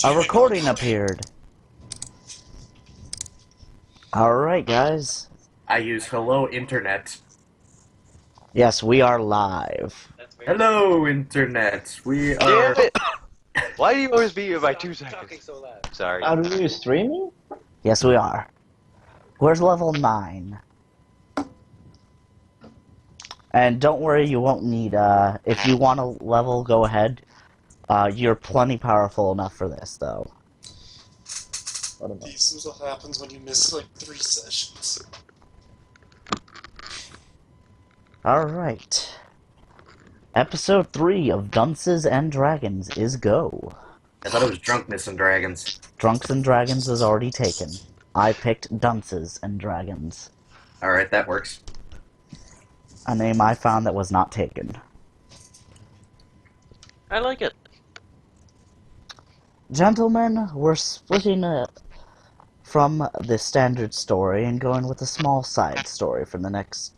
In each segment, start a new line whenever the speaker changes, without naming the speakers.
A recording appeared. Alright, guys.
I use hello internet.
Yes, we are live.
Hello internet. We are.
Damn it! Why do you always beat me by 2 seconds? Sorry.
Are you streaming?
Yes, we are. Where's level 9? And don't worry, you won't need, if you want a level, go ahead. You're plenty powerful enough for this, though.
I don't know.
This is what happens when you miss like 3 sessions.
Alright. Episode 3 of Dunces and Dragons is go.
I thought it was Drunkness and Dragons.
Drunks and Dragons is already taken. I picked Dunces and Dragons.
Alright, that works.
A name I found that was not taken.
I like it.
Gentlemen, we're splitting from the standard story and going with a small side story for the next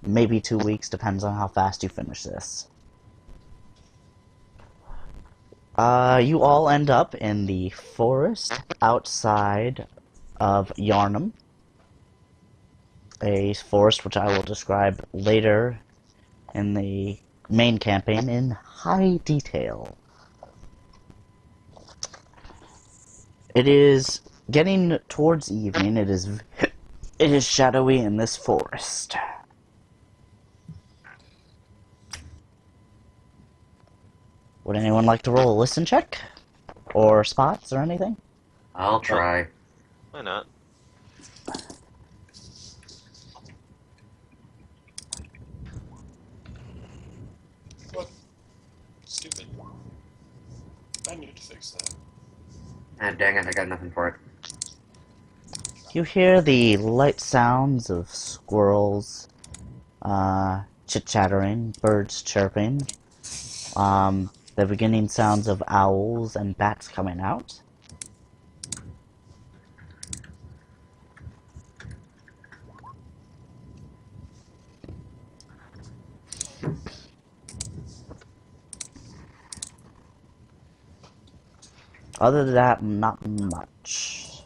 maybe 2 weeks, depends on how fast you finish this. You all end up in the forest outside of Yarnum. A forest which I will describe later in the main campaign in high detail. It is getting towards evening. It is shadowy in this forest. Would anyone like to roll a listen check? Or spots or anything?
I'll try.
Why not?
What? Stupid. I need to fix that.
Ah, dang it, I got nothing for it.
You hear the light sounds of squirrels, chit-chattering, birds chirping, the beginning sounds of owls and bats coming out. Other than that, not much.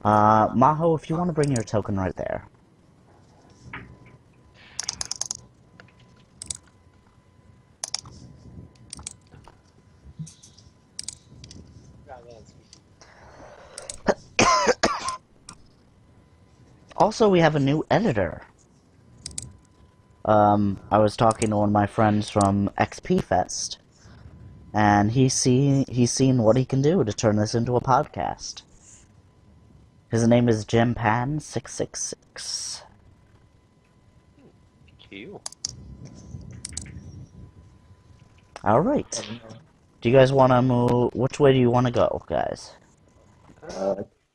Maho, if you want to bring your token right there. Also, we have a new editor. I was talking to one of my friends from XP Fest, and he's seen what he can do to turn this into a podcast. His name is Gempan666.
Cute.
Alright. Do you guys want to move? Which way do you want to go, guys?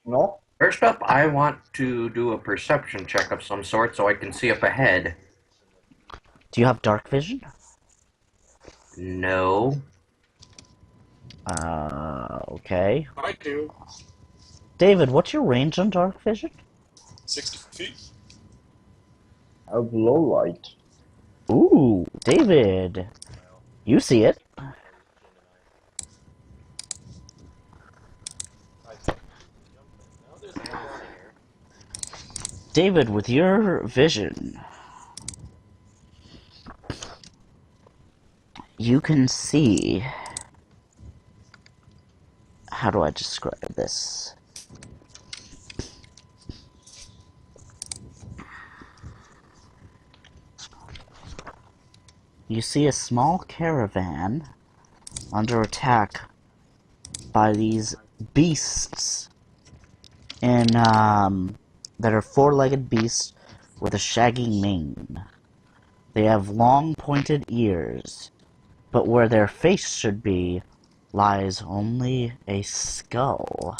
No?
First up, I want to do a perception check of some sort so I can see up ahead.
Do you have dark vision?
No.
Okay.
I do.
David, what's your range on dark vision?
60 feet.
I have low light.
Ooh, David. You see it. David, with your vision, you can see... How do I describe this? You see a small caravan under attack by these beasts in, that are four-legged beasts with a shaggy mane. They have long pointed ears, but where their face should be lies only a skull.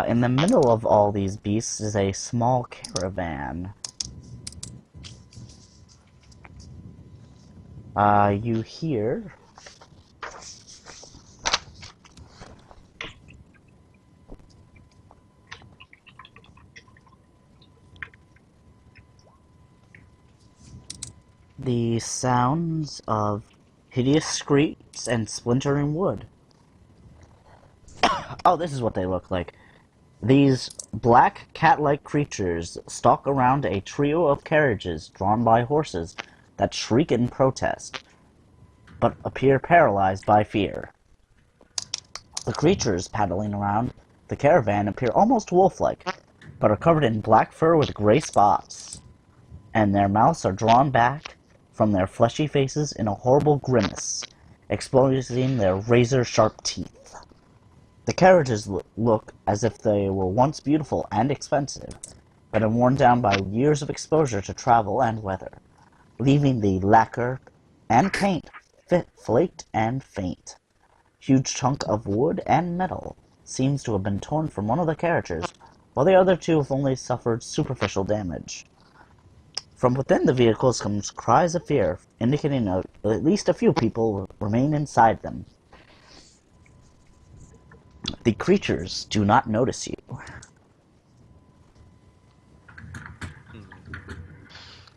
In the middle of all these beasts is a small caravan. You hear the sounds of hideous screams and splintering wood. Oh, this is what they look like. These black cat-like creatures stalk around a trio of carriages drawn by horses that shriek in protest, but appear paralyzed by fear. The creatures paddling around the caravan appear almost wolf-like, but are covered in black fur with gray spots, and their mouths are drawn back from their fleshy faces in a horrible grimace, exposing their razor-sharp teeth. The carriages look as if they were once beautiful and expensive, but are worn down by years of exposure to travel and weather, leaving the lacquer and paint flaked and faint. Huge chunk of wood and metal seems to have been torn from one of the carriages, while the other two have only suffered superficial damage. From within the vehicles comes cries of fear, indicating at least a few people remain inside them. The creatures do not notice you.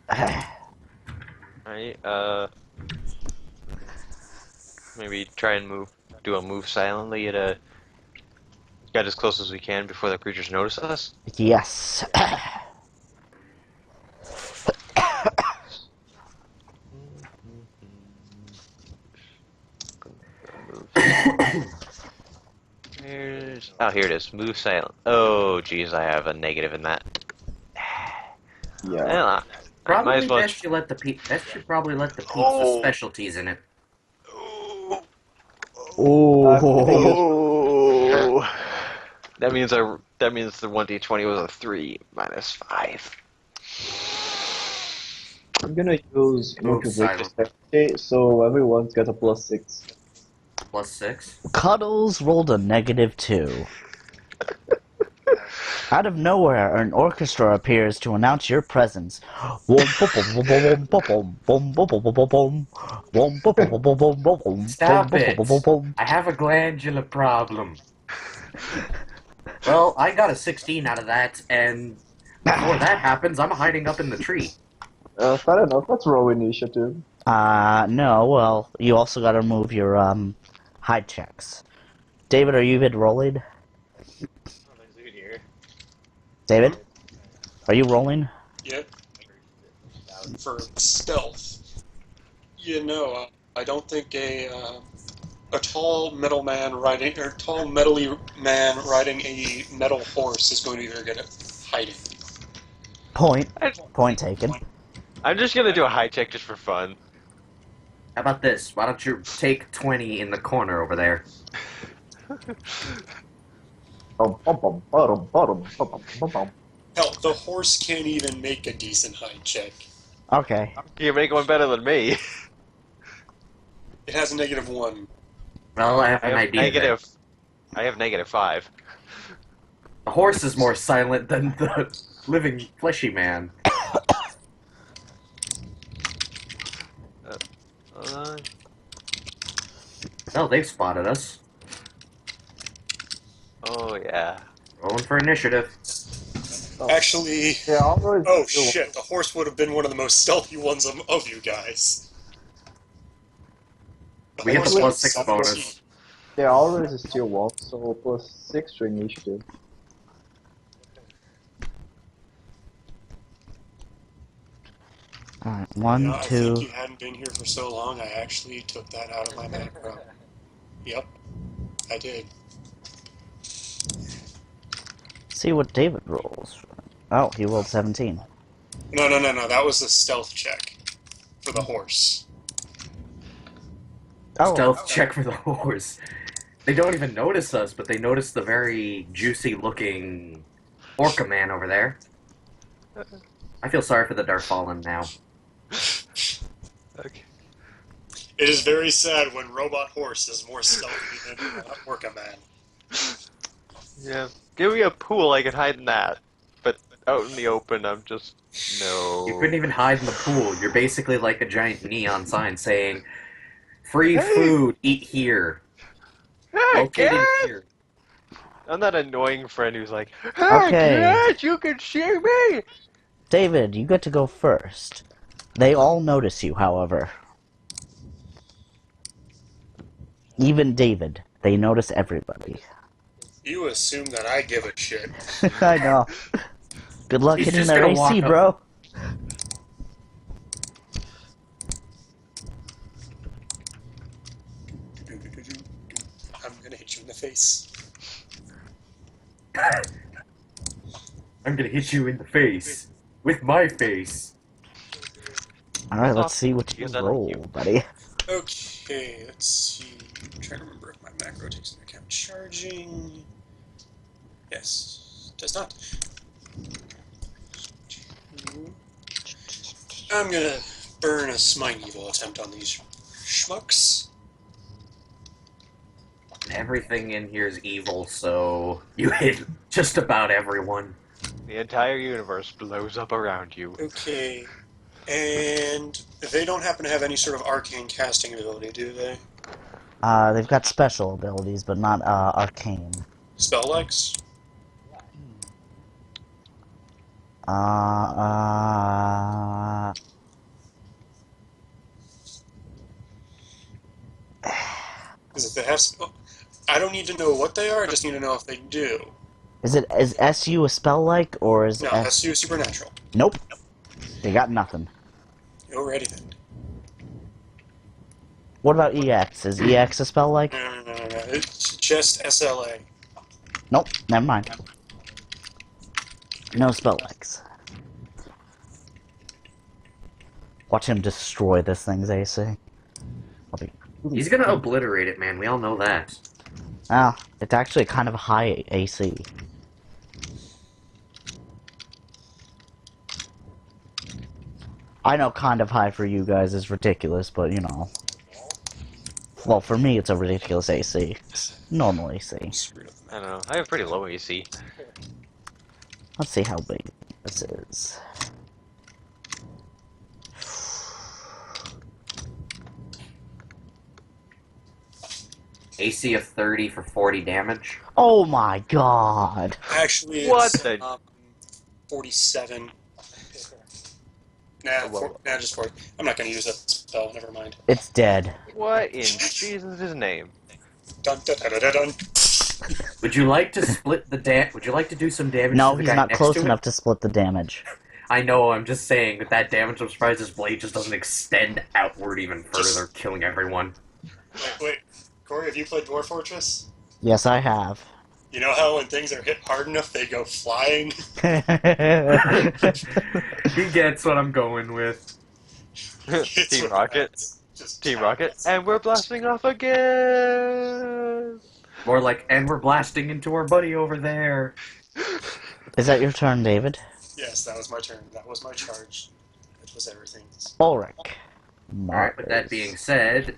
Alright, maybe try and do a move silently at get as close as we can before the creatures notice us.
Yes.
Oh, here it is. Move silent. Oh, geez, I have a negative in that.
Yeah.
Well, I might
Probably
as well.
best you let the best you probably let the pizza
Oh.
specialties in it.
Oh.
That means the 1d20 was a 3 minus 5.
I'm gonna use
Move
motivation
silent.
okay, so everyone's got a +6.
+6.
Cuddles rolled a -2. Out of nowhere, an orchestra appears to announce your presence.
Stop it! I have a glandular problem. Well, I got a 16 out of that, and before that happens, I'm hiding up in the tree.
Fair enough, let's roll initiative.
No, well, you also gotta move your, hide checks. David, are you rolling? David? Are you rolling?
Yep. For stealth. You know, I don't think a tall metal man riding, or tall metally man riding a metal horse is going to be very good at hiding.
Point taken.
I'm just gonna do a high check just for fun.
How about this? Why don't you take 20 in the corner over there?
Hell, the horse can't even make a decent hide check.
Okay.
You make one better than me.
It has a -1.
Well, I have
I
an
have
idea.
negative. I have -5.
The horse is more silent than the living fleshy man. Well, they've spotted us.
Oh yeah.
Rolling for initiative.
Actually,
Yeah, always
oh shit, the horse would have been one of the most stealthy ones of you guys. The
We get the
horse
+6
got
bonus.
Yeah, always is still 1, so +6 to initiative.
Alright,
Yeah,
1,
I
2...
think you hadn't been here for so long, I actually took that out of my macro. Yep, I did.
See what David rolls. Oh, he rolled 17.
No, that was a stealth check for the horse.
Oh,
Stealth check for the horse. They don't even notice us, but they notice the very juicy-looking orca man over there. I feel sorry for the Darfallen now.
Okay.
It is very sad when robot horse is more stealthy than orca man.
Yeah. Give me a pool, I could hide in that. But out in the open, I'm just no.
You couldn't even hide in the pool. You're basically like a giant neon sign saying, "Free
Hey!
food, eat here."
Hey,
Located
kid!
here.
I'm that annoying friend who's like, "Hey,
Okay.
kid, you can see me."
David, you get to go first. They all notice you, however. Even David. They notice everybody.
You assume that I give a shit.
I know. Good luck
He's
hitting
just
their
gonna
AC,
walk up.
bro.
I'm gonna hit you in the face.
I'm gonna hit you in the face. With my face.
Alright, let's see what you
Because I like
roll,
you.
buddy.
Okay, let's see. I'm trying to remember if my macro takes into account charging. Yes, does not. I'm gonna burn a Smite Evil attempt on these schmucks.
Everything in here is evil, so you hit just about everyone.
The entire universe blows up around you.
Okay, and they don't happen to have any sort of arcane casting ability, do they?
They've got special abilities, but not, arcane.
Spell likes? Because if they have, I don't need to know what they are. I just need to know if they do.
Is SU a spell like, or is
No,
S...
SU supernatural.
Nope. They got nothing.
Alrighty then.
What about EX? Is EX a spell like?
No. It's just SLA.
Nope, never mind. No spell likes. Watch him destroy this thing's AC. I'll be...
He's gonna obliterate it, man. We all know that.
Ah, it's actually kind of high AC. I know kind of high for you guys is ridiculous, but you know. Well, for me it's a ridiculous AC. It's normal AC.
Screwed up the
I
map.
don't know. I have pretty low AC.
Let's see how big this is.
AC of 30 for 40 damage.
Oh my god!
Actually,
What
it's
the-
47. Nah,
Whoa.
nah, just 40. I'm not gonna use that spell. Never mind.
It's dead.
What in Jesus' name?
Dun dun dun dun dun.
Would you like to split the Would you like to do some damage
No,
to the
he's
guy
not
next
close
to him?
enough to split the damage.
I know, I'm just saying, with that damage, I'm surprised his blade just doesn't extend outward even further, killing everyone.
Wait, Corey, have you played Dwarf Fortress?
Yes, I have.
You know how when things are hit hard enough, they go flying?
He gets what I'm going with.
It's
Team
what
Rocket?
happens. Just
Team
happens.
Rocket? And we're blasting off again!
More like, and we're blasting into our buddy over there.
Is that your turn, David?
Yes, that was my turn. That was my charge. It was everything.
Ulrich.
Alright, with that being said,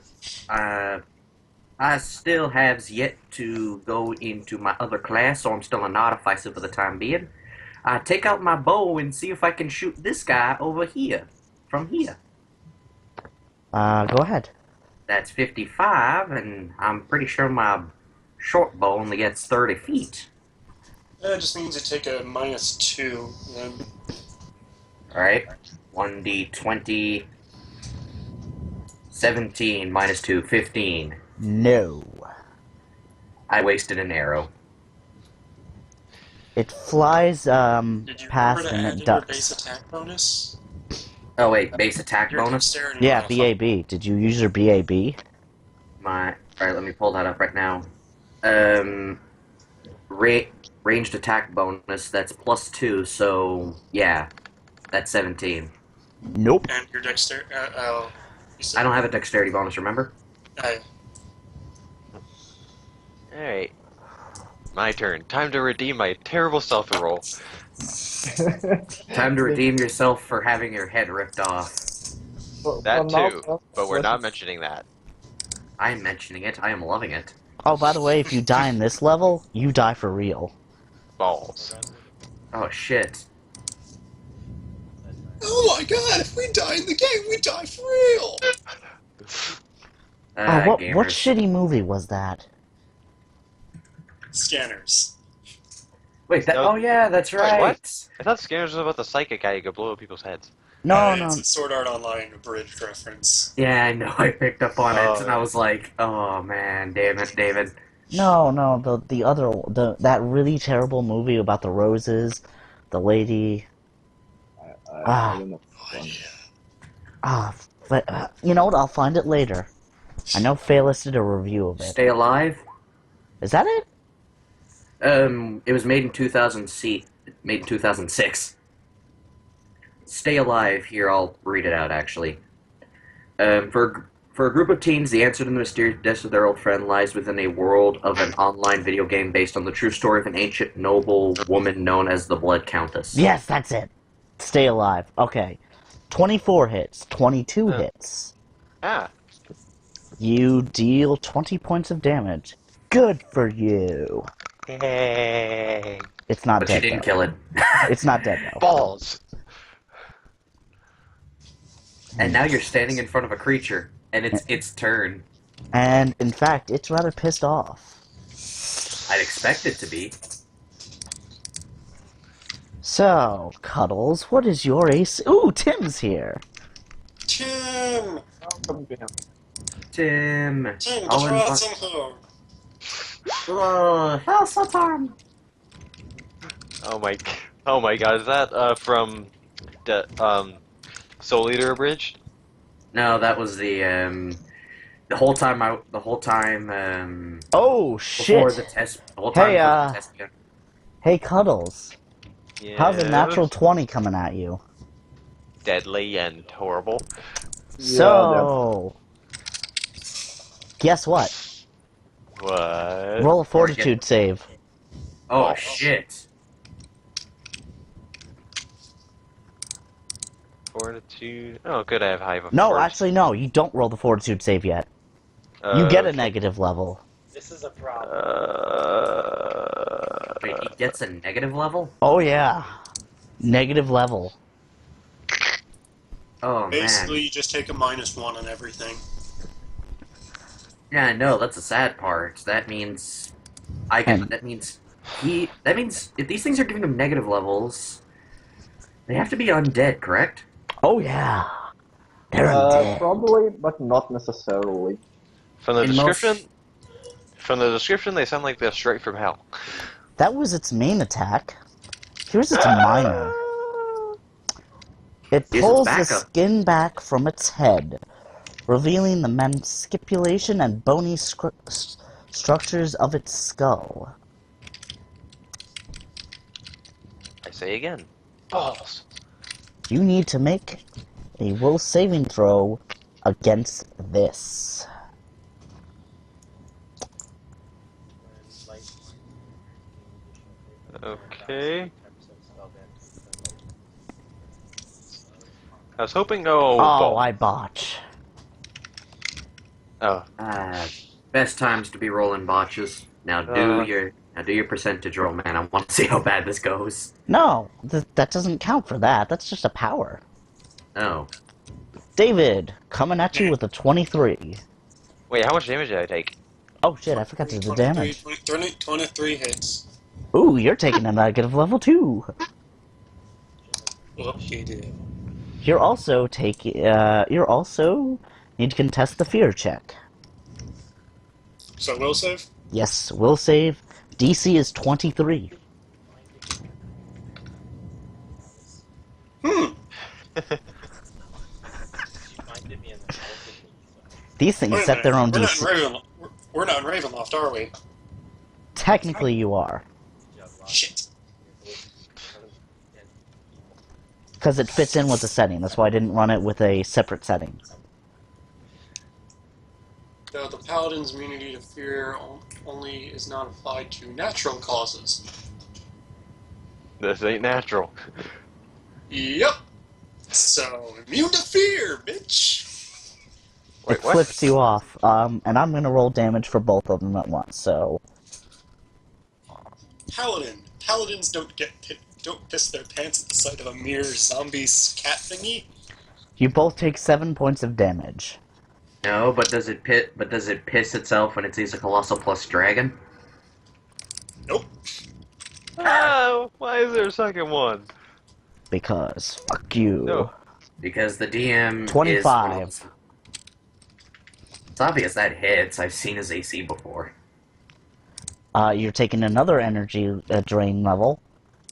I still have yet to go into my other class, so I'm still an artificer for the time being. I take out my bow and see if I can shoot this guy over here, from here.
Go ahead.
That's 55, and I'm pretty sure my short bow only gets 30 feet.
That just means you take a -2, then.
Alright, 1d20, 17, minus 2, 15.
No.
I wasted an arrow.
It flies,
Did you
past
remember to
and
add
it
in your base
ducks.
attack bonus?
Oh wait, base attack
Your
bonus?
dexterity
Yeah,
modifier.
BAB. Did you use your BAB?
Alright, let me pull that up right now. Ranged attack bonus, that's +2, so yeah, that's 17.
Nope.
And your dexterity. Oh. You said,
I don't have a dexterity bonus, remember?
Alright. My turn. Time to redeem my terrible self-roll.
Time to redeem yourself for having your head ripped off.
That too, but we're not mentioning that.
I am mentioning it, I am loving it.
Oh, by the way, if you die in this level, you die for real.
Balls.
Oh shit.
Oh my god, if we die in the game, we die for real!
What
Gamers.
shitty movie was that?
Scanners.
Wait, that,
No.
oh yeah, that's
Wait,
right.
what? I thought scammers was about the psychic guy who could blow up people's heads.
No, no,
It's a Sword Art Online abridged reference.
Yeah, I know. I picked up on it, and I
Oh.
was like, "Oh man, damn it, David."
no. That really terrible movie about the roses, the lady.
I
Ah,
don't know.
Oh, yeah.
but you know what? I'll find it later. I know Phalis did a review of it.
Stay Alive.
Is that it?
It was made in 2006. Stay Alive. Here, I'll read it out. Actually, for a group of teens, the answer to the mysterious death of their old friend lies within a world of an online video game based on the true story of an ancient noble woman known as the Blood Countess.
Yes, that's it. Stay alive. Okay. 24 hits, 22
Oh.
hits.
Ah.
You deal 20 points of damage. Good for you.
Yay.
It's not
But
dead.
she didn't
though.
kill it.
It's not dead though.
Balls.
And now you're standing in front of a creature, and it's its turn.
And in fact, it's rather pissed off.
I'd expect it to be.
So, Cuddles, what is your ace? Ooh, Tim's here.
Tim!
Welcome to him.
Tim.
Tim,
I'll
the
invite-
rat's in here.
Hell's arm.
Oh my god, is that from the Soul Eater Abridged?
No, that was the whole time
Oh,
before
shit.
the test. The whole time
Hey,
before the test began.
Hey, Cuddles.
Yeah.
How's a natural 20 coming at you?
Deadly and horrible.
So, guess what?
What?
Roll a fortitude save.
Oh
Oh.
shit!
Fortitude. Oh, good. I have high.
No,
fortitude.
actually, no. You don't roll the fortitude save yet. You get a negative level.
This is a problem.
Wait, he gets a negative level?
Oh, yeah. Negative level.
Oh
Basically,
man.
you just take a -1 on everything.
Yeah, I know. That's the sad part. That means I can.
And-
That means he. That means if these things are giving him negative levels, they have to be undead, correct?
Oh, yeah. They're undead.
Probably, but not necessarily.
From the
In most-
description. From the description, they sound like they're straight from hell.
That was its main attack. Here's its minor. It
Here's its
pulls the
backup.
skin back from its head, revealing the manipulation and bony structures of its skull.
I say again. Balls.
You need to make a will saving throw against this.
Okay. I was hoping. Oh.
Oh,
ball.
I botch.
Oh.
Best times to be rolling botches. Now do your percentage roll, man. I want to see how bad this goes.
No, that doesn't count for that. That's just a power.
Oh.
David, coming at you with a 23.
Wait, how much damage did I take?
Oh shit, I forgot to do the damage.
23 hits.
Ooh, you're taking a negative level too.
Well, you do.
You're also you're also need to contest the fear check.
So will save?
Yes, will save. DC is 23. These things
Wait a
set their own
minute.
DC.
We're not in Ravenloft, are we?
Technically, you are,
Shit.
because it fits in with the setting. That's why I didn't run it with a separate setting.
Though the paladin's immunity to fear only is not applied to natural causes.
This ain't natural.
Yep. So immune to fear, bitch.
Wait,
It
what?
flips you off, and I'm gonna roll damage for both of them at once. So
Paladins don't piss their pants at the sight of a mere zombie cat thingy.
you both take 7 points of damage.
No, but does it piss itself when it sees a colossal plus dragon?
Nope.
Oh, why is there a second one?
Because fuck you.
No.
Because the DM is
25.
one of those. It's obvious that hits. I've seen his AC before.
You're taking another energy drain level,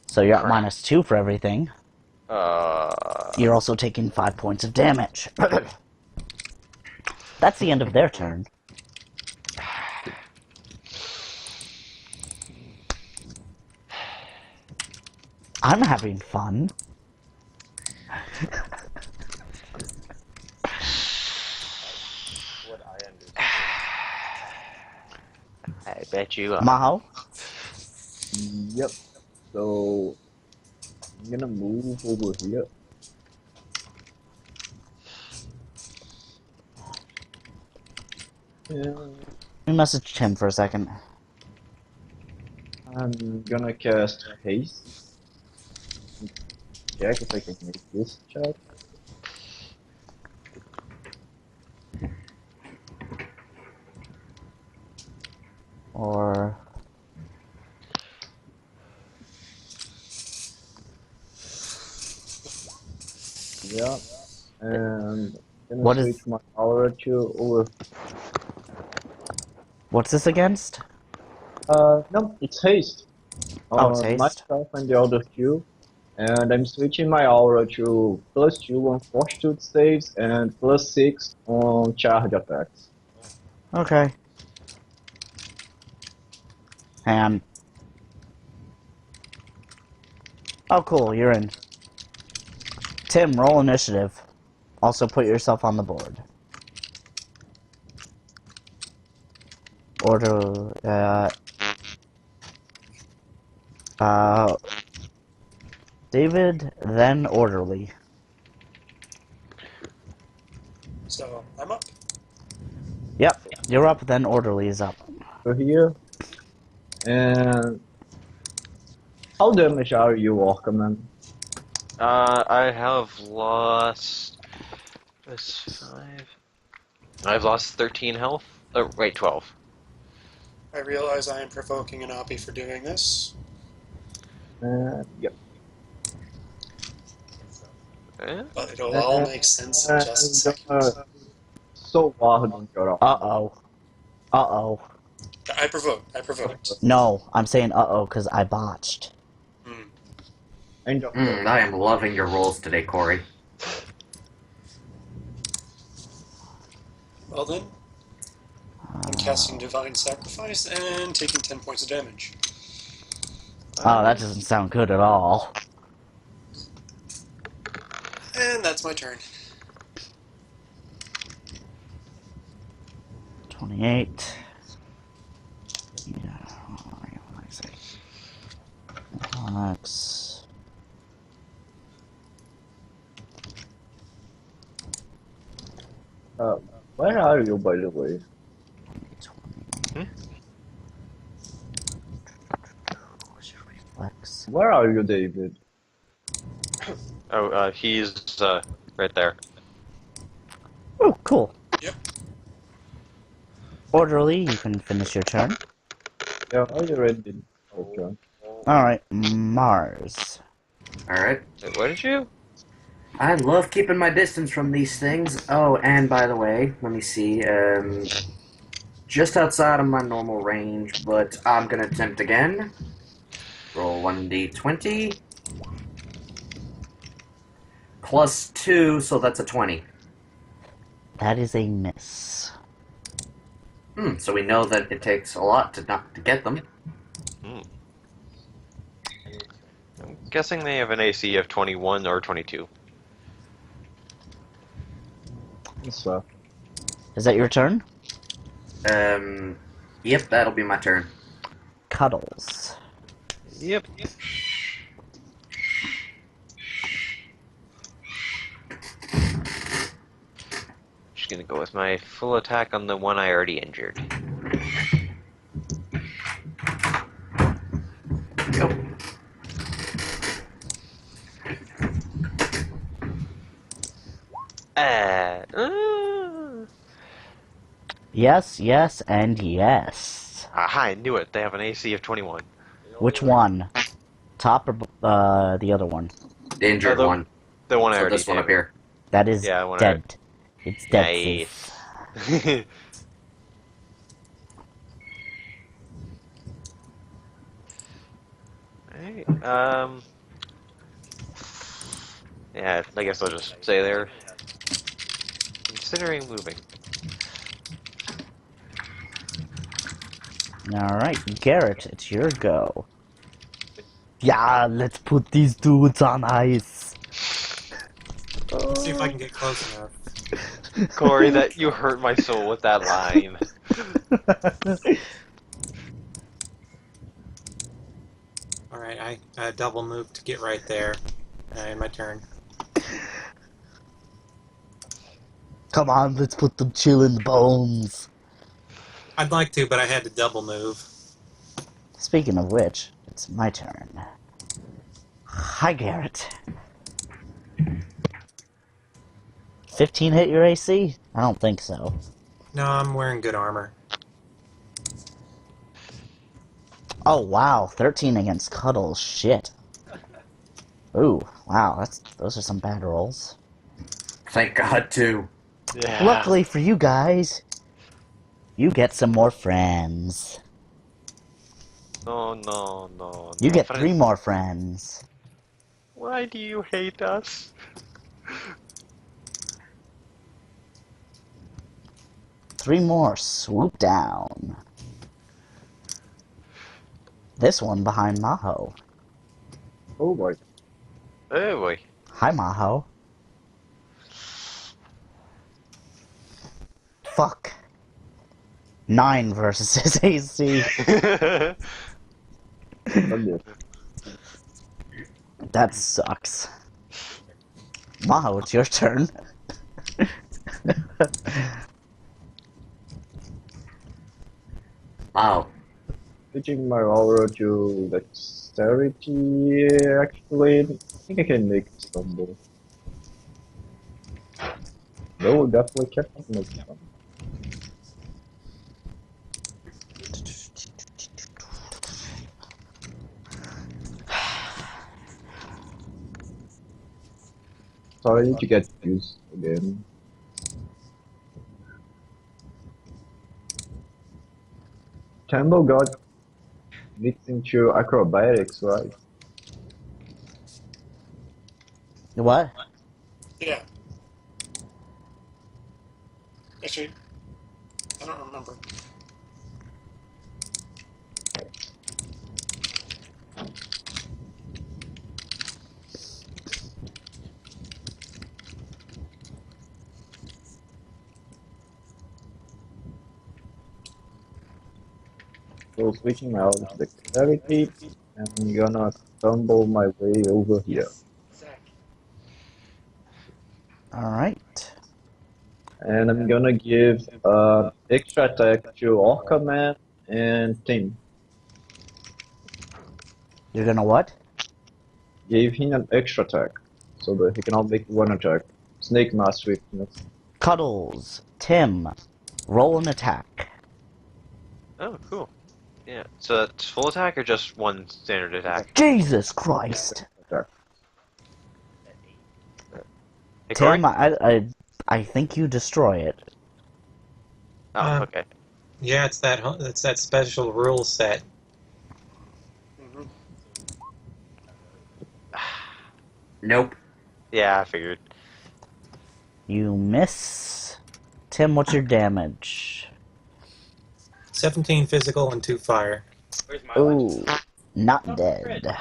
so you're at
Crap.
-2 for everything. You're also taking 5 points of damage. That's the end of their turn. I'm having fun.
I bet you are.
Maho?
Yep. So I'm gonna move over here. And
Let me message him for a second.
I'm gonna cast haste. Check if I can make this check.
Or...
Yeah. And I'm
What
gonna
is-
switch my aura to over.
What's this against?
No, it's haste.
Oh, it's haste.
Myself and the other two. And I'm switching my aura to +2 on fortitude saves and +6 on charge attacks.
Okay. And... Oh, cool, you're in. Tim, roll initiative. Also put yourself on the board. Order, David, then orderly.
So I'm up.
Yep, you're up, then orderly is up.
So here. And how damaged are you, Orcaman?
I have lost. That's 5. I've lost 13 health. Oh, wait, 12.
I realize I am provoking an Oppie for doing this.
Yep.
Eh?
But it'll all make sense in just a
I'm
second.
gonna so hard on your
Uh-oh. Uh-oh.
I provoked.
No, I'm saying uh-oh because I botched.
And
I am loving your rolls today, Corey.
Well then, I'm casting Divine Sacrifice and taking 10 points of damage.
Oh, that doesn't sound good at all.
And that's my turn.
28. Yeah, what did I say? Onyx.
where are you, by the way?
20. Where's your reflex?
Where are you, David?
Oh, he's right there.
Oh, cool.
Yep.
Orderly, you can finish your turn.
Yeah, I already did. Okay.
Alright, Mars.
Alright.
Wait, what did you?
I love keeping my distance from these things. Oh, and by the way, let me see. Just outside of my normal range, but I'm gonna attempt again. Roll 1d20. +2, so that's a 20.
That is a miss.
So we know that it takes a lot to get them.
I'm guessing they have an AC of 21 or 22.
So,
Is that your turn?
Yep, that'll be my turn.
Cuddles.
Yep. Just gonna go with my full attack on the one I already injured.
Go.
Yes, yes, and yes.
Aha, I knew it. They have an AC of 21.
Which one? top or the other one?
The injured one.
The one I
So
already
this one
did.
up here.
That is
Yeah, I wanna-
dead. It's dead.
Nice.
Sis.
Alright, yeah, I guess I'll just stay there. Considering moving.
Alright, Garrett, it's your go. Yeah, let's put these dudes on ice.
Let's see if I can get close enough.
Corey, that you hurt my soul with that line.
Alright, I double moved to get right there. In my turn.
Come on, let's put them chillin' bones.
I'd like to, but I had to double move.
Speaking of which, it's my turn. Hi, Garrett. 15 hit your AC? I don't think so.
No, I'm wearing good armor.
Oh, wow. 13 against Cuddles. Shit. Ooh, wow. Those are some bad rolls.
Thank God, too.
Yeah.
Luckily for you guys, you get some more friends.
No, no, no.
You
no.
get 3 more friends.
Why do you hate us?
3 more. Swoop down. This one behind Maho.
Oh boy.
Oh boy.
Hi, Maho. Fuck. 9 versus his AC. That sucks. Maho, it's your turn.
Wow.
Switching my aura to dexterity, actually, I think I can make stumble. No, definitely can't make stumble. Sorry to get used again. Tembo got mixed into acrobatics, right?
What?
Yeah. Actually, I don't remember.
So switching out to dexterity, and I'm gonna stumble my way over here.
Alright.
And I'm gonna give extra attack to Orca Man and Tim.
You're gonna what?
Gave him an extra attack, so that he can all make one attack. Snake Mass Swiftness.
Cuddles. Tim. Roll an attack.
Oh, cool. Yeah. So that's full attack or just one standard attack?
Jesus Christ.
Attack.
Hey, Corey?
Tim, I think you destroy it.
Oh, okay.
Yeah, it's that special rule set.
Hmm.
Nope.
Yeah, I figured.
You miss. Tim, what's your damage?
17 physical and 2 fire.
Ooh, not dead.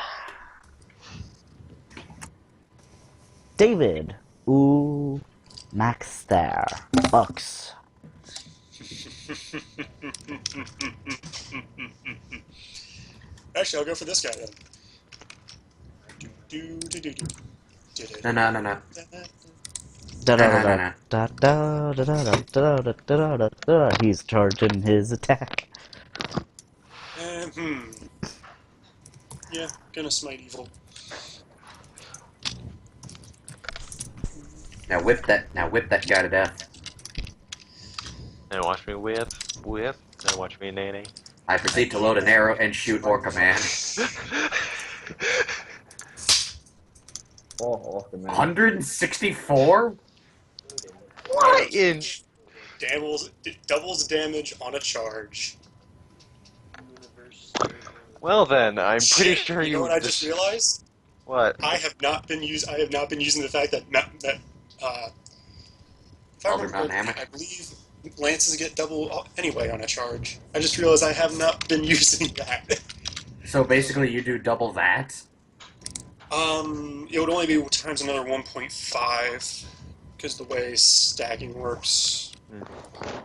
David. Ooh, max there. Bucks.
Actually, I'll go for this guy then. Do do do do do.
No, no, no, no.
Da da
No, no,
da
no.
da da da da da da da da da. He's charging his attack.
Yeah, gonna smite evil.
Now whip that guy to death.
And watch me whip. And watch me nay.
I proceed to load an arrow and shoot Orca Man.
Orca man.
164?
What in?
Doubles damage on a charge.
Well then, I'm pretty
Shit,
sure
you know
you
what I just realized?
What?
I have not been using the fact that if I
Alder
remember
Mountain
correctly,
Hammer.
I believe lances get double anyway on a charge. I just realized I have not been using that.
So basically, you do double that.
It would only be times another 1.5 because the way stacking works.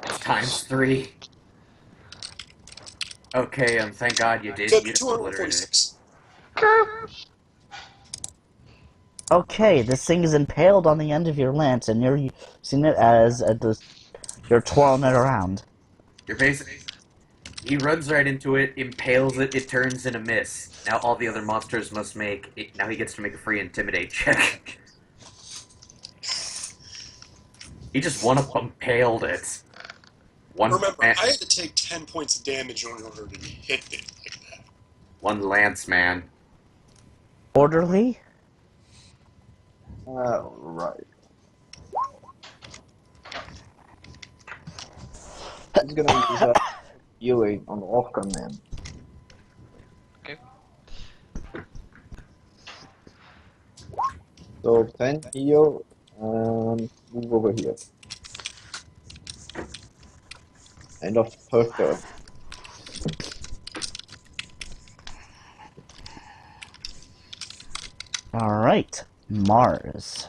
It's times 3. Okay, thank God you did.
So it'd be
You just obliterated it.
246.
Okay, this thing is impaled on the end of your lance, and you're using it as you're twirling it around.
You're basically. He runs right into it, impales it, it turns in a miss. Now all the other monsters must make. Now he gets to make a free intimidate check. He just impaled it.
Remember, I had to take 10 points of damage in order to hit it like that.
One lance man.
Orderly?
Right. He's gonna use a healing on the Orca man.
Okay.
So 10 heal and move over here. End of her turn.
Alright, Mars.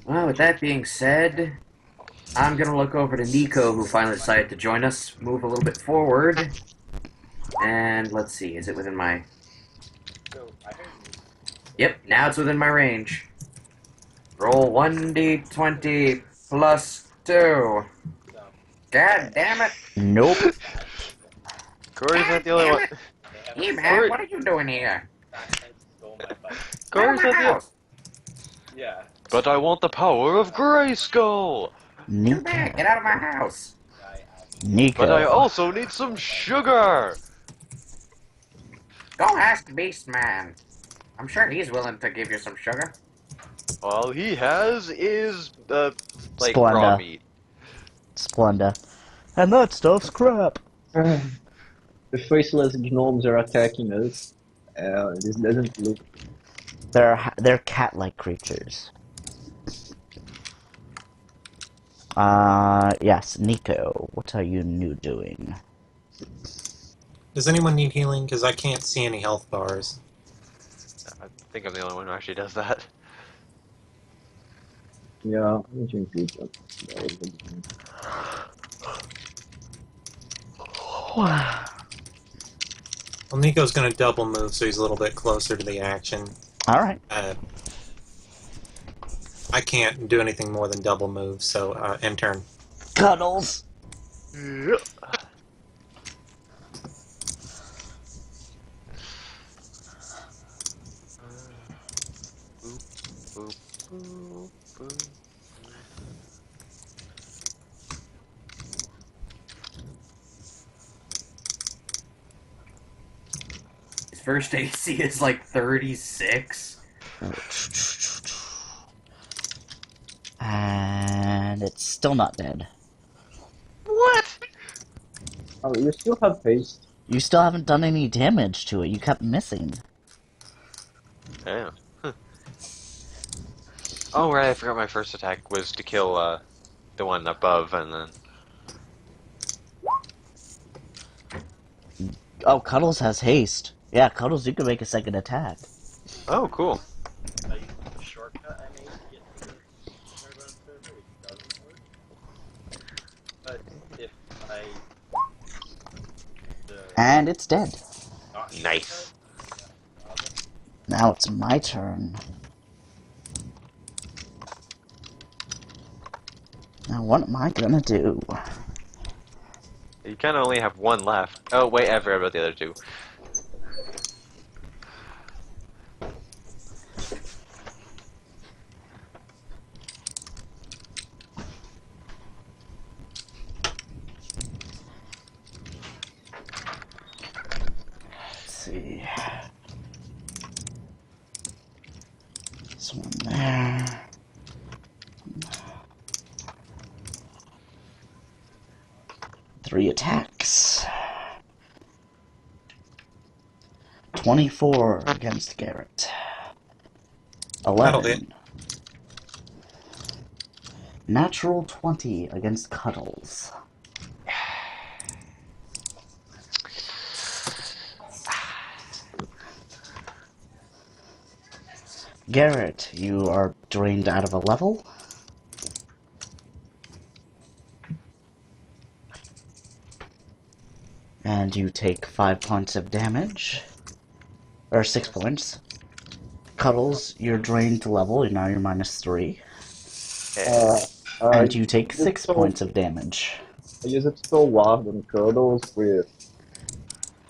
Well, with that being said, I'm gonna look over to Nico, who finally decided to join us. Move a little bit forward, and let's see. Is it within my? Yep, now it's within my range. Roll 1d20 plus 2. God damn it!
Nope.
Corey's not the only one.
Hey man, what are you doing here?
Corey's not the only.
house.
But I want the power of Grayskull.
Too bad. Get out of my house.
Nico.
But I also need some sugar.
Go ask Beastman. I'm sure he's willing to give you some sugar.
All he has is like
Splenda.
raw meat.
Splenda. And that stuff's crap.
The faceless gnomes are attacking us. This doesn't look.
They're cat-like creatures. Yes, Nico, what are you doing?
Does anyone need healing? Because I can't see any health bars.
I think I'm the only one who actually does that.
Yeah, I'm doing good.
Well, Nico's going to double move, so he's a little bit closer to the action.
Alright.
I can't do anything more than double move, so end turn.
Cuddles!
His first AC is like 36.
And it's still not dead.
What?
Oh, you still have haste.
You still haven't done any damage to it. You kept missing.
Damn. Huh. Oh right, I forgot my first attack was to kill the one above, and then.
Oh, Cuddles has haste. Yeah, Cuddles, you can make a second attack.
Oh, cool.
And it's dead.
Nice.
Now it's my turn. Now what am I gonna do?
You kind of only have one left. Oh wait, I forgot about the other two.
Let's see. This one there. Three attacks. 24 against Garrett.
That'll hit.
11. Natural 20 against Cuddles. Garrett, you are drained out of a level. And you take 5 points of damage. Or 6 points. Cuddles, you're drained to level, and now you're -3. And you take 6 points of damage.
I use it to ward on Cuddles with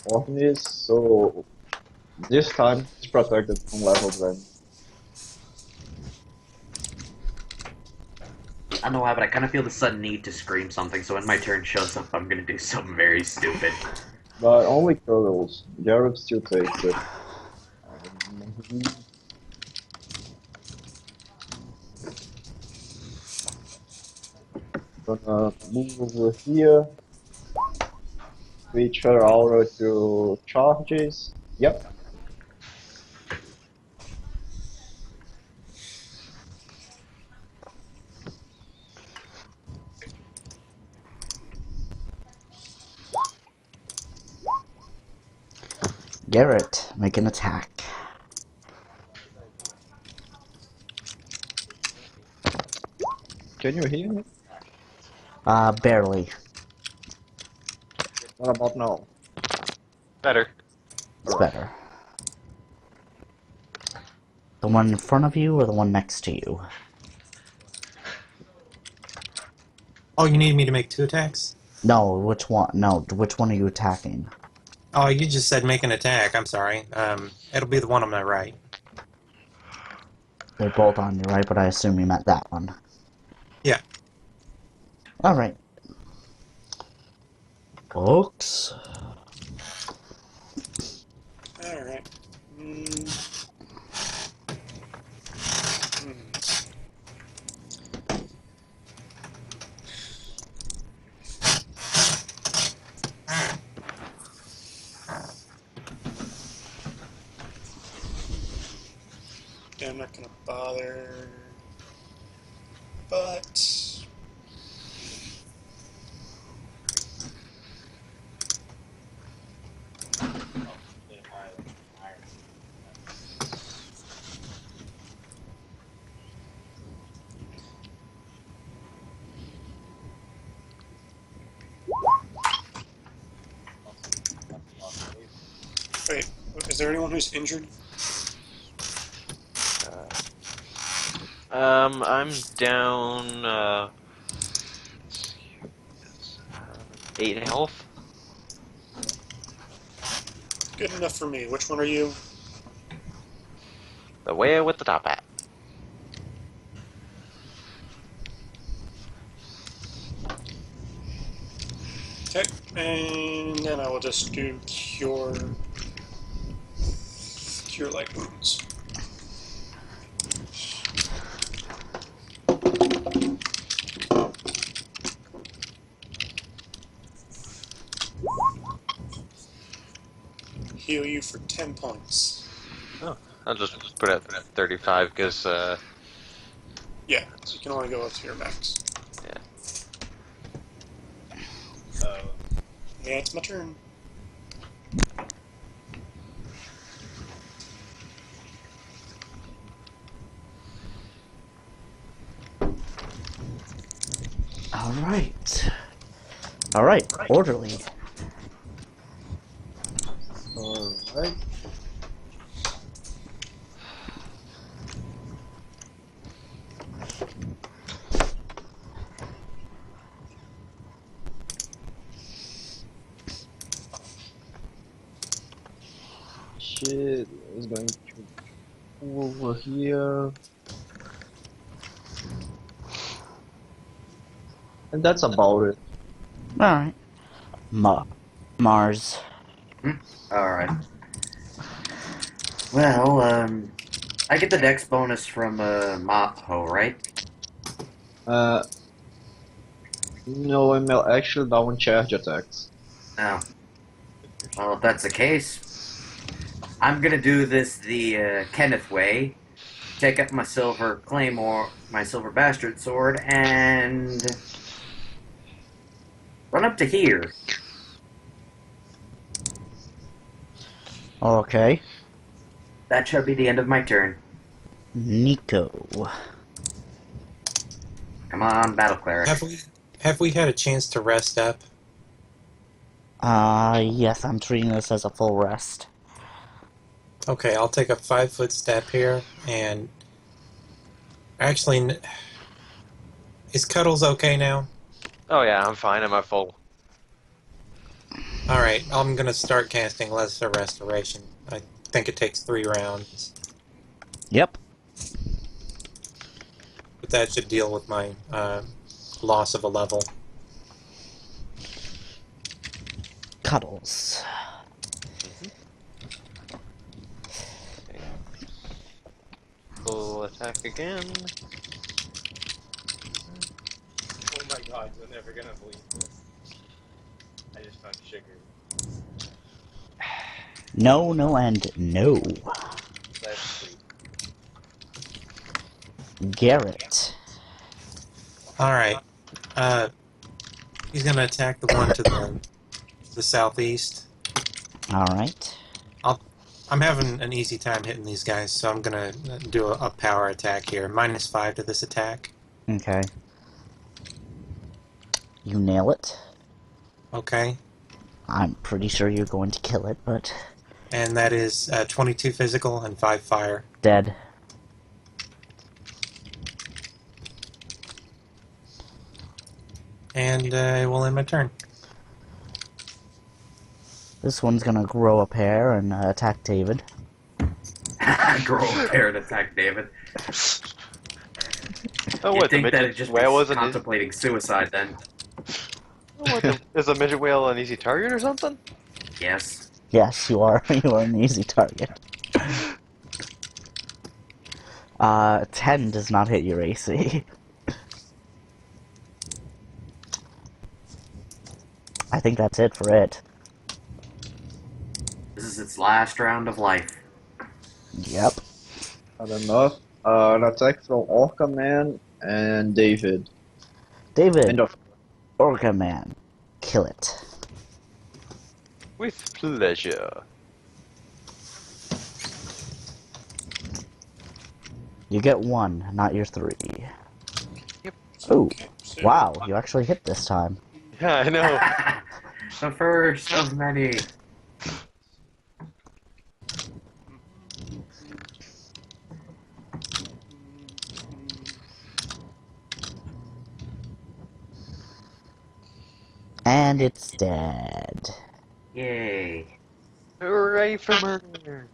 Orphanage, so this time it's protected from level drain.
I don't know why, but I kind of feel the sudden need to scream something, so when my turn shows up, I'm gonna do something very stupid.
But only Cuddles. Jared still takes it. Gonna move over here. Switch her aura to charges. Yep.
Garrett, make an attack.
Can you hear me?
Barely.
What about now?
Better.
It's better. The one in front of you or the one next to you?
Oh, you need me to make 2 attacks?
No, which one? No, which one are you attacking?
Oh, you just said make an attack. I'm sorry. It'll be the one on my right.
They're both on your right, but I assume you meant that one.
Yeah.
Alright. Folks.
Alright. Yeah, I'm not gonna bother. But wait, is there anyone who's injured?
I'm down, 8 health.
Good enough for me. Which one are you?
The way with the top hat.
Okay, and then I will just do cure light wounds. Heal you for 10 points.
Oh, I'll just put it at 35 because,
Yeah, you can only go up to your max.
yeah.
Yeah, it's my turn.
Alright. Alright, orderly.
Alright. Shit, I was going to go over here. And that's about it.
Alright. Mars.
Alright. Well, I get the dex bonus from Maho, right?
Uh, no, I'm actually down charge attacks.
No. Well, if that's the case, I'm gonna do this the Kenneth way. Take up my silver claymore, my silver bastard sword, and run up to here.
Okay.
That shall be the end of my turn.
Nico.
Come on, battle cleric.
Have we had a chance to rest up?
Yes, I'm treating this as a full rest.
Okay, I'll take a 5-foot step here, and actually, is Cuddles okay now?
Oh yeah, I'm fine. I'm at full.
All right, I'm gonna start casting Lesser Restoration. I think it takes 3 rounds,
Yep.
but that should deal with my loss of a level.
Cuddles.
Okay. Full attack again.
Oh my god, you're never gonna believe this. I just found sugar.
No, no, and no.
That's sweet.
Garrett.
All right, he's gonna attack the one to the southeast.
Alright.
I'm having an easy time hitting these guys, so I'm gonna do a power attack here. -5 to this attack.
Okay. You nail it.
Okay,
I'm pretty sure you're going to kill it, but...
and that is 22 physical and 5 fire.
Dead.
And I will end my turn.
This one's gonna grow a pair and attack David.
Grow a pair and attack David.
Oh,
You'd
what, the
think that
midget
it just
whale
was
wasn't
contemplating suicide then.
Oh, what, is a midget whale an easy target or something?
Yes.
Yes, you are. You are an easy target. 10 does not hit your AC. I think that's it for it.
This is its last round of life.
Yep.
Not enough. An attack from Orca Man and David.
David,
End of.
Orca Man, kill it.
With pleasure.
You get 1, not your 3.
Yep.
Ooh,
Okay, so-
wow, you actually hit this time.
Yeah, I know.
The first of many.
And it's dead.
Yay.
Hooray for murder.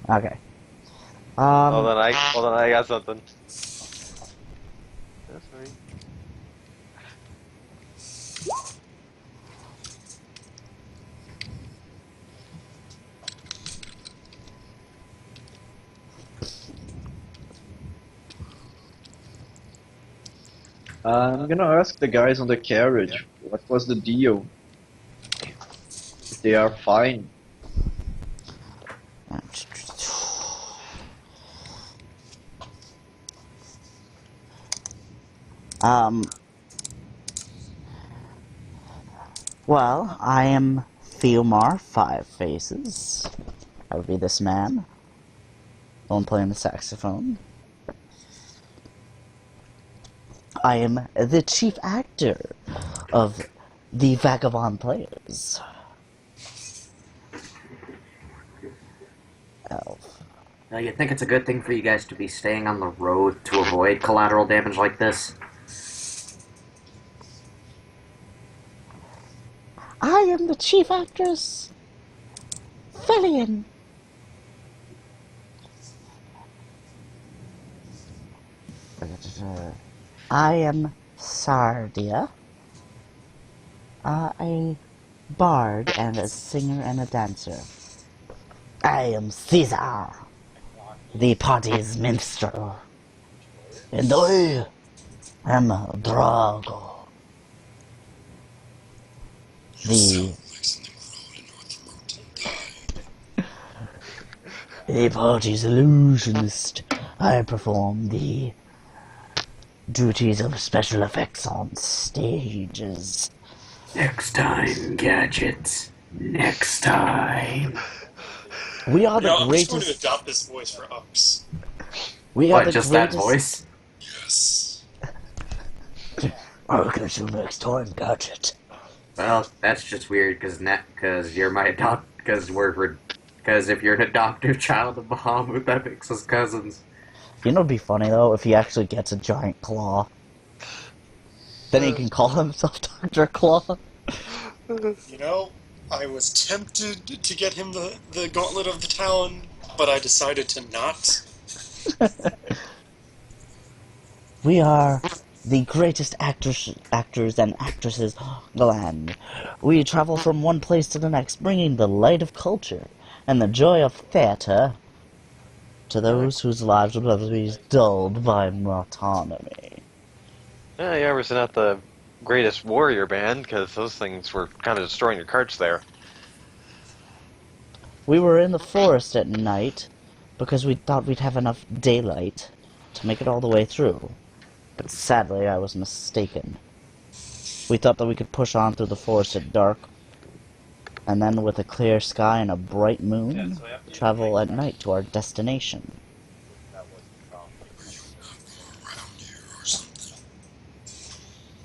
Okay.
Hold on, I got something. That's right.
I'm gonna ask the guys on the carriage, what was the deal? If they are fine.
Well, I am Theomar, 5 Faces. I would be this man. The one playing the saxophone. I am the chief actor of the Vagabond Players. Elf.
Now, you think it's a good thing for you guys to be staying on the road to avoid collateral damage like this?
I am the chief actress, Fillion. I am Sardia, a bard and a singer and a dancer. I am Caesar, the party's minstrel. And I am Drago, the party's illusionist. I perform the duties of special effects on stages.
Next time, gadgets. Next time.
We are the
I'm just going to
greatest.
adopt this voice for Ux.
We are
What,
the
just
greatest.
that voice?
Yes.
I'll catch you next time, gadget.
Well, that's just weird, because you're my because if you're an adoptive child of Bahamut, that makes us cousins.
You know, it'd be funny though if he actually gets a giant claw. Then he can call himself Dr. Claw.
You know, I was tempted to get him the Gauntlet of the Talon, but I decided to not.
We are the greatest actors and actresses in the land. We travel from one place to the next, bringing the light of culture and the joy of theatre to those whose lives will never be dulled by monotony.
Yeah, you obviously not the greatest warrior band, because those things were kind of destroying your carts there.
We were in the forest at night because we thought we'd have enough daylight to make it all the way through. But sadly, I was mistaken. We thought that we could push on through the forest at dark, and then with a clear sky and a bright moon, travel at night to our destination.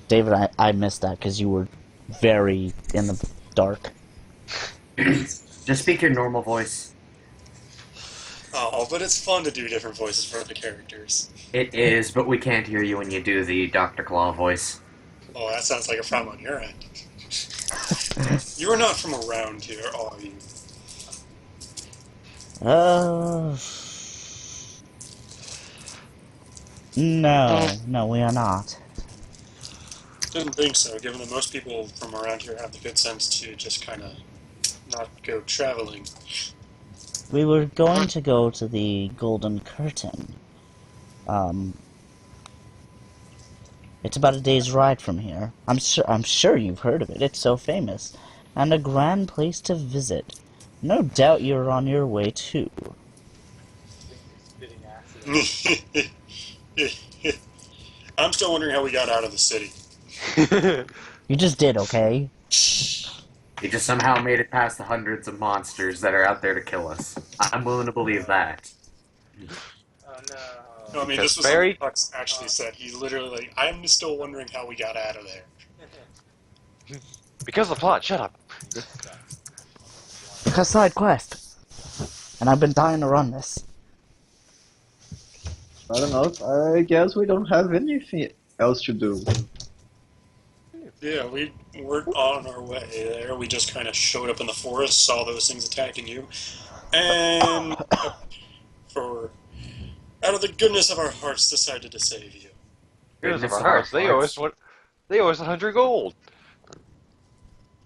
David, I missed that because you were very in the dark.
Just speak your normal voice.
Oh, but it's fun to do different voices for the characters.
It is, but we can't hear you when you do the Dr. Claw voice.
Oh, that sounds like a problem on your end. You are not from around here, are you?
No, we are not.
Didn't think so, given that most people from around here have the good sense to just kind of not go traveling.
We were going to go to the Golden Curtain. It's about a day's ride from here. I'm sure you've heard of it. It's so famous. And a grand place to visit. No doubt you're on your way too.
I'm still wondering how we got out of the city.
You just did, okay?
You just somehow made it past the hundreds of monsters that are out there to kill us. I'm willing to believe that.
Oh no.
No, I mean,
Because
this was
Barry-
something Hux actually said. He literally, like, I'm still wondering how we got out of there.
Because of the plot, shut up.
Because side quest. And I've been dying to run this.
I don't know. I guess we don't have anything else to do.
Yeah, we weren't on our way there. We just kind of showed up in the forest, saw those things attacking you, and out of the goodness of our hearts, decided to save you.
Goodness of our
of our
hearts, they owe us
hearts.
they owe us 100 gold.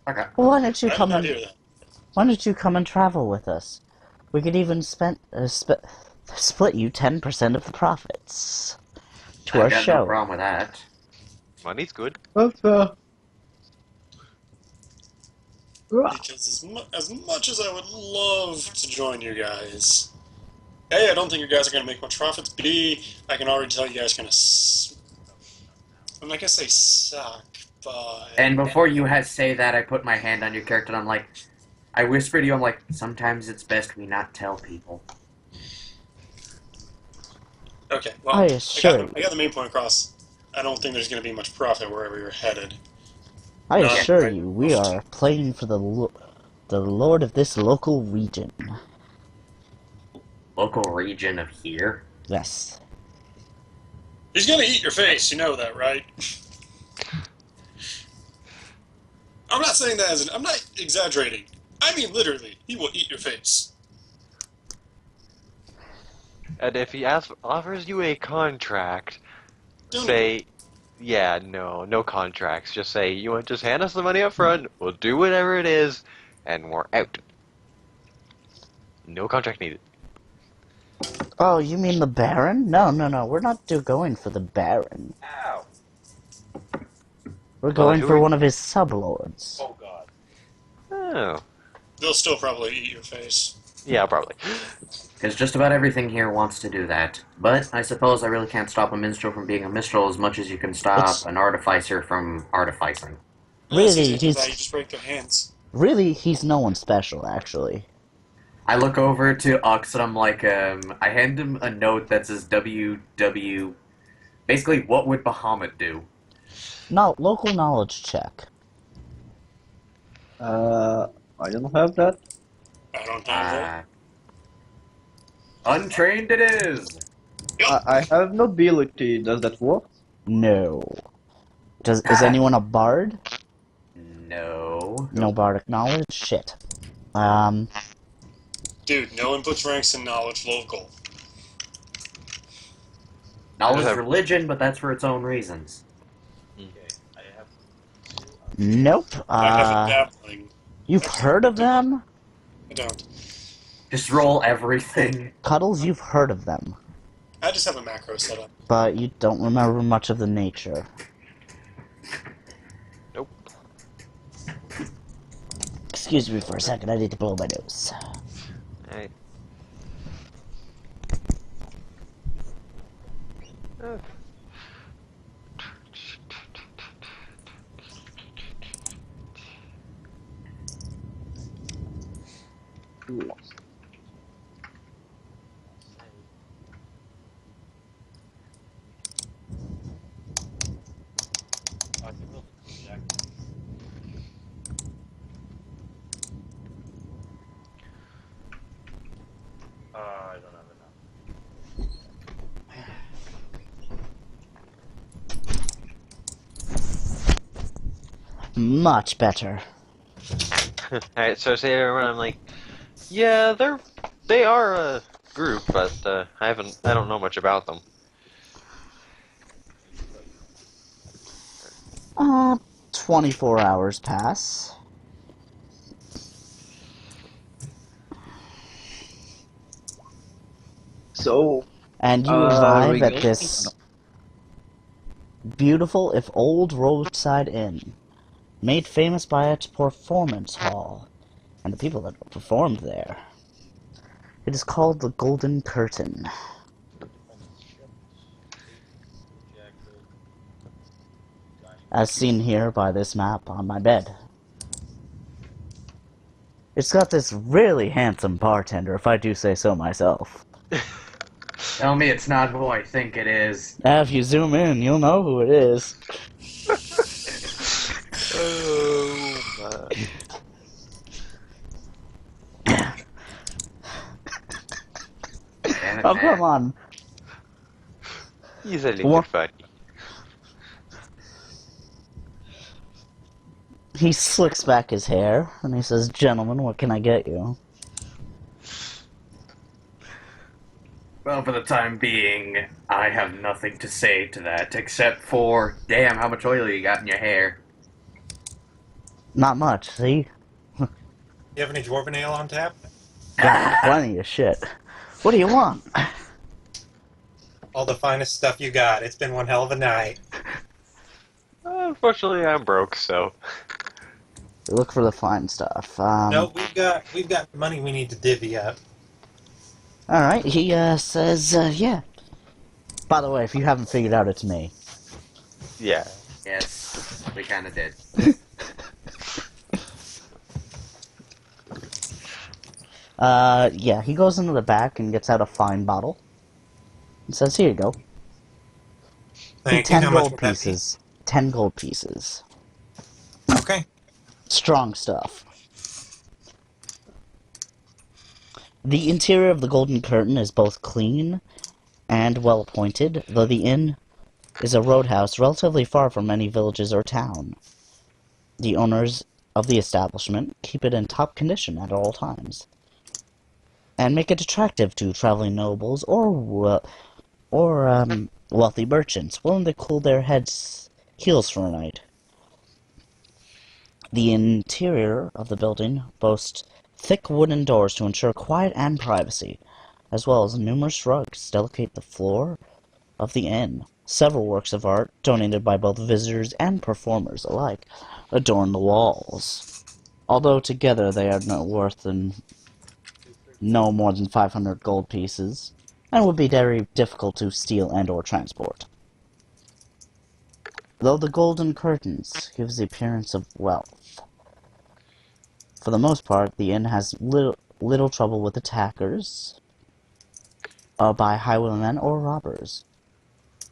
Okay.
Well, why don't you
I did
come
not
and
hear that.
why don't you come and travel with us? We could even split you 10% of the profits to our
I've got
show.
no problem with that.
Money's good.
But,
Because as much as I would love to join you guys, A, I don't think you guys are going to make much profits. B, I can already tell you guys going to. I'm not going to say suck, but.
And before you say that, I put my hand on your character and I'm like, I whisper to you, I'm like, sometimes it's best we not tell people.
Okay, well,
I
I
assure you.
got the main point across. I don't think there's going to be much profit wherever you're headed.
I
No,
assure
right.
you, we are playing for the lord of this local region.
Local region of here?
Yes.
He's going to eat your face, you know that, right? I'm not saying that I'm not exaggerating. I mean literally, he will eat your face.
And if he offers you a contract say, yeah, no contracts. Just say, you want just hand us the money up front, we'll do whatever it is, and we're out. No contract needed.
Oh, you mean the Baron? No, we're not going for the Baron.
Ow!
We're
Well,
going
who
for
are-
one of his sublords.
Oh god.
Oh,
They'll still probably eat your face.
yeah, probably.
Because just about everything here wants to do that. But I suppose I really can't stop a minstrel from being a minstrel as much as you can stop
It's-
an artificer from artificing.
Unless
Really,
you do that, you
he's
just break their hands.
no one special, actually.
I look over to Ux and I'm like, I hand him a note that says WW. Basically, what would Bahamut do?
No, local knowledge check.
I don't have that.
I don't have that.
Untrained it is!
I have nobility. Does that work?
No. Is anyone a bard?
No.
No bardic knowledge? Shit.
Dude, no one puts ranks in knowledge local.
Knowledge
have-
religion, but that's for its own reasons.
Okay, I have two.
Nope.
I have a dabbling.
You've heard of them?
I don't.
Just roll everything.
Cuddles, you've heard of them.
I just have a macro set up.
But you don't remember much of the nature.
Nope.
Excuse me for a second, I need to blow my nose.
Alright.
I can build a projector. I don't have enough.
Much better.
Alright, so I say to everyone, I'm like, yeah, they are a group, but I don't know much about them.
24 hours pass.
So,
And you
we
arrive at
go-
this beautiful, if old, roadside inn, made famous by its performance hall, and the people that performed there. It is called the Golden Curtain. As seen here by this map on my bed. It's got this really handsome bartender, if I do say so myself.
Tell me it's not who I think it is.
If you zoom in, you'll know who it is.
Oh,
Damn it,
Oh,
man.
come on.
he's a little
What?
funny.
He slicks back his hair, and he says, "Gentlemen, what can I get you?"
Well, for the time being, I have nothing to say to that, except for, damn, how much oil you got in your hair.
Not much, see?
You have any dwarven ale on tap?
Got plenty of shit. What do you want?
All the finest stuff you got. It's been one hell of a night.
Unfortunately, I'm broke, so.
Look for the fine stuff.
No, we've got money we need to divvy up.
Alright, he says, yeah. By the way, if you haven't figured out, it's me.
Yeah.
Yes, we kinda did.
Yeah, he goes into the back and gets out a fine bottle. And says, "Here you go.
Thank you.
10
How much
gold
would that be?
pieces. 10 gold pieces.
Okay.
Strong stuff." The interior of the Golden Curtain is both clean and well appointed, though the inn is a roadhouse relatively far from any villages or town. The owners of the establishment keep it in top condition at all times, and make it attractive to traveling nobles or wealthy merchants willing to cool their heels for a night. The interior of the building boasts thick wooden doors to ensure quiet and privacy, as well as numerous rugs decorate the floor of the inn. Several works of art, donated by both visitors and performers alike, adorn the walls. Although together they are no more than 500 gold pieces, and would be very difficult to steal and or transport. Though the golden curtains gives the appearance of wealth. For the most part, the inn has little trouble with attackers by highwaymen or robbers.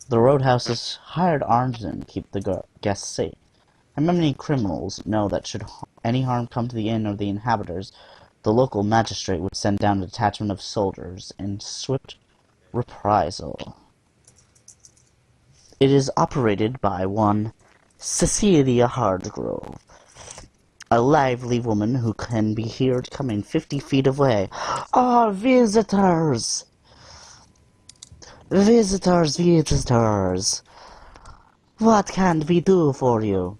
The roadhouse's hired armsmen keep the guests safe, and many criminals know that should any harm come to the inn or the inhabitants, the local magistrate would send down a detachment of soldiers in swift reprisal. It is operated by one Cecilia Hardgrove, a lively woman who can be heard coming 50 feet away. Ah, visitors! Visitors, visitors! What can we do for you?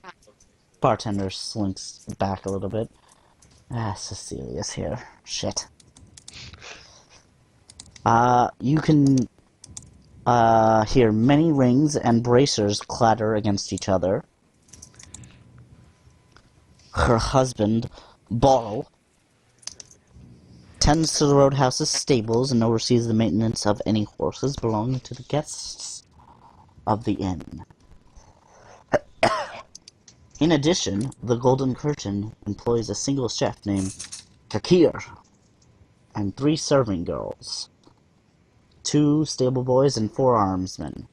Bartender slinks back a little bit. Ah, Cecilia's here. Shit. You can hear many rings and bracers clatter against each other. Her husband, Borl, tends to the roadhouse's stables and oversees the maintenance of any horses belonging to the guests of the inn. In addition, the Golden Curtain employs a single chef named Kakir and 3 serving girls, 2 stable boys, and 4 armsmen.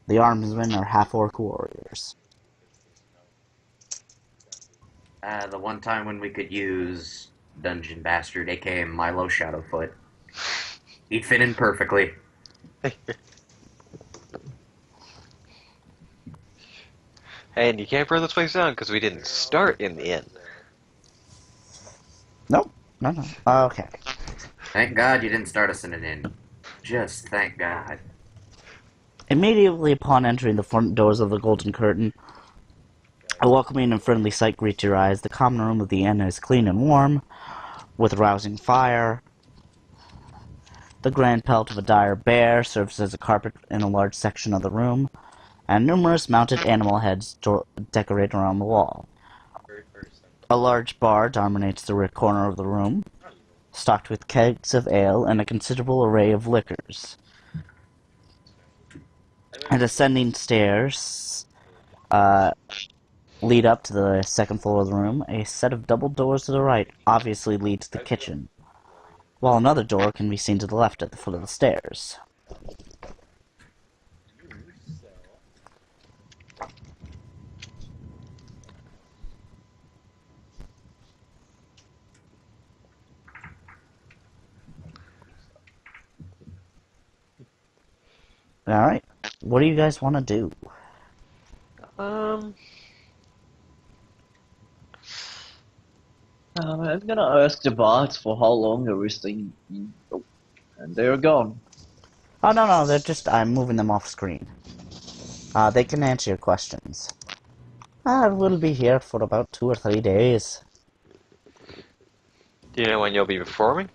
The armsmen are half-orc warriors.
The one time when we could use Dungeon Bastard, aka Milo Shadowfoot. He'd fit in perfectly.
And you can't burn this place down because we didn't start in the inn.
Nope. No. Okay.
Thank God you didn't start us in an inn. Just thank God.
Immediately upon entering the front doors of the Golden Curtain, a welcoming and friendly sight greets your eyes. The common room of the inn is clean and warm, with a rousing fire. The grand pelt of a dire bear serves as a carpet in a large section of the room, and numerous mounted animal heads decorate around the wall. A large bar dominates the rear corner of the room, stocked with kegs of ale and a considerable array of liquors. And ascending stairs lead up to the second floor of the room. A set of double doors to the right obviously leads to the kitchen, while another door can be seen to the left at the foot of the stairs. Alright, what do you guys want to do?
I'm gonna ask the bards for how long are we staying in. Oh, and they're gone.
Oh, no, they're just, I'm moving them off screen. They can answer your questions. We'll be here for about 2 or 3 days.
Do you know when you'll be performing?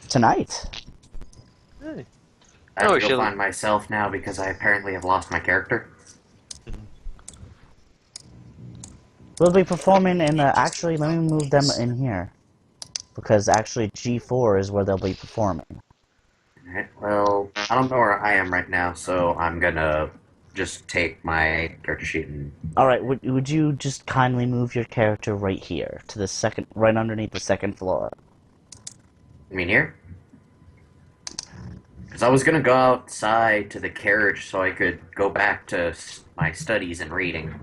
Tonight.
Hey.
I have
Oh,
to go
she'll-
find myself now because I apparently have lost my character.
We'll be performing in actually, let me move them in here. Because actually G4 is where they'll be performing.
Alright, well, I don't know where I am right now, so I'm gonna just take my character sheet and...
Alright, would you just kindly move your character right here, to the second, right underneath the second floor?
You mean here? Because I was gonna go outside to the carriage so I could go back to my studies and reading.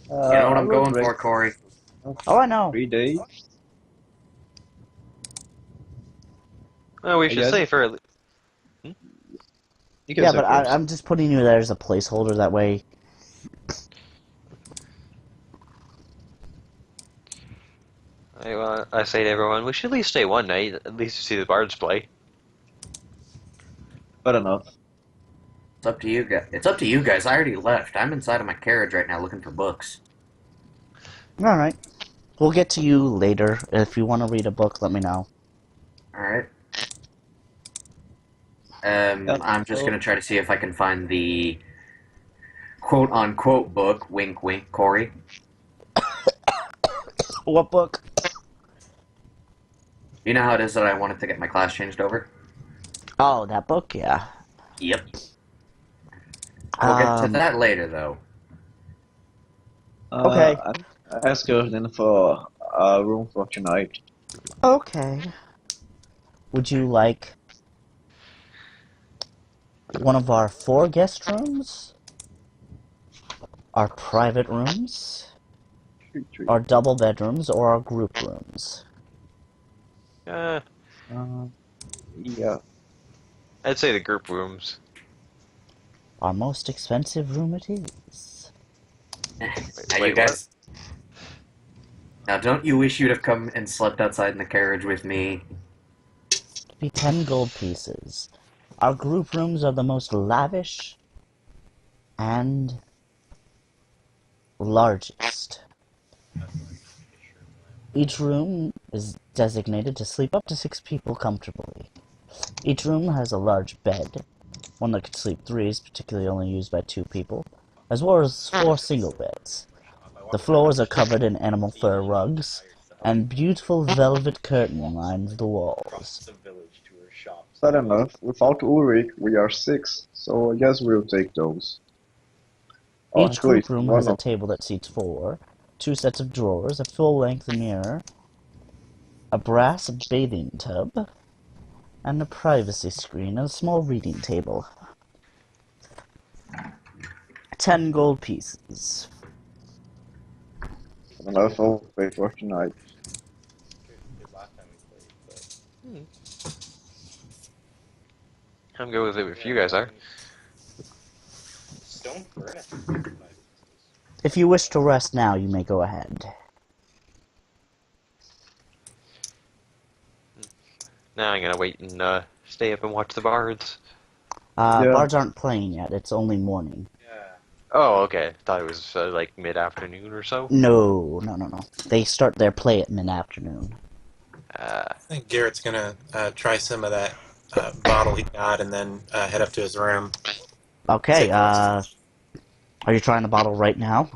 You know what I'm going for, Corey?
Oh, I know.
3 days.
Well, we
I
should
guess.
say for...
You can
Yeah,
say
but
first.
I'm just putting you there as a placeholder, that way.
I say to everyone, we should at least stay one night, at least to see the bards play.
Fair enough.
It's up to you guys. It's up to you guys. I already left. I'm inside of my carriage right now looking for books.
Alright. We'll get to you later. If you want to read a book, let me know.
Alright.
Yeah,
I'm just
so-
gonna try to see if I can find the quote-unquote book. Wink, wink, Corey.
What book?
You know how it is that I wanted to get my class changed over?
Oh, that book? Yeah.
Yep. We'll get to
Um,
that later, though.
Okay.
I ask her then for a room for tonight.
okay. Would you like one of our 4 guest rooms? Our private rooms?
Treat.
Our double bedrooms? Or our group rooms?
Yeah.
I'd say the group rooms.
Our most expensive room it is.
Now,
Wait,
you guys. Now, don't you wish you'd have come and slept outside in the carriage with me?
To be 10 gold pieces. Our group rooms are the most lavish and largest. Each room is designated to sleep up to 6 people comfortably. Each room has a large bed, one that could sleep 3 is particularly only used by 2 people, as well as 4 single beds. The floors are covered in animal fur rugs, and beautiful velvet curtain lines the walls.
Fair enough. Without Ulrich, we are 6, so I guess we'll take those. Or
Each
at
group
least
room
one
has a
of
table that seats 4, 2 sets of drawers, a full-length mirror, a brass bathing tub, and a privacy screen and a small reading table. 10 gold pieces.
Fair enough. I'll pay for tonight.
I'm good with it if you guys are.
Stone furnace.
If you wish to rest now, you may go ahead.
Now I'm gonna wait and stay up and watch the bards.
Yeah.
Bards aren't playing yet, it's only morning.
Yeah.
Oh, okay. Thought it was like mid-afternoon or so.
No. They start their play at mid-afternoon.
I think Garrett's gonna try some of that bottle he got and then head up to his room.
Okay,
Take the rest.
are you trying the bottle right now?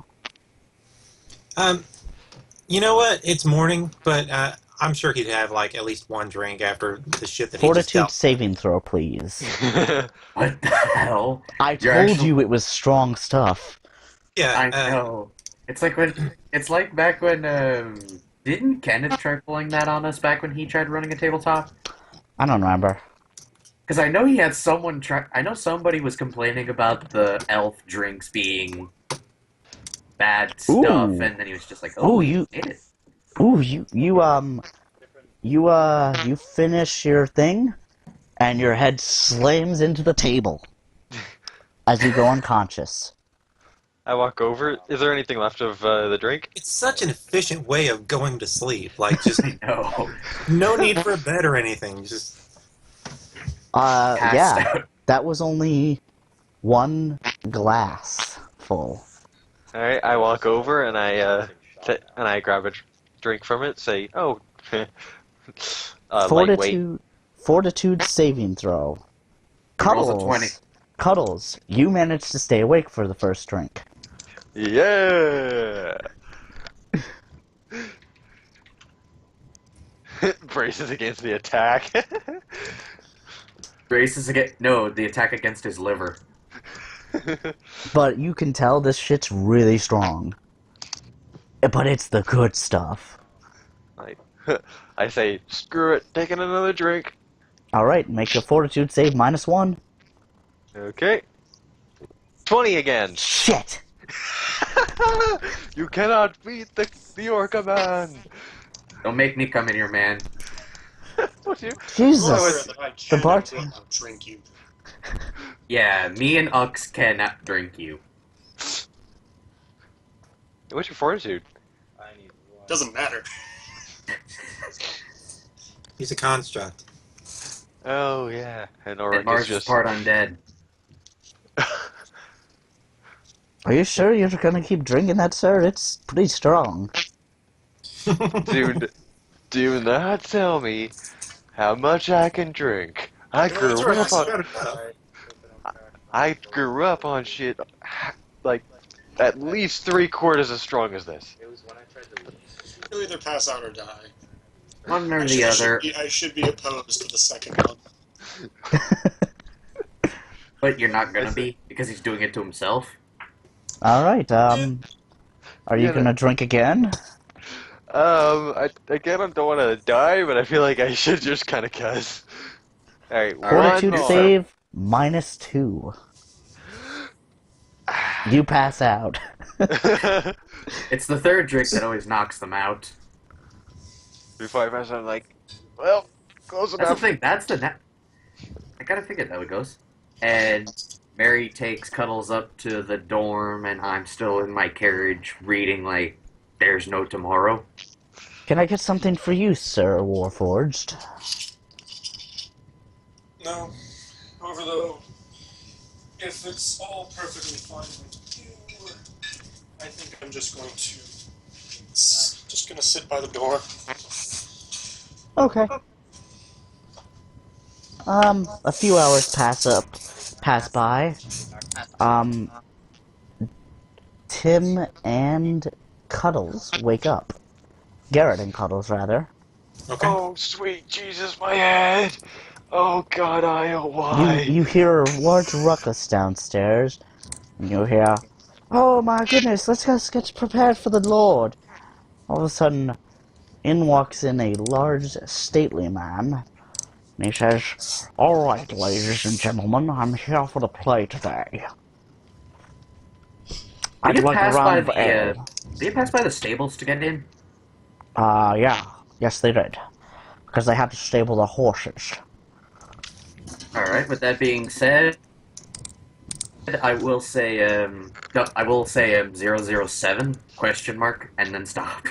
You know what? It's morning, but I'm sure he'd have like at least one drink after the shit that he just
Fortitude
dealt.
saving throw, please.
What the hell?
I
You're
told
actually-
you it was strong stuff.
Yeah,
I know. It's like when. It's like back when. Didn't Kenneth try pulling that on us back when he tried running a tabletop?
I don't remember.
Because I know he had someone try. I know somebody was complaining about the elf drinks being bad stuff,
Ooh.
and then he was just like, "Oh,
Ooh,
we
you-
did it."
Ooh, you finish your thing, and your head slams into the table as you go unconscious.
I walk over. Is there anything left of the drink?
it's such an efficient way of going to sleep. Like, just
I know.
no need for a bed or anything. Just
Passed
Yeah,
out.
that was only 1 glass full.
All right. I walk over and I grab a drink from it. Say, "Oh, lightweight."
Fortitude saving throw.
He rolls a 20.
Cuddles, you managed to stay awake for the first drink.
Yeah. Braces against the attack.
Braces again. No, the attack against his liver.
But you can tell this shit's really strong. But it's the good stuff.
I say, screw it, taking another drink.
Alright, make a fortitude save -1.
Okay. 20 again.
Shit!
You cannot beat the Orca man.
Don't make me come in here, man.
What you?
Jesus!
Remember that I cannot
bartender-
drink you.
Yeah, me and Ux cannot drink you.
What's your fortitude?
I need one.
Doesn't matter.
he's a construct.
Oh yeah, and
And
Ulrich is
Mars is
just
part undead.
Are you sure you're gonna keep drinking that, sir? It's pretty strong.
do not tell me how much I can drink. I
No, it's
grew up
alright.
on
Enough.
I grew up on shit like at least 3/4 as strong as this.
It was when I tried to leave.
You'll either pass out or die.
One or
Actually,
the other,
I should be opposed to the second one.
but you're not gonna be because he's doing it to himself.
Alright, are you
Yeah,
gonna drink again?
I don't want to die, but I feel like I should just kind of cuss. All right,
All right,
Fortitude
one more.
save, -2. You pass out.
It's the third drink that always knocks them out.
Before I pass out, I'm like, well, close
That's the
enough.
thing. That's the I kind of figured that it goes. And Mary takes Cuddles up to the dorm, and I'm still in my carriage reading like "There's No Tomorrow."
Can I get something for you, Sir Warforged?
No. However, though, if it's all perfectly fine with you, I think I'm just going to sit by the door.
Okay. A few hours pass by. Tim and Cuddles wake up. Garrett and Cuddles, rather.
Okay.
Oh, sweet Jesus, my head. Oh God, why?
You hear a large ruckus downstairs, and you hear, "Oh my goodness, let's get prepared for the Lord." All of a sudden, in walks in a large, stately man, and he says, "Alright, ladies and gentlemen, I'm here for the play today.
Will
I'd
you
like a
pass by
round of
the
ale."
will you pass by the stables to get in?
Yeah. Yes, they did. Because they had to stable the horses.
All right. With that being said, I will say 007 question mark and then stop.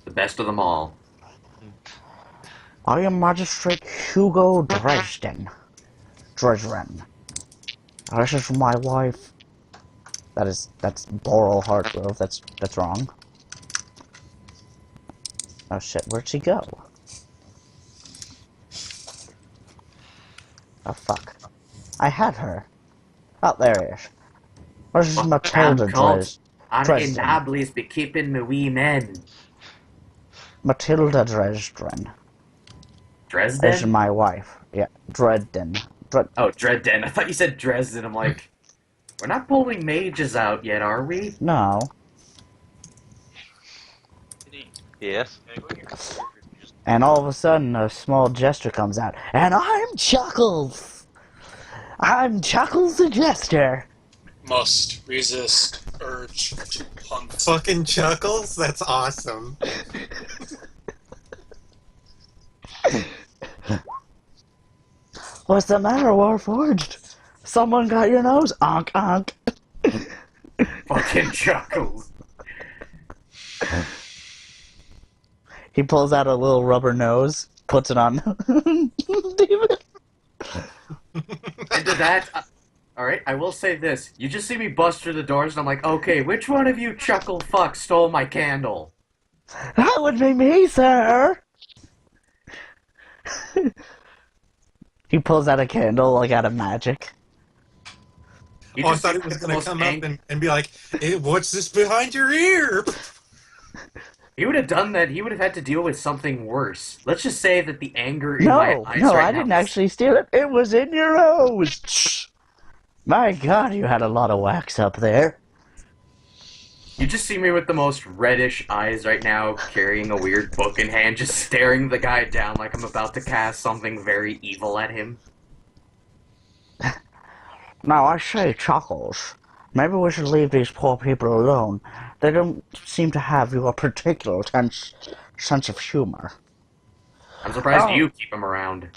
The best of them all.
I am Magistrate Hugo Dresden. This is my wife. That's Laurel Hartgrove. That's wrong. Oh shit, where'd she go? Oh fuck. I had her. Oh, there it is. This is Matilda
called
Dresden.
Unenablis be keeping me wee men.
Matilda Dresden. This is
Dresden?
my wife. Yeah, Dresden.
Oh, Dresden. I thought you said Dresden. I'm like, we're not pulling mages out yet, are we?
No.
Yes.
And all of a sudden, a small jester comes out. And I'm Chuckles! I'm Chuckles the Jester!
Must resist urge to hunt.
Fucking Chuckles? That's awesome.
What's the matter, Warforged? Someone got your nose? Onk, onk.
Fucking Chuckles.
He pulls out a little rubber nose, puts it on David.
And to that, alright, I will say this. You just see me bust through the doors, and I'm like, okay, which one of you chuckle fucks stole my candle?
That would be me, sir! He pulls out a candle, like out of magic.
You
Oh, I
just
thought
see
he was
the
going to
most
come
ang-
up and be like, hey, what's this behind your ear?
He would have done that. He would have had to deal with something worse. Let's just say that the anger in my eyes
No,
right
I
now
didn't
is-
actually steal it. It was in your nose. My God, you had a lot of wax up there.
You just see me with the most reddish eyes right now, carrying a weird book in hand, just staring the guy down like I'm about to cast something very evil at him.
Now, I say, Chuckles, maybe we should leave these poor people alone. They don't seem to have your particular sense of humor.
I'm surprised
Oh.
you keep him around.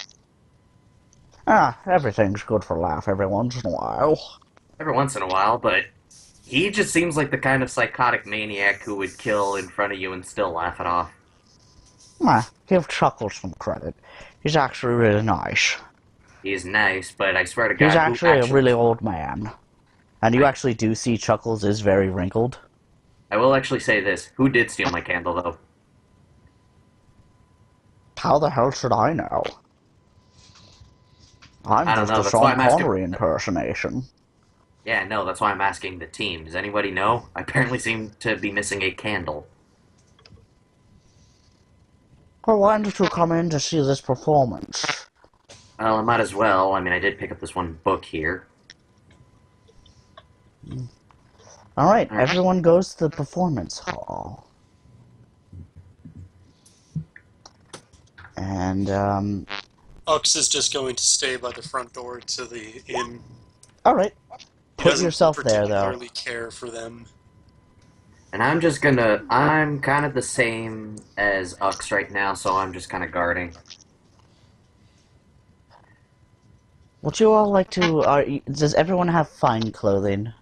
Everything's good for a laugh every once in a while.
Every once in a while, but he just seems like the kind of psychotic maniac who would kill in front of you and still laugh it off.
Give Chuckles some credit. He's actually really nice.
He's nice, but I swear to
He's
God,
actually a really old man. And you actually do see Chuckles is very wrinkled.
I will actually say this. Who did steal my candle, though?
How the hell should I know? I'm
I don't
just
know,
a
that's why
Sean
I'm asking-
Connery impersonation.
Yeah, no, that's why I'm asking the team. Does anybody know? I apparently seem to be missing a candle.
Well, why did you come in to see this performance?
Well, I might as well. I mean, I did pick up this one book here.
Alright,
Alright.
everyone goes to the performance hall. And,
Ux is just going to stay by the front door to the inn.
alright.
He
Put
doesn't
yourself there, though.
particularly care for them.
And I'm kind of the same as Ux right now, so I'm just kind of guarding.
Would you all like to, does everyone have fine clothing?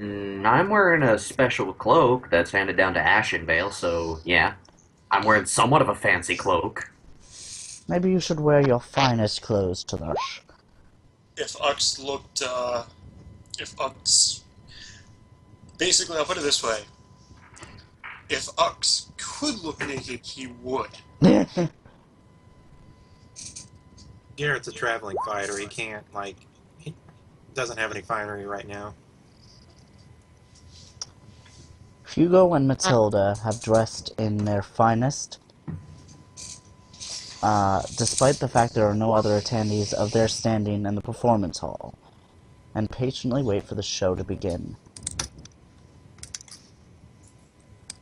I'm wearing a special cloak that's handed down to Ashenvale, so yeah. I'm wearing somewhat of a fancy cloak.
Maybe you should wear your finest clothes to the
If Ux looked, basically, I'll put it this way. If Ux could look naked, he would.
Garrett's a traveling fighter. He can't, he doesn't have any finery right now.
Hugo and Matilda have dressed in their finest, despite the fact there are no other attendees of their standing in the performance hall, and patiently wait for the show to begin.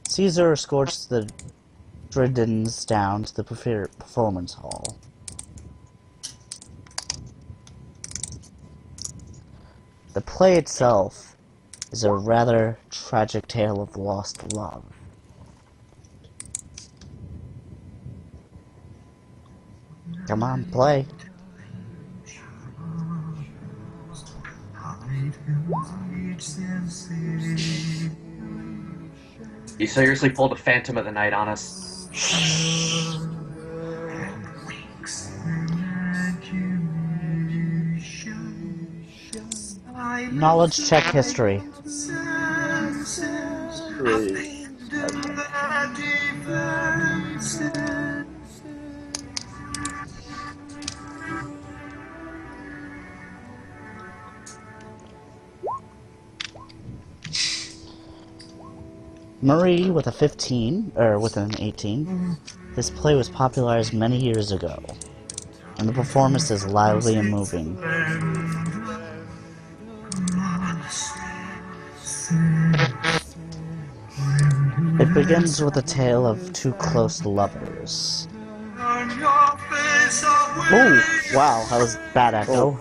Caesar escorts the Dridens down to the performance hall. The play itself is a rather tragic tale of lost love. Come on, play.
You seriously pulled a Phantom of the Night on us?
Knowledge check history. Marie with a 15, or with an 18. This play was popularized many years ago, and the performance is lively and moving. It begins with a tale of two close lovers. Oh, wow, that was bad echo.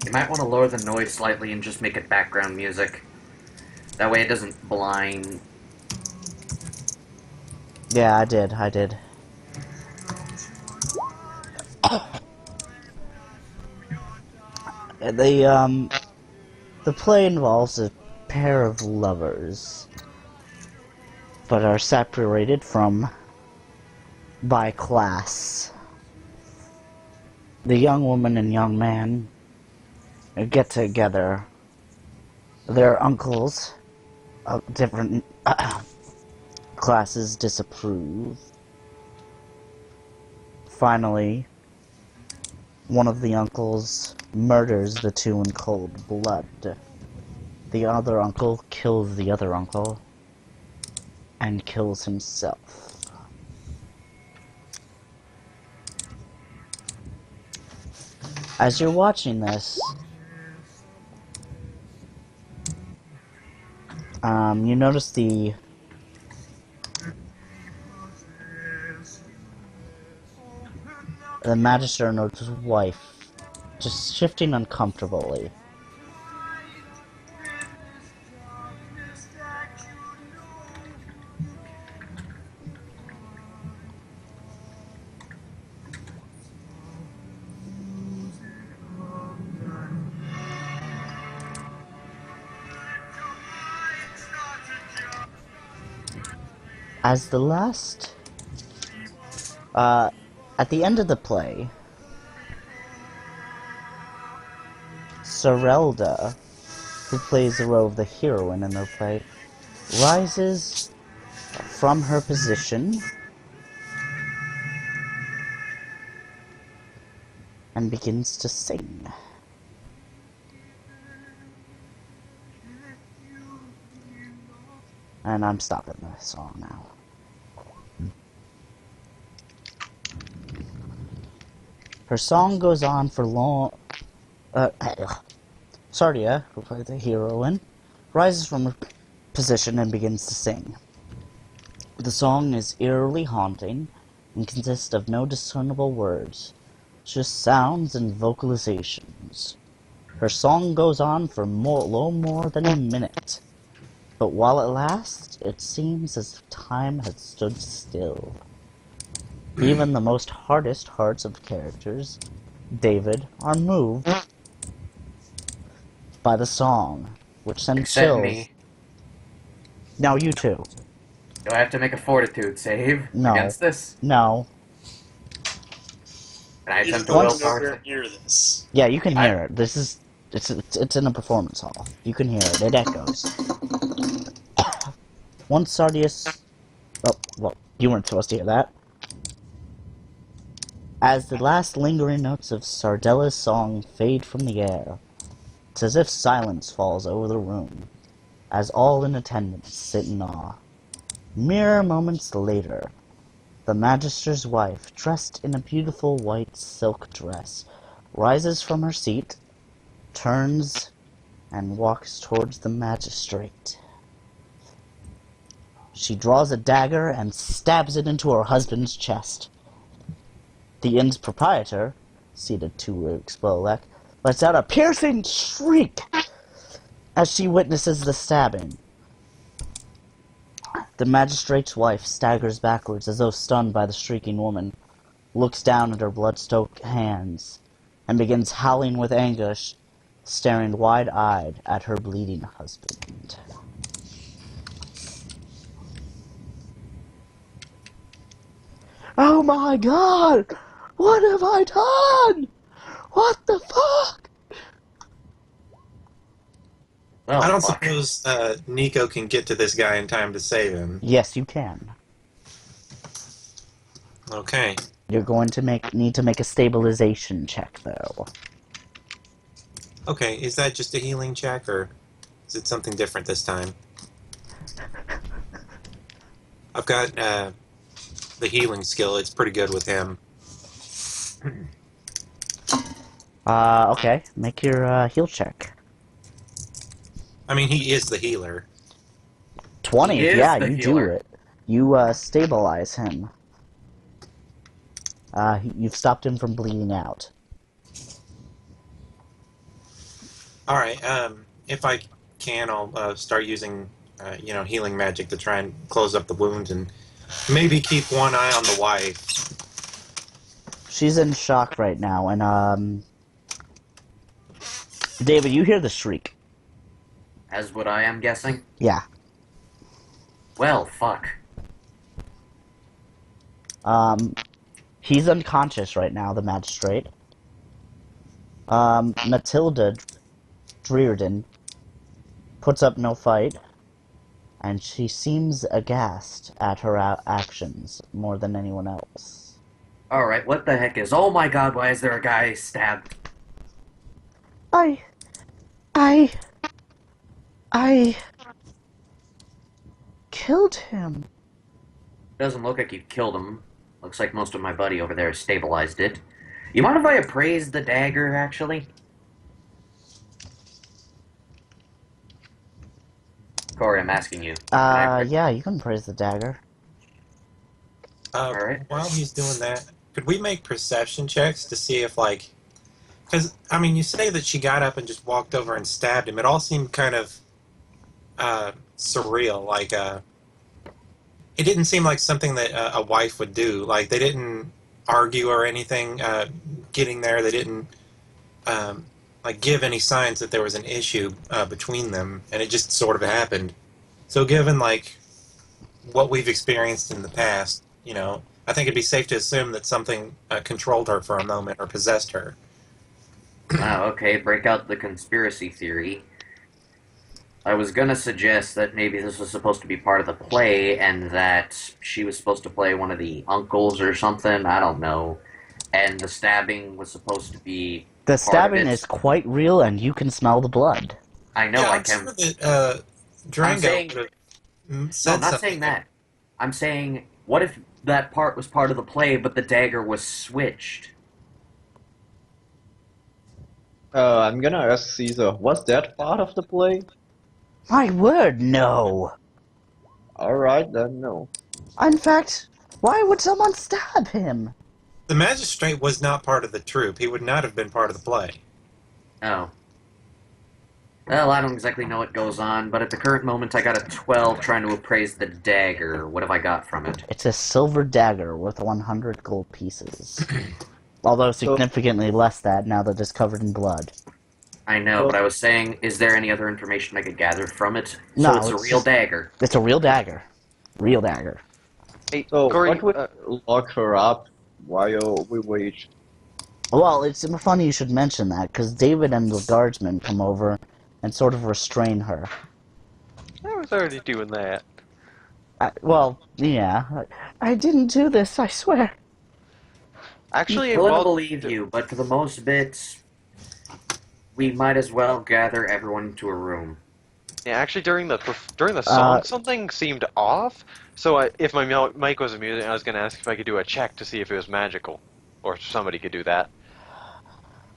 You might want to lower the noise slightly and just make it background music. That way it doesn't blind.
Yeah, I did. The play involves a pair of lovers, but are separated by class. The young woman and young man get together. Their uncles of different classes disapprove. Finally, one of the uncles murders the two in cold blood. The other uncle kills the other uncle and kills himself. As you're watching this, you notice the magister and his wife just shifting uncomfortably. As the last... at the end of the play, Sorelda, who plays the role of the heroine in the play, rises from her position and begins to sing. And I'm stopping the song now. Her song goes on for long... Sardia, who plays the heroine, rises from her position and begins to sing. The song is eerily haunting and consists of no discernible words, just sounds and vocalizations. Her song goes on for little more than a minute, but while it lasts, it seems as if time had stood still. Even the most hardest hearts of the characters, David, are moved by the song, which sends
Except
chills.
me.
Now you too.
Do I have to make a fortitude save
No.
against this?
No.
Can I
You've
attempt to
gone
willpower?
nowhere near this.
Yeah, you can hear it. This is it's in a performance hall. You can hear it. It echoes. Once Sardius... Oh, well, you weren't supposed to hear that. As the last lingering notes of Sardella's song fade from the air, it's as if silence falls over the room, as all in attendance sit in awe. Mere moments later, the Magister's wife, dressed in a beautiful white silk dress, rises from her seat, turns, and walks towards the Magistrate. She draws a dagger and stabs it into her husband's chest. The inn's proprietor, seated 2 weeks below deck, lets out a piercing shriek as she witnesses the stabbing. The magistrate's wife staggers backwards as though stunned by the shrieking woman, looks down at her blood-soaked hands, and begins howling with anguish, staring wide-eyed at her bleeding husband. Oh my god! What have I done? What the fuck?
Well,
I don't
fuck.
suppose Nico can get to this guy in time to save him.
Yes, you can.
Okay.
You're going to need to make a stabilization check, though.
Okay, is that just a healing check, or is it something different this time? I've got the healing skill. It's pretty good with him.
Okay. Make your heal check.
I mean, he is the healer.
20,
He is
yeah,
the
you
healer.
do it. You stabilize him. You've stopped him from bleeding out.
Alright, if I can, I'll start using, healing magic to try and close up the wounds and maybe keep one eye on the wife.
She's in shock right now, and, David, you hear the shriek.
As would I, am guessing.
Yeah.
Well, fuck.
He's unconscious right now, the magistrate. Matilda Drearden puts up no fight, and she seems aghast at her actions more than anyone else.
Alright, what the heck is... Oh my god, why is there a guy stabbed?
I killed him.
Doesn't look like you killed him. Looks like most of my buddy over there has stabilized it. You mind if I appraise the dagger, actually? Corey, I'm asking you.
Yeah, you can praise the dagger.
Alright.
While he's doing that, could we make perception checks to see if, like... Because, I mean, you say that she got up and just walked over and stabbed him. It all seemed kind of surreal. Like, it didn't seem like something that a wife would do. Like, they didn't argue or anything getting there. They didn't, give any signs that there was an issue between them. And it just sort of happened. So given, what we've experienced in the past, I think it'd be safe to assume that something controlled her for a moment or possessed her.
Wow, okay, break out the conspiracy theory. I was gonna suggest that maybe this was supposed to be part of the play and that she was supposed to play one of the uncles or something, I don't know. And the stabbing was supposed to be
The
part of
stabbing
it.
is quite real, and you can smell the blood.
I know
Yeah,
I
I'm
can.
sure that Drango
saying-
would have
No,
said
not
something.
saying that. I'm saying, what if that part was part of the play, but the dagger was switched?
I'm gonna ask Caesar, was that part of the play?
My word, no.
Alright, then no.
In fact, why would someone stab him?
The magistrate was not part of the troupe. He would not have been part of the play.
Oh. Well, I don't exactly know what goes on, but at the current moment I got a 12 trying to appraise the dagger. What have I got from it?
It's a silver dagger worth 100 gold pieces. Although significantly less that now that it's covered in blood.
I know, but I was saying, is there any other information I could gather from it?
No,
So it's a
it's
real
just-
dagger.
It's a real dagger. Real dagger.
Hey,
So,
Corey,
what would lock her up while we wait?
Well, it's funny you should mention that, because David and the guardsmen come over and sort of restrain her.
I was already doing that.
Yeah. I didn't do this, I swear.
Actually,
I
well,
believe you, but for the most bit, we might as well gather everyone into a room.
yeah, actually during the song, something seemed off. So if my mic was muted, I was going to ask if I could do a check to see if it was magical, or if somebody could do that.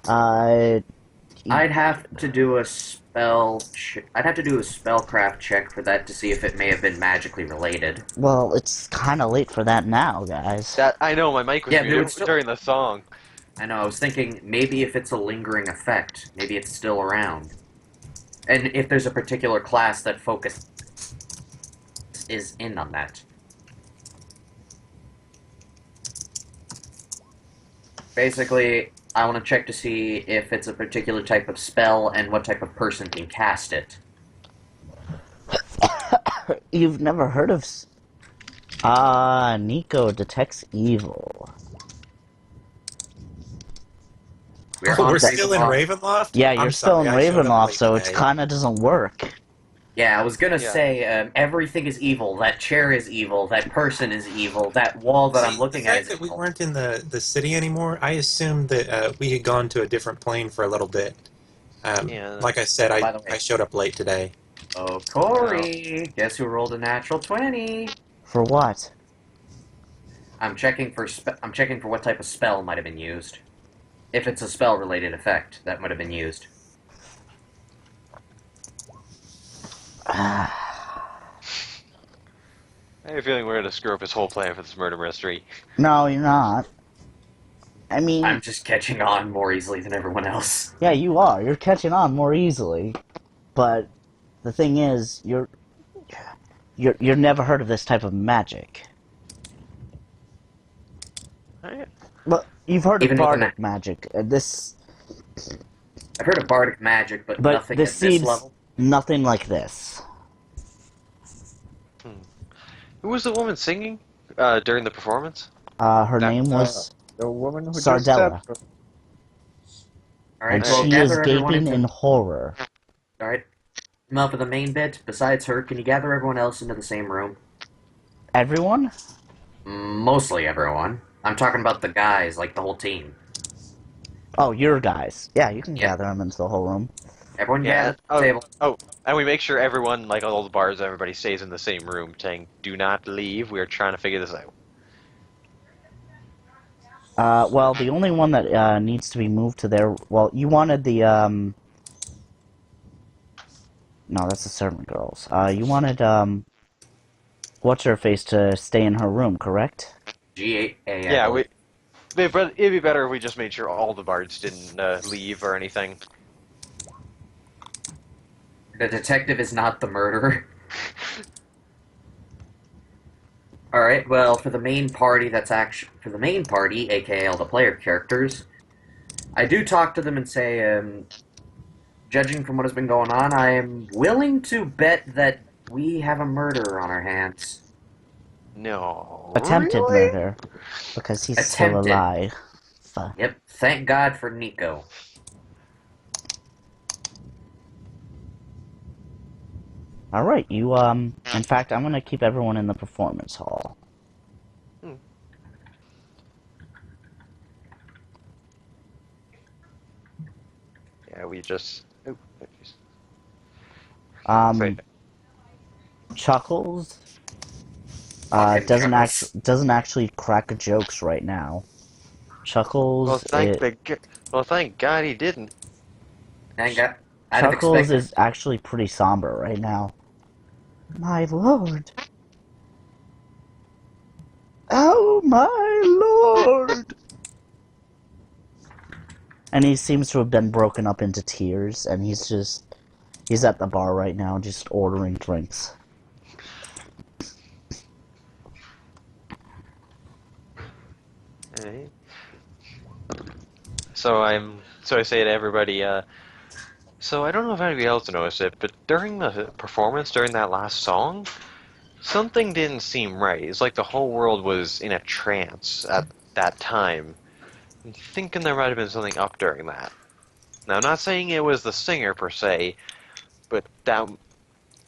I'd have to do a I'd have to do a spellcraft check for that to see if it may have been magically related.
Well, it's kind of late for that now, guys.
That I know my mic was
Yeah, but
muted
it's still-
during the song.
I know, I was thinking maybe if it's a lingering effect, maybe it's still around. And if there's a particular class that focus is in on that. Basically, I want to check to see if it's a particular type of spell and what type of person can cast it.
You've never heard of... Nico detects evil.
We're still in
Ravenloft.
Ravenloft?
Yeah, you're
I'm
still in
sorry, I showed up
Ravenloft,
late
so it
today.
kind of doesn't work.
Yeah, I was gonna
Yeah.
say, everything is evil. That chair is evil. That person is evil. That wall that I'm looking
the
at
fact
is
that we
evil.
weren't in the city anymore, I assumed that we had gone to a different plane for a little bit.
Yeah.
Like I said,
By the way.
I showed up late today.
Oh, Corey! Guess who rolled a natural 20?
For what?
I'm checking for what type of spell might have been used. If it's a spell-related effect that might have been used.
I have a feeling we're going to screw up his whole plan for this murder mystery.
No, you're not. I mean,
I'm just catching on more easily than everyone else.
yeah, you are. You're catching on more easily. But the thing is, you're never heard of this type of magic. Well, you've heard
Even
of
with
bardic magic. This,
I've heard of bardic magic, but
but
nothing
this
at this
seems
level.
nothing like this.
Who was the woman singing during the performance?
Her
That,
name was
The woman who
Sardella.
just stabbed her.
Alright,
and
well,
she is
gather everyone
gaping
into...
in horror.
Alright. Now for the main bit, besides her, can you gather everyone else into the same room?
Everyone?
Mostly everyone. I'm talking about the guys, like the whole team.
Oh, your guys. Yeah, you can
Yeah.
gather them into the whole room.
Everyone
Yeah,
gather at the table.
And we make sure everyone, like all the bars, everybody stays in the same room, saying, "Do not leave. We are trying to figure this out."
Well, the only one that needs to be moved to their... Well, you wanted the, No, that's the servant girls. You wanted, What's-her-face to stay in her room, correct?
G8A.
Yeah, it'd be better if we just made sure all the bards didn't leave or anything.
The detective is not the murderer. Alright, well, for the main party, aka all the player characters, I do talk to them and say, judging from what has been going on, I am willing to bet that we have a murderer on our hands.
No.
Attempted
Really?
murder. Because he's still
Attempted.
alive.
Yep. Thank God for Nico.
Alright, you, in fact, I'm gonna keep everyone in the performance hall.
Yeah, we just. Oh, jeez.
Um, Chuckles,
Fucking Chuckles.
doesn't actually crack jokes right now.
Well,
Chuckles,
thank God he didn't.
Thank God. I'd have
Chuckles
expected.
is actually pretty somber right now. My lord. Oh, my lord! And he seems to have been broken up into tears, and he's at the bar right now, just ordering drinks.
Alright. So I say to everybody, so I don't know if anybody else noticed it, but during the performance, during that last song, something didn't seem right. It's like the whole world was in a trance at that time. I'm thinking there might have been something up during that. Now, I'm not saying it was the singer per se, but that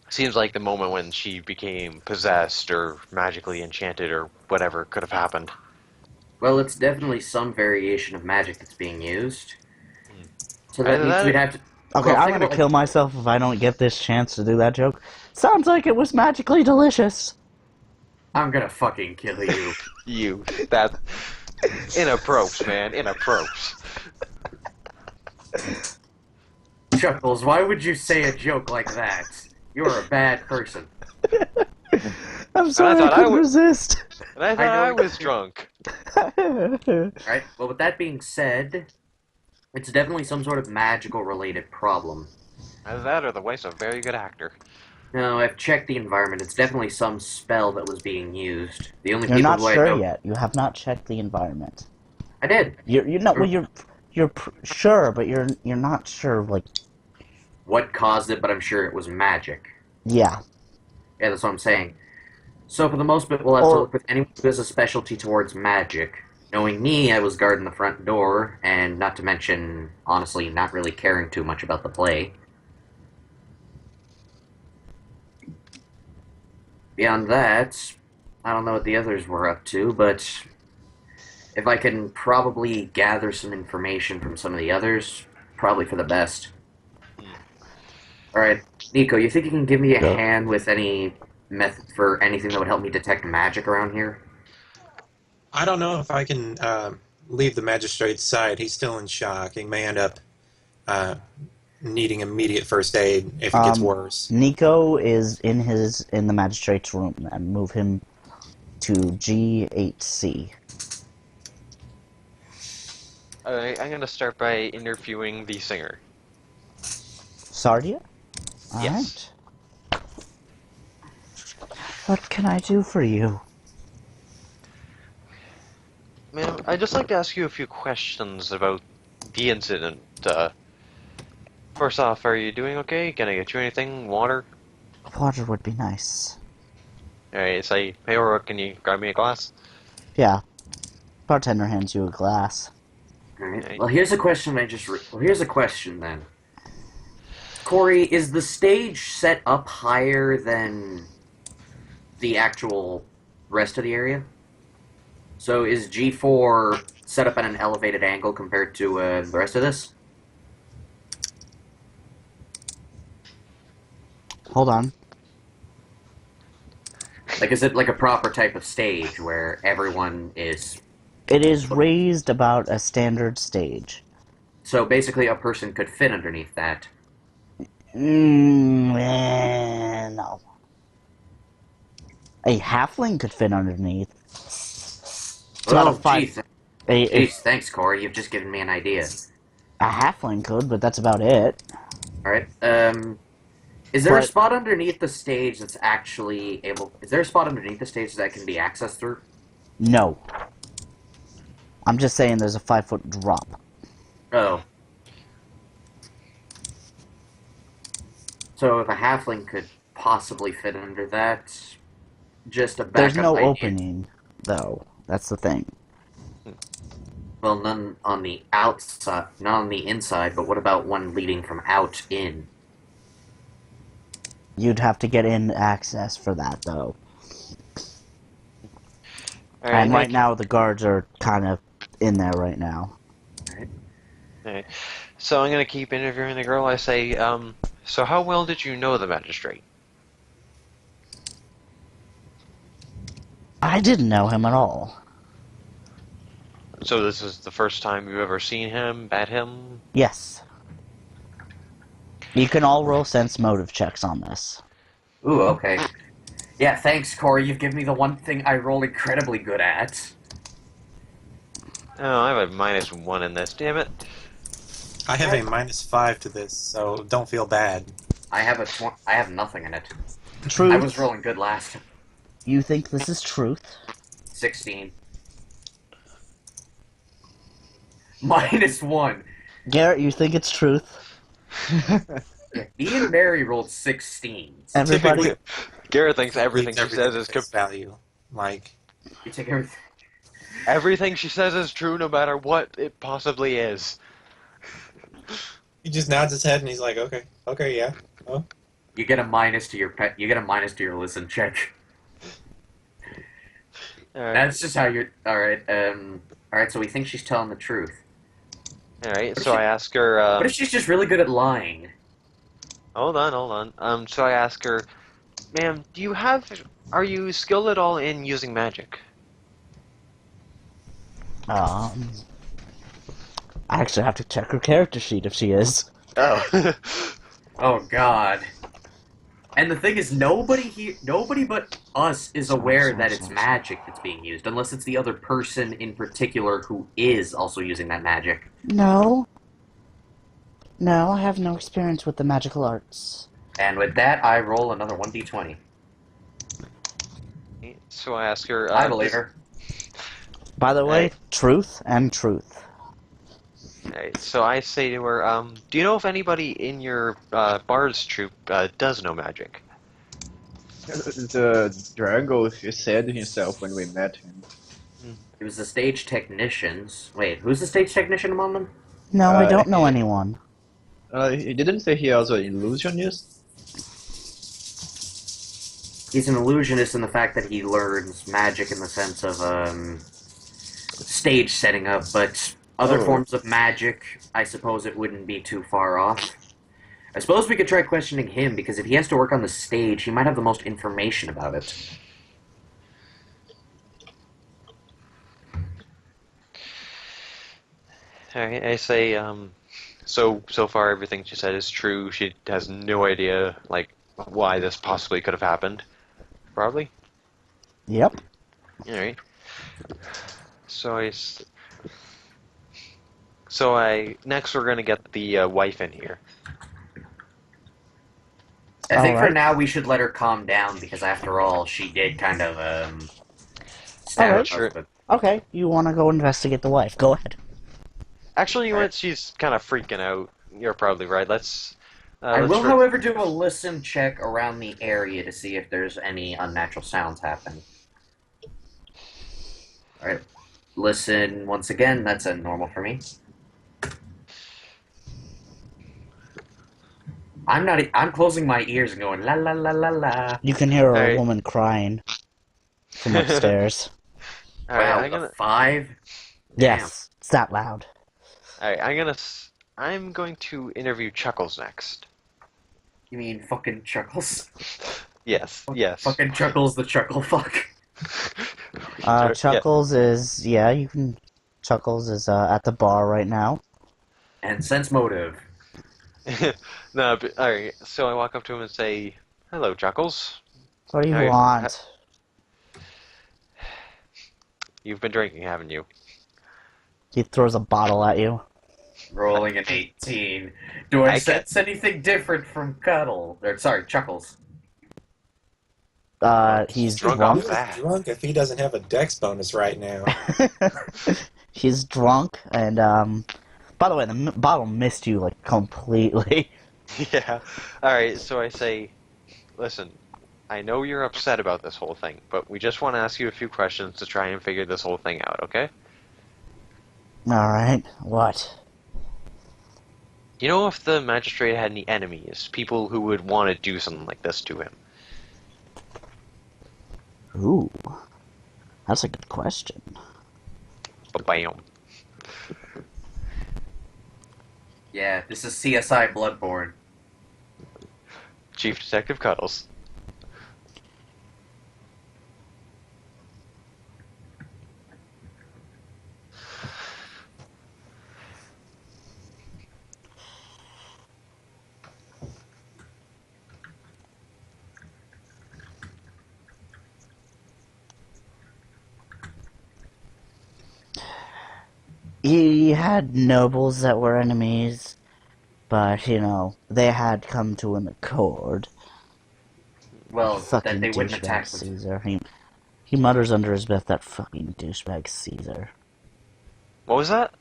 seems like the moment when she became possessed or magically enchanted or whatever could have happened.
Well, it's definitely some variation of magic that's being used. So that
Either
means we'd
that,
have to.
Okay,
Well,
I'm
think
gonna
about
kill myself if I don't get this chance to do that joke. Sounds like it was magically delicious.
I'm gonna fucking kill you.
that inappropriate, man, inappropriate.
Chuckles, why would you say a joke like that? You're a bad person.
I'm sorry I couldn't resist.
And I
I
thought I
know.
was drunk.
Alright, well, with that being said, it's definitely some sort of magical related problem.
Either that or the wife's a very good actor.
No, I've checked the environment. It's definitely some spell that was being used. The only
You're
people
not
who I
sure
know.
yet. You have not checked the environment.
I did.
You're not. Well, you're sure, but you're not sure. Like,
What caused it, but I'm sure it was magic.
yeah.
Yeah, that's what I'm saying. So for the most part, we'll have to
Or
look with anyone who has a specialty towards magic. Knowing me, I was guarding the front door, and not to mention, honestly, not really caring too much about the play. Beyond that, I don't know what the others were up to, but if I can probably gather some information from some of the others, probably for the best. Alright, Nico, you think you can give me a
yeah.
hand with any method for anything that would help me detect magic around here?
I don't know if I can leave the magistrate's side. He's still in shock. He may end up needing immediate first aid if it gets worse.
Nico is in the magistrate's room, and move him to G8C.
Alright, I'm gonna start by interviewing the singer.
Sardia?
Yes.
Alright. What can I do for you?
Ma'am, I'd just like to ask you a few questions about the incident. First off, are you doing okay? Can I get you anything? Water?
Water would be nice.
Alright, say, hey Aurora, can you grab me a glass?
Yeah. Bartender hands you a glass.
Alright.
Right.
Well, here's a question well, here's a question then. Corey, is the stage set up higher than the actual rest of the area? So is G4 set up at an elevated angle compared to the rest of this?
Hold on.
Like, is it like a proper type of stage where everyone is...
It is raised about a standard stage.
So basically a person could fit underneath that.
No. A halfling could fit underneath. It's about a five.
Jeez, thanks, Corey. You've just given me an idea.
A halfling could, but that's about it.
Alright, is there a spot underneath the stage that's actually able... Is there a spot underneath the stage that can be accessed through?
No. I'm just saying there's a 5-foot drop.
Oh. So if a halfling could possibly fit under that... just a backup
There's no
idea.
opening, though. That's the thing.
Well, none on the outside, not on the inside, but what about one leading from out in?
You'd have to get in access for that, though.
Alright,
And right now, the guards are kind of in there right now.
Alright. So I'm gonna keep interviewing the girl. I say, so how well did you know the magistrate?
I didn't know him at all.
So this is the first time you've ever seen him, met him?
Yes. You can all roll sense motive checks on this.
Ooh, okay. Yeah, thanks, Corey. You've given me the one thing I roll incredibly good at.
Oh, I have a -1 in this, damn it.
I have a -5 to this, so don't feel bad.
I have nothing in it.
Truth.
I was rolling good last.
You think this is truth?
16. -1.
Garrett, you think it's truth?
Me and Mary rolled 16s.
Everybody,
Garrett thinks everything she
Everything
says is
face value. Like,
You take everything.
everything she says is true, no matter what it possibly is.
he just nods his head and he's like, okay, yeah.
You get a minus to your pet. You get a minus to your listen check.
Alright,
That's just how you're. All right. All right. So we think she's telling the truth.
alright. So I ask her.
What if she's just really good at lying?
Hold on. So I ask her, ma'am, are you skilled at all in using magic?
I actually have to check her character sheet if she is.
Oh.
Oh God. And the thing is, nobody but us is aware that it's magic that's being used, unless it's the other person in particular who is also using that magic.
No. No, I have no experience with the magical arts.
And with that, I roll another 1d20.
So I ask her.
I believe her.
By the way,
Hey.
truth and truth.
Alright, so I say to her, do you know if anybody in your bard's troupe does know magic?
The Drago, he said himself when we met him.
It was the stage technicians. Wait, who's the stage technician among them?
No, I don't know anyone.
He didn't say he was an illusionist.
He's an illusionist in the fact that he learns magic in the sense of stage setting up, but other forms of magic, I suppose it wouldn't be too far off. I suppose we could try questioning him, because if he has to work on the stage, he might have the most information about it.
Alright, I say, so far everything she said is true. She has no idea, like, why this possibly could have happened. Probably.
Yep.
Alright. So next we're gonna get the wife in here.
I think for
Alright.
now we should let her calm down, because after all, she did kind of, stab
Alright.
us,
Sure.
but
Okay, you want to go investigate the wife. Go ahead.
Actually, you know what? She's kind of freaking out. You're probably right. Let's.
I
Let's
will,
try-
however, do a listen check around the area to see if there's any unnatural sounds happening. Alright. Listen once again, that's a normal for me. I'm closing my ears and going la la la la la.
You can hear a
Alright.
woman crying from upstairs.
Alright,
Wow,
I'm gonna.
a 5?
Yes, it's that loud.
Alright, I'm going to interview Chuckles next.
You mean fucking Chuckles?
Yes.
Fucking Chuckles the Chuckle Fuck.
Yeah.
Chuckles is, yeah, you can, Chuckles is at the bar right now.
And sense motive.
No, but alright. So I walk up to him and say, "Hello, Chuckles.
What do you
Alright.
want?
You've been drinking, haven't you?"
He throws a bottle at you.
Rolling an 18. Do I
I
sense anything different from Cuddle? Or, sorry, Chuckles.
He's
Drunk
drunk.
off that.
Drunk if he doesn't have a dex bonus right now.
He's drunk, and, by the way, the bottle missed you, like, completely.
Yeah. Alright, so I say, "Listen, I know you're upset about this whole thing, but we just want to ask you a few questions to try and figure this whole thing out, okay?
Alright, what?
You know if the magistrate had any enemies, people who would want to do something like this to him?
Ooh, that's a good question.
Bam.
Yeah, this is CSI Bloodborne.
Chief Detective Cuddles.
He had nobles that were enemies, but, you know, they had come to an accord.
Well,
Fucking
that they wouldn't
douchebag
attack.
Caesar. He mutters under his breath, that fucking douchebag Caesar.
What was that?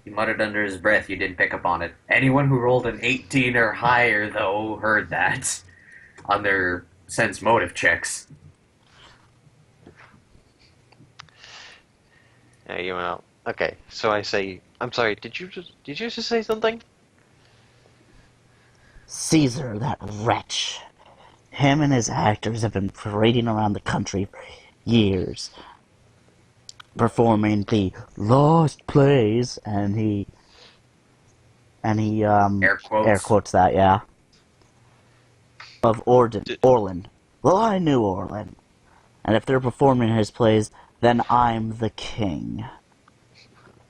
He muttered under his breath. You didn't pick up on it. Anyone who rolled an 18 or higher, though, heard that on their sense motive checks.
Yeah, you know. Okay, so I say, I'm sorry. Did you just say something?
Caesar, that wretch. Him and his actors have been parading around the country for years, performing the lost plays, and he
Air
air
quotes.
quotes that, yeah, of Orlin. Well, I knew Orlin, and if they're performing his plays, then I'm the king.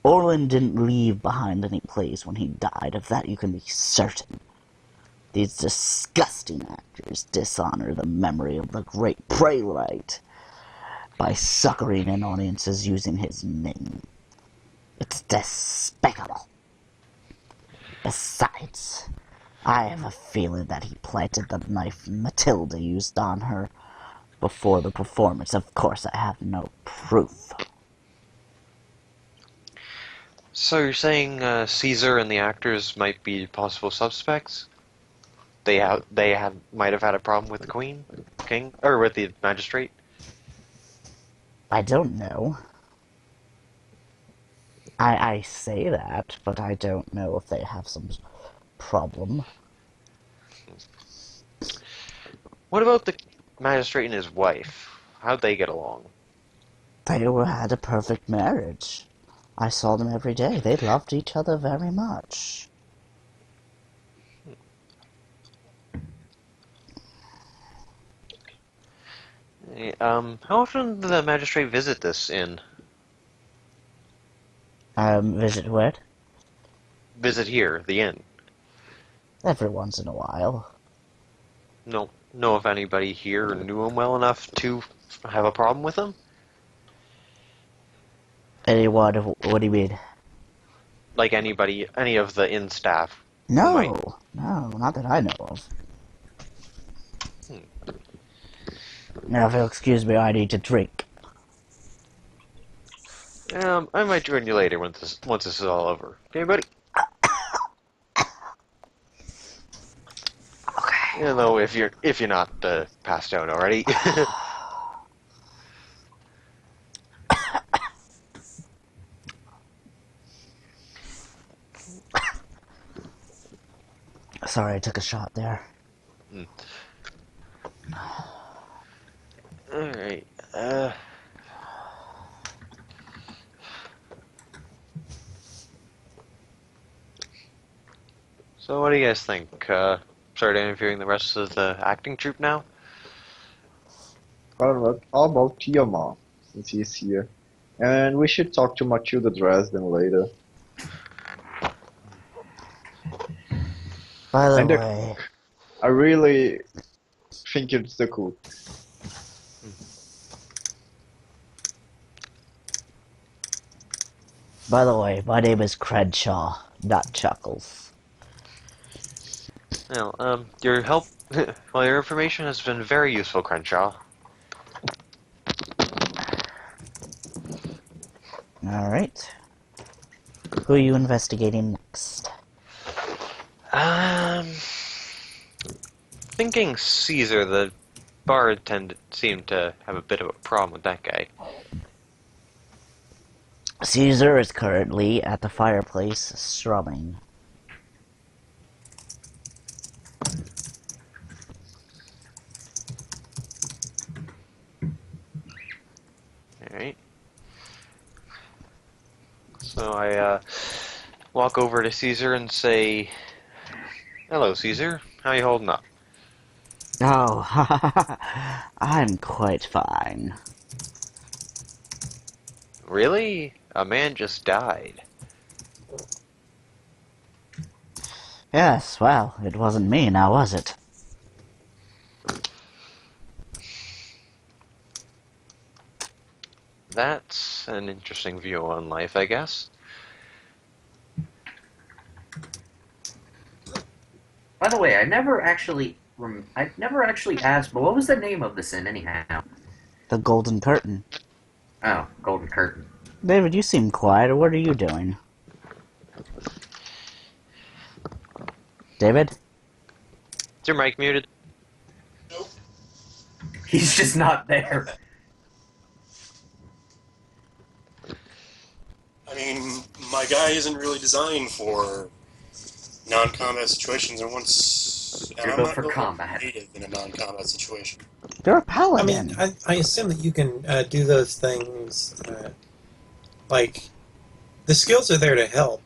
Orlin didn't leave behind any plays when he died, of that you can be certain. These disgusting actors dishonor the memory of the great playwright by suckering in audiences using his name. It's despicable. Besides, I have a feeling that he planted the knife Matilda used on her before the performance. Of course, I have no proof.
So you're saying Caesar and the actors might be possible suspects? They might have had a problem with the king, or with the magistrate.
I don't know. I say that, but I don't know if they have some problem.
What about the magistrate and his wife? How'd they get along?
They had a perfect marriage. I saw them every day. They loved each other very much.
How often did the magistrate visit this inn?
Visit what?
Visit here, the inn.
Every once in a while.
No, know if anybody here knew him well enough to have a problem with him?
Anyone, what do you mean?
Like anybody, any of the inn staff?
No, not that I know of. Now, if you'll excuse me, I need to drink.
I might join you later once this is all over. Okay, buddy?
Okay.
You know, if you're not passed out already.
Sorry, I took a shot there.
Alright, so what do you guys think? Start interviewing the rest of the acting troupe now?
How about Tiamat, since he's here? And we should talk to Matilda Dresden later.
By the
And the
way,
I really think it's the cook.
my name is Crenshaw, not Chuckles.
Well, your help, well, your information has been very useful, Crenshaw.
Alright. Who are you investigating next?
Um, thinking Caesar, the bard, seemed to have a bit of a problem with that guy.
Caesar is currently at the fireplace strumming.
Alright. So I walk over to Caesar and say, "Hello, Caesar. How you holding up?"
Oh, I'm quite fine.
Really? A man just died.
Yes, well, it wasn't me now, was it?
That's an interesting view on life, I guess.
By the way, I never actually asked, but what was the name of this inn anyhow?
The Golden Curtain.
Oh, Golden Curtain.
David, you seem quiet. What are you doing? David?
Is your mic muted?
Nope.
He's just not there.
I mean, my guy isn't really designed for non-combat situations, and
You're
I'm
built
not
for
really
combat.
creative in a non-combat situation.
You're a
I
paladin.
mean, I assume that you can do those things. Like, the skills are there to help,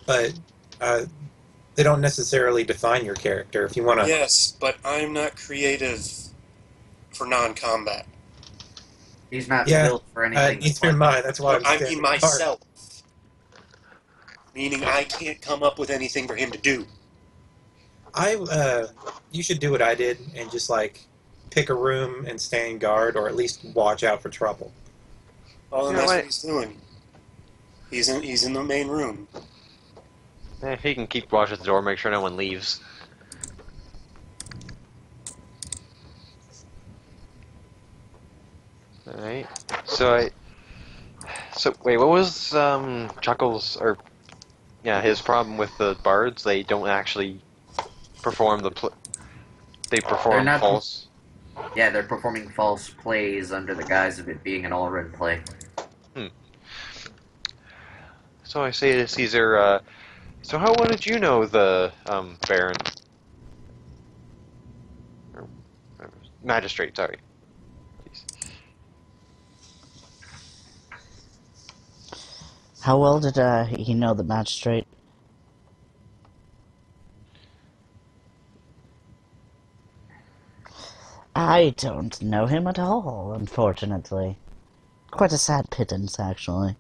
but they don't necessarily define your character. If you want to,
Yes, but I'm not creative for non-combat.
He's not
Yeah,
built for anything.
neither am I. That's why I'm
I
standing
mean
apart.
myself. Meaning I can't come up with anything for him to do.
You should do what I did and just like pick a room and stand guard, or at least watch out for trouble.
Well, then
You know
that's
what?
what he's doing. He's in the main room.
He can keep watch at the door, make sure no one leaves. Alright. So wait, what was Chuckles his problem with the bards? They don't actually perform they perform
not-
false.
Yeah, they're performing false plays under the guise of it being an all-red play.
So I say to Caesar, so how well did you know the Baron? Or, magistrate, sorry.
How well did he know the magistrate? I don't know him at all, unfortunately. Quite a sad pittance, actually.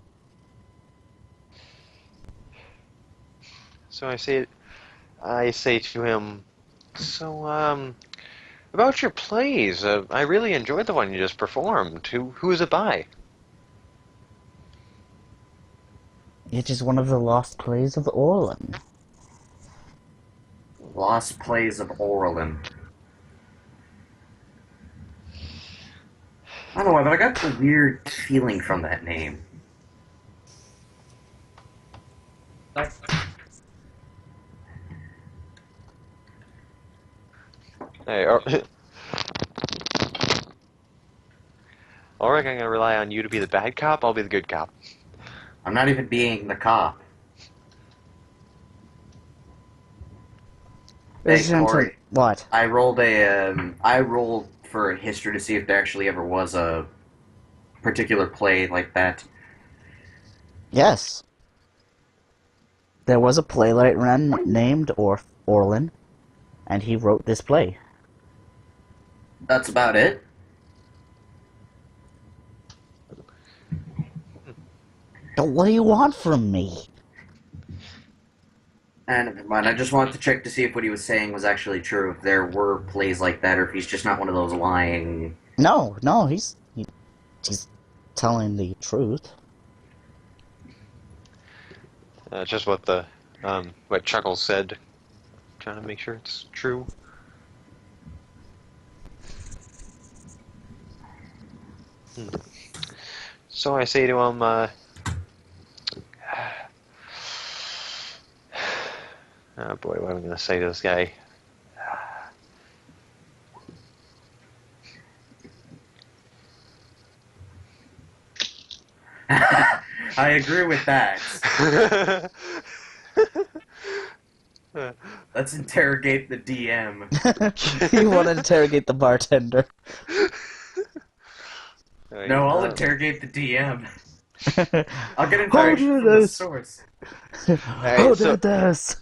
So I say to him, so about your plays, I really enjoyed the one you just performed. Who is it by?
It is one of the lost plays of Orlin.
Lost plays of Orlin. I don't know why, but I got the weird feeling from that name.
Hey, all right, I'm gonna rely on you to be the bad cop. I'll be the good cop.
I'm not even being the cop. Hey, Corey.
What?
I rolled for history to see if there actually ever was a particular play like that.
Yes. There was a playwright named Orlin, and he wrote this play.
That's about it.
What do you want from me?
And never mind, I just wanted to check to see if what he was saying was actually true, if there were plays like that, or if he's just not one of those lying...
No, he's telling the truth.
Just what what Chuckles said. Trying to make sure it's true. So I say to him, oh boy, what am I going to say to this guy?
I agree with that. Let's interrogate the DM.
You want to interrogate the bartender.
Right,
No, I'll interrogate the DM. I'll get
Who
information
did
from the
this?
source.
Who did this?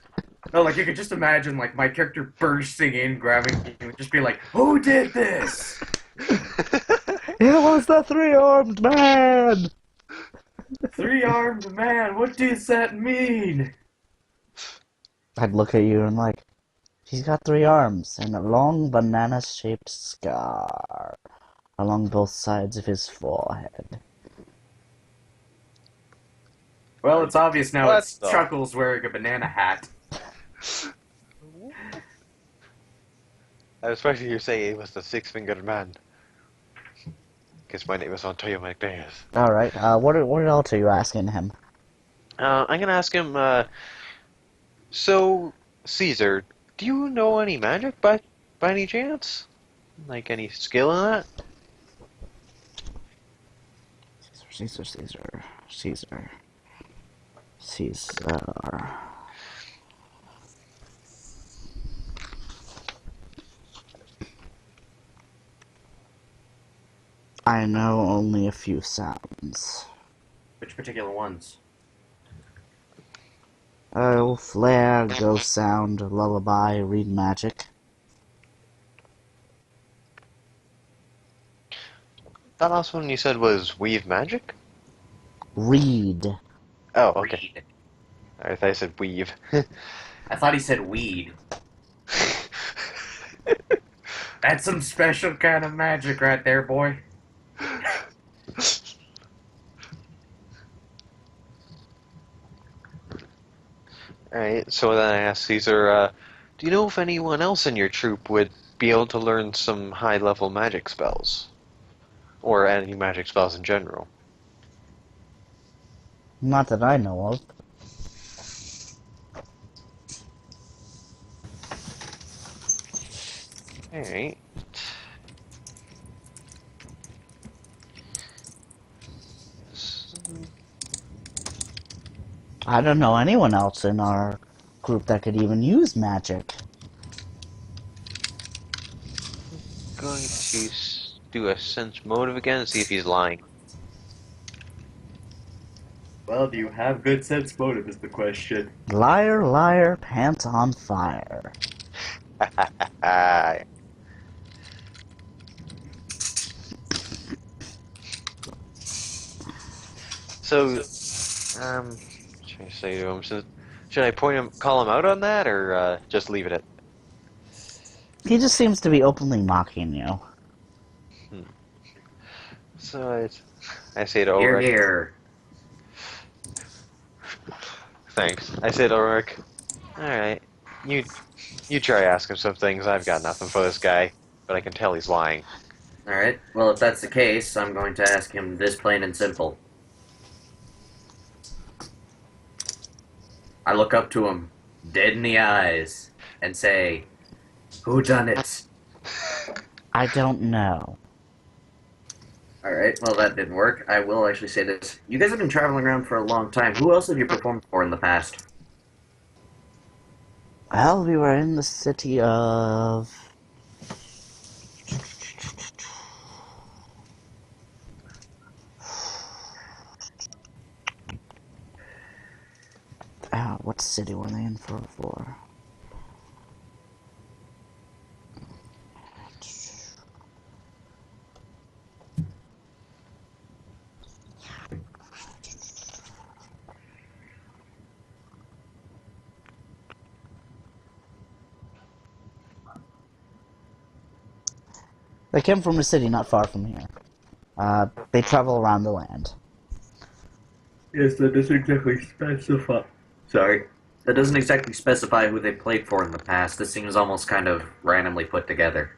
No, like you could just imagine, like my character bursting in, grabbing you, and just be like, "Who did this?"
It was the three-armed man!
Three-armed man. What does that mean?
I'd look at you and like, he's got 3 arms and a long banana-shaped scar along both sides of his forehead.
Well, it's obvious now.
What
It's
the-
Chuckles wearing a banana hat.
I was expecting you to say it was the six-fingered man. Guess my name is Antonio McDaniels.
Alright, what else are you asking him?
I'm gonna ask him, so, Caesar, do you know any magic by any chance? Like, any skill in that?
Caesar. I know only a few sounds.
Which particular ones?
Oh, flare, ghost sound, lullaby, read magic.
That last one you said was weave magic?
Read.
Oh, okay.
Weed.
I thought I said weave.
I thought he said weed. That's some special kind of magic right there, boy.
Alright, so then I asked Caesar, do you know if anyone else in your troop would be able to learn some high-level magic spells? Or any magic spells in general?
Not that I know of.
Alright.
I don't know anyone else in our group that could even use magic.
Going to do a sense motive again and see if he's lying.
Well, do you have good sense motive is the question.
Liar, liar, pants on fire.
So, should I say to him? Should I call him out on that, or just leave it at?
He just seems to be openly mocking you.
So I say to
Here,
Ulrich.
here.
Thanks. I say to Ulrich. All right, you try ask him some things. I've got nothing for this guy, but I can tell he's lying.
Alright, well, if that's the case, I'm going to ask him this plain and simple. I look up to him, dead in the eyes, and say, "Who done it?"
I don't know.
Alright, well, that didn't work. I will actually say this. You guys have been traveling around for a long time. Who else have you performed for in the past?
Well, we were in the city of... what city were they in for? They came from a city not far from here. They travel around the land.
Yes, that doesn't exactly specify. Sorry. That doesn't exactly specify who they played for in the past. This seems almost kind of randomly put together.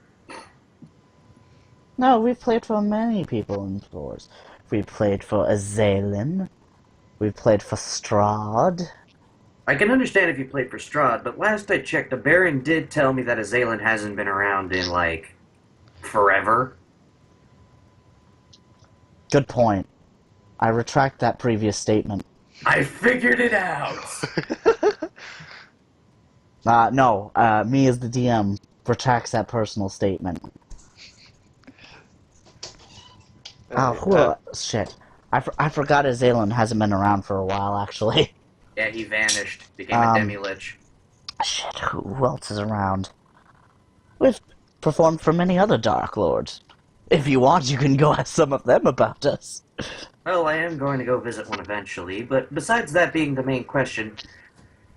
No, we've played for many people in floors. We played for Azalin. We played for Strahd.
I can understand if you played for Strahd, but last I checked, the Baron did tell me that Azalin hasn't been around in, like, forever.
Good point. I retract that previous statement.
I figured it out!
No, me as the DM retracts that personal statement. Shit. I forgot Azalin hasn't been around for a while, actually.
Yeah, he vanished. Became a demi-lich.
Shit, who else is around? We've performed for many other Dark Lords. If you want, you can go ask some of them about us.
Well, I am going to go visit one eventually, but besides that being the main question,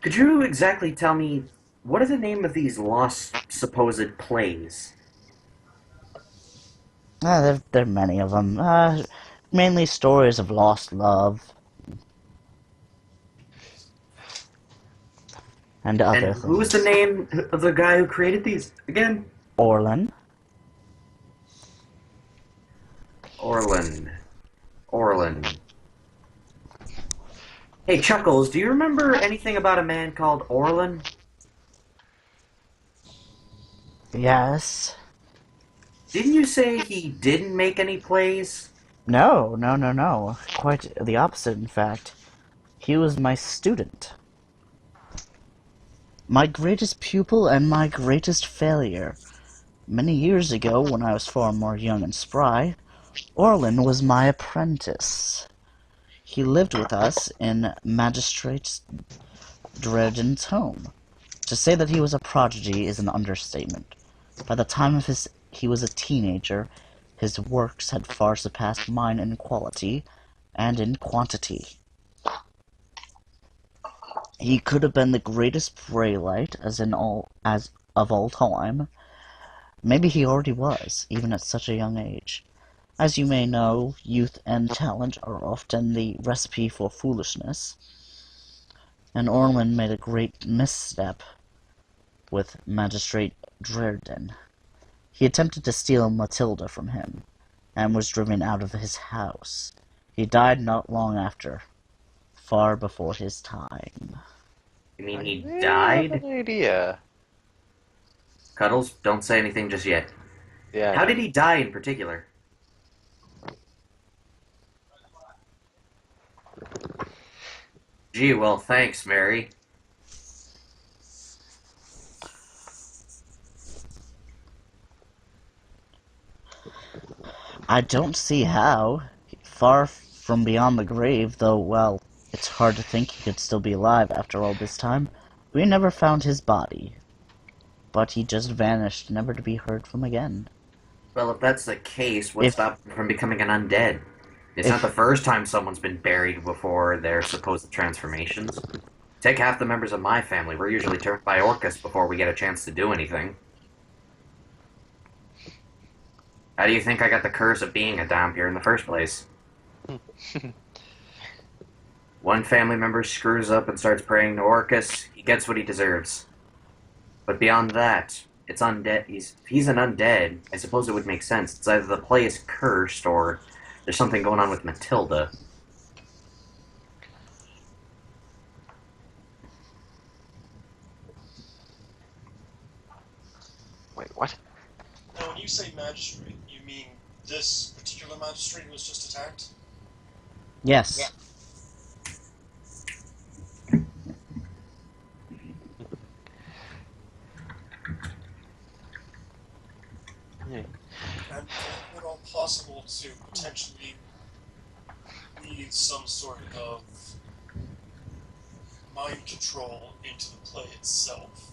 could you exactly tell me what are the name of these lost supposed plays?
There are many of them. Mainly stories of lost love. And other
And
things.
who was the name of the guy who created these again?
Orlin.
Orlin. Hey, Chuckles, do you remember anything about a man called Orlin?
Yes.
Didn't you say he didn't make any plays?
No. Quite the opposite, in fact. He was my student. My greatest pupil and my greatest failure. Many years ago, when I was far more young and spry, Orlin was my apprentice. He lived with us in Magistrate Dredden's home. To say that he was a prodigy is an understatement. By the time he was a teenager, his works had far surpassed mine in quality and in quantity. He could have been the greatest Braylite as of all time. Maybe he already was, even at such a young age. As you may know, youth and talent are often the recipe for foolishness, and Orlin made a great misstep with Magistrate Dredden. He attempted to steal Matilda from him, and was driven out of his house. He died not long after, far before his time.
You mean he
I
died?
have an idea.
Cuddles, don't say anything just yet.
Yeah.
How did he die in particular? Gee, well, thanks, Mary.
I don't see how. Far from beyond the grave, though, well, it's hard to think he could still be alive after all this time. We never found his body. But he just vanished, never to be heard from again.
Well, if that's the case, what stopped him from becoming an undead? It's not the first time someone's been buried before their supposed transformations. Take half the members of my family. We're usually turned by Orcus before we get a chance to do anything. How do you think I got the curse of being a Dhampir in the first place? One family member screws up and starts praying to Orcus, he gets what he deserves. But beyond that, it's undead. If he's an undead, I suppose it would make sense. It's either the play is cursed or there's something going on with Matilda.
Wait, what?
Now, when you say magistrate, you mean this particular magistrate who was just attacked?
Yes.
And is it at all possible to potentially lead some sort of mind control into the play itself?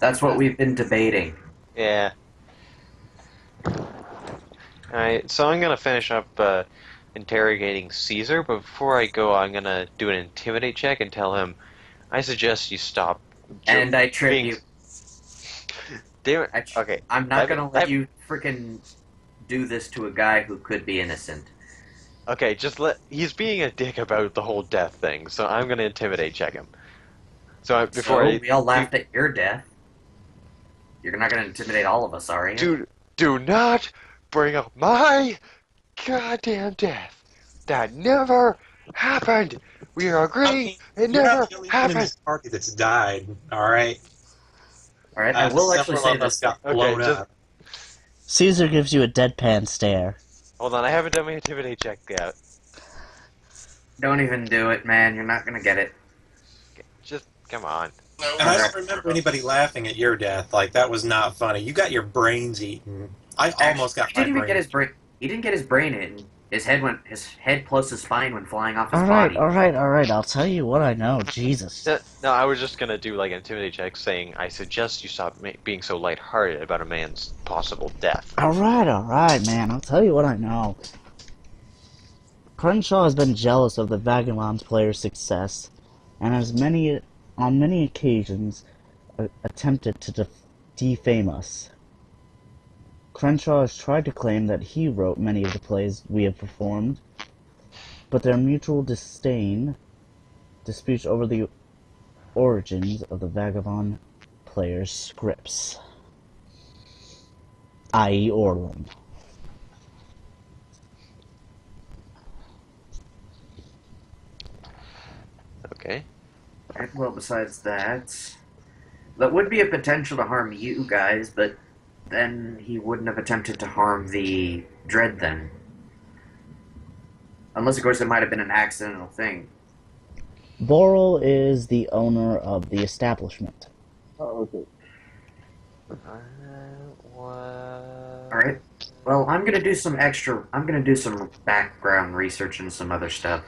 That's what we've been debating.
Yeah. Alright, so I'm gonna finish up interrogating Caesar, but before I go, I'm gonna do an intimidate check and tell him, I suggest you stop.
And I trip you.
Damn it. Okay.
I'm not gonna let you frickin' do this to a guy who could be innocent.
Okay, he's being a dick about the whole death thing, so I'm gonna intimidate check him.
We all laughed at your death. You're not gonna intimidate all of us, are you?
Do not bring up my goddamn death. That never happened. We are agreeing it
You're
never
not the only one in
happened.
this party that's died. All right.
All right, I will actually say
Several of us
this.
got blown
just-
up.
Caesar gives you a deadpan stare.
Hold on, I haven't done my intimidate check yet.
Don't even do it, man. You're not gonna get it.
Just come on.
No,
And I
Alright.
don't remember anybody laughing at your death. Like, that was not funny. You got your brains eaten. I almost got
He
my
didn't even get
brain.
his brain. He didn't get his brain in. His head plus his spine went flying off his
Alright,
body.
alright, I'll tell you what I know. Jesus.
No, I was just gonna do like an intimidate check, saying I suggest you stop being so lighthearted about a man's possible death.
Alright, man, I'll tell you what I know. Crenshaw has been jealous of the Vagabond player's success, and on many occasions, attempted to defame us. Crenshaw has tried to claim that he wrote many of the plays we have performed, but their mutual disdain disputes over the origins of the Vagabond player's scripts, i.e. Orlin.
Okay.
Alright, well, besides that, that would be a potential to harm you guys, but then he wouldn't have attempted to harm the Dread then. Unless, of course, it might have been an accidental thing.
Boral is the owner of the establishment.
Oh, okay.
Alright. Well, I'm gonna do some background research and some other stuff.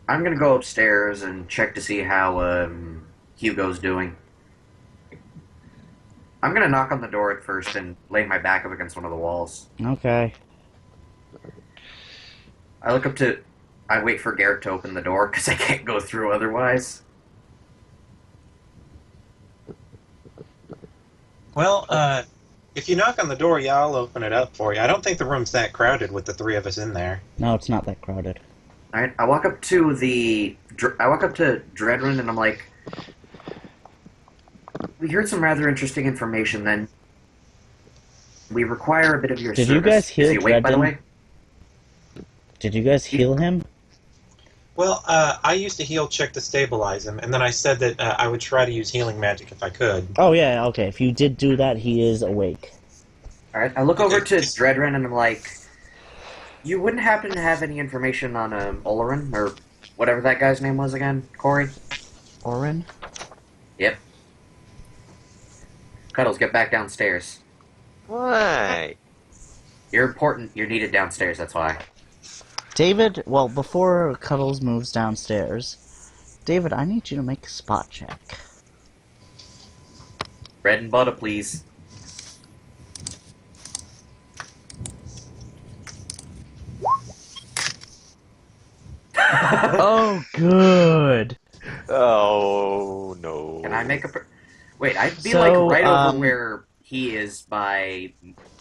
I'm gonna go upstairs and check to see how, Hugo's doing. I'm gonna knock on the door at first and lay my back up against one of the walls.
Okay.
I wait for Garrett to open the door, because I can't go through otherwise.
Well, if you knock on the door, yeah, I'll open it up for you. I don't think the room's that crowded with the three of us in there.
No, it's not that crowded.
Alright, I walk up to Dreadrun and I'm like, we heard some rather interesting information then. We require a bit of your
Did
service.
you guys heal
Is he awake, by the
Dreadrun?
way?
Did you guys heal him?
Well, I used to heal Chick to stabilize him, and then I said that I would try to use healing magic if I could.
Oh yeah, okay. If you did do that, he is awake.
Alright, I look over to
Okay.
Dreadrun and I'm like, you wouldn't happen to have any information on Olerin, or whatever that guy's name was again, Corey?
Orin?
Yep. Cuddles, get back downstairs.
Why?
You're important. You're needed downstairs, that's why.
David, well, before Cuddles moves downstairs, David, I need you to make a spot check.
Bread and butter, please.
Oh, good.
Oh no.
Can I make a... Wait, I'd be
So,
like right over where he is by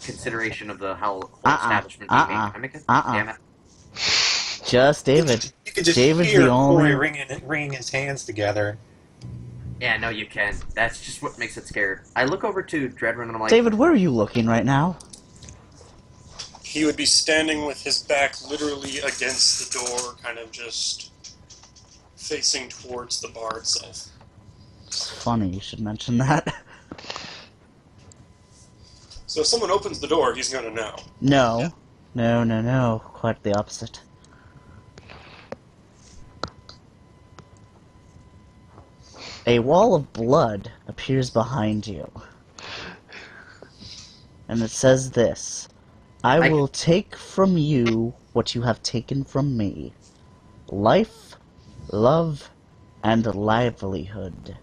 consideration of the whole establishment being made. Can I make it? Damn it.
Just David.
You could just
David's
hear
the only-
Corey wringing his hands together.
Yeah, no, you can. That's just what makes it scared. I look over to Dreadrun and I'm like,
David, where are you looking right now?
he would be standing with his back literally against the door, kind of just facing towards the bar itself.
It's funny, you should mention that.
So if someone opens the door, he's gonna know.
No. No. Quite the opposite. A wall of blood appears behind you. And it says this: I will take from you what you have taken from me. Life, love, and livelihood.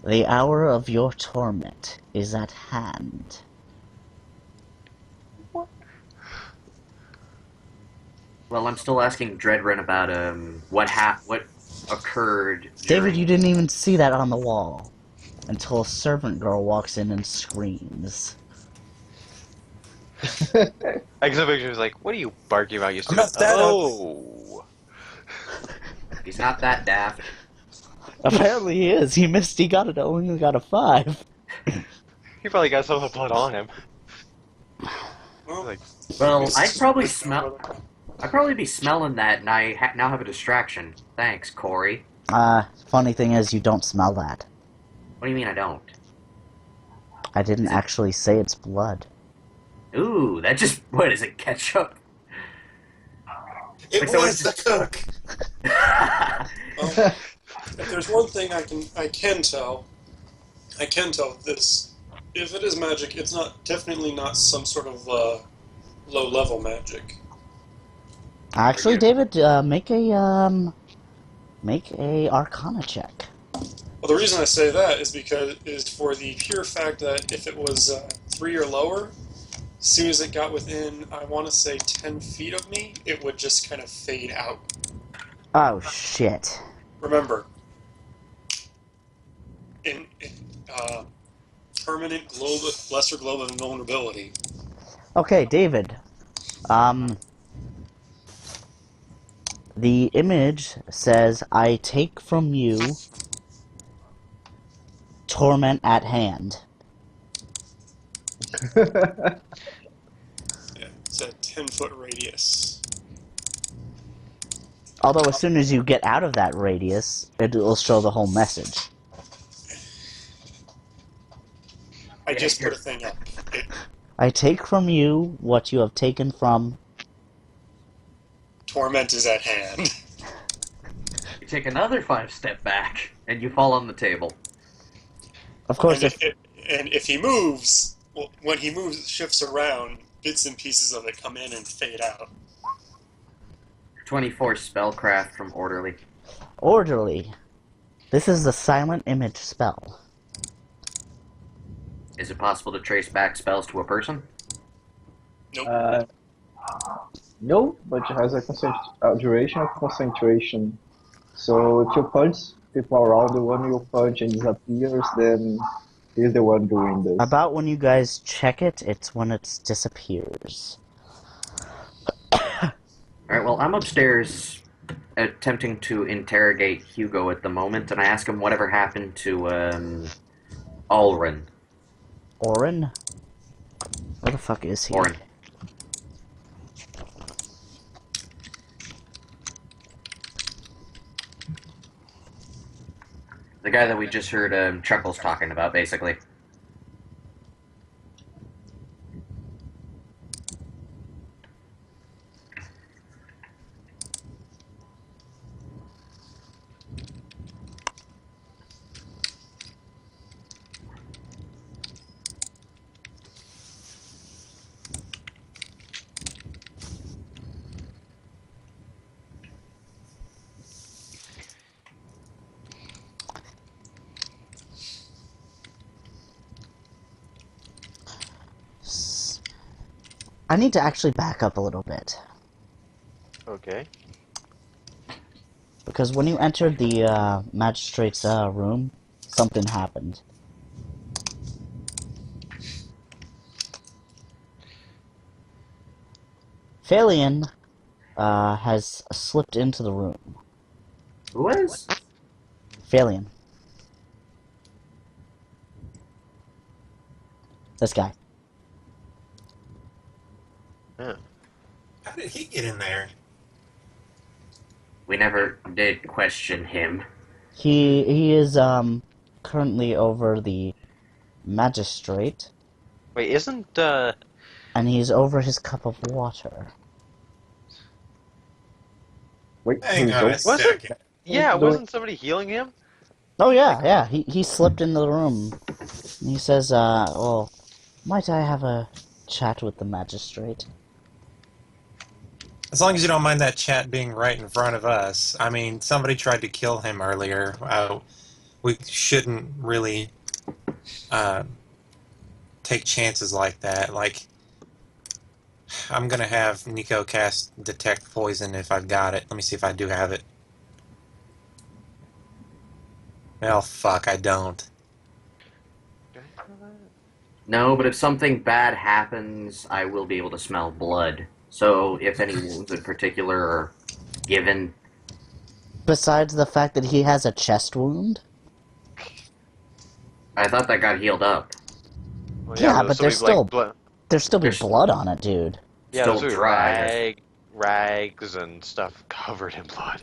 The hour of your torment is at hand.
well, I'm still asking Dreadrun about what occurred.
David, you didn't even see that on the wall until a servant girl walks in and screams.
I guess the picture was like, what are you barking about? You
I'm not that
oh.
He's not that daft.
Apparently he is. He missed. He only got a 5.
He probably got some of the blood on him.
Well,
Like,
Well, I'd probably be smelling that, and I now have a distraction. Thanks, Corey.
Funny thing is, you don't smell that.
What do you mean I don't?
I didn't actually say it's blood.
Ooh, that just... What, is it ketchup?
It
Like, so
was the
it's-
cook.
If there's one thing I can tell this. If it is magic, it's definitely not some sort of low level magic.
Actually,
Yeah.
David, make a Arcana check.
Well, the reason I say that is for the pure fact that if it was 3 or lower, as soon as it got within, I want to say 10 feet of me, it would just kind of fade out.
Oh shit.
Remember, in permanent lesser globe of invulnerability.
Okay, David. The image says, "I take from you torment at hand."
Yeah, it's a 10-foot radius.
Although as soon as you get out of that radius, it will show the whole message.
I
Yeah,
just put
you're-
a thing up.
I take from you what you have taken from...
Torment is at hand.
You take another 5 step back, and you fall on the table.
Of course,
And if he moves, well, when he moves, shifts around, bits and pieces of it come in and fade out.
24 spellcraft from Orderly.
Orderly. This is the silent image spell.
Is it possible to trace back spells to a person?
Nope.
No, but it has a duration of concentration. So if you punch people around the one you punch and disappears, then he's the one doing this.
About when you guys check it, it's when it disappears.
Alright, well, I'm upstairs attempting to interrogate Hugo at the moment, and I ask him whatever happened to, Ulrin.
Orin? Where the fuck is he?
Orin. The guy that we just heard Chuckles talking about, basically.
I need to actually back up a little bit.
Okay.
Because when you entered the magistrate's room, something happened. Phalion has slipped into the room.
Who is?
Phalion. This guy.
Yeah.
How did he get in there?
We never did question him.
He is currently over the magistrate,
Wait, isn't
and he's over his cup of water.
Wait,
Hang
who's
on a
those?
Was it?
second.
Yeah,
Don't-
wasn't somebody healing him?
Oh yeah. He slipped into the room. And he says, well, might I have a chat with the magistrate?
As long as you don't mind that chat being right in front of us. I mean, somebody tried to kill him earlier. We shouldn't really take chances like that. Like, I'm gonna have Nico cast Detect Poison if I've got it. Let me see if I do have it. Well, fuck, I don't.
No, but if something bad happens, I will be able to smell blood. So if any wounds in particular are given,
Besides the fact that he has a chest wound?
I thought that got healed up.
Well,
Yeah,
there's
but
so
there's
many,
still-
blood.
There's still be
There's-
blood on it, dude.
Yeah,
Still
there's
dry.
rags and stuff covered in blood.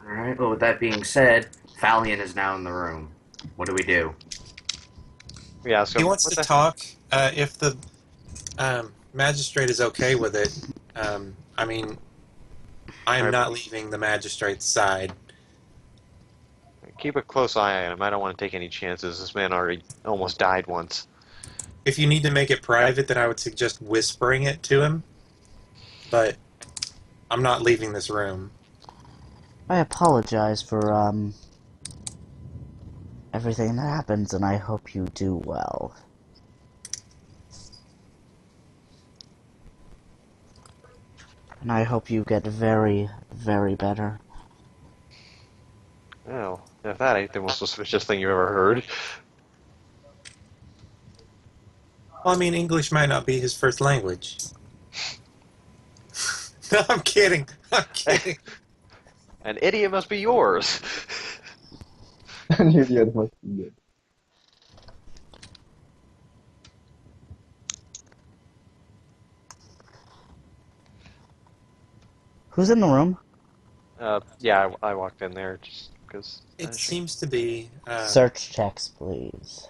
Alright, well, with that being said, Phalion is now in the room. What do we do?
Yeah, so
He wants
what
to
the-
talk. If the magistrate is okay with it, I mean, I'm not leaving the magistrate's side.
Keep a close eye on him. I don't want to take any chances. This man already almost died once.
If you need to make it private, then I would suggest whispering it to him. But I'm not leaving this room.
I apologize for, everything that happens, and I hope you do well. And I hope you get very, very better.
Well, if that ain't the most suspicious thing you've ever heard.
Well, I mean, English might not be his first language. No, I'm kidding. I'm kidding.
An idiot must be yours.
An idiot must be dead.
Who's in the room?
Yeah, I walked in there just because.
It seems to be...
Search checks, please.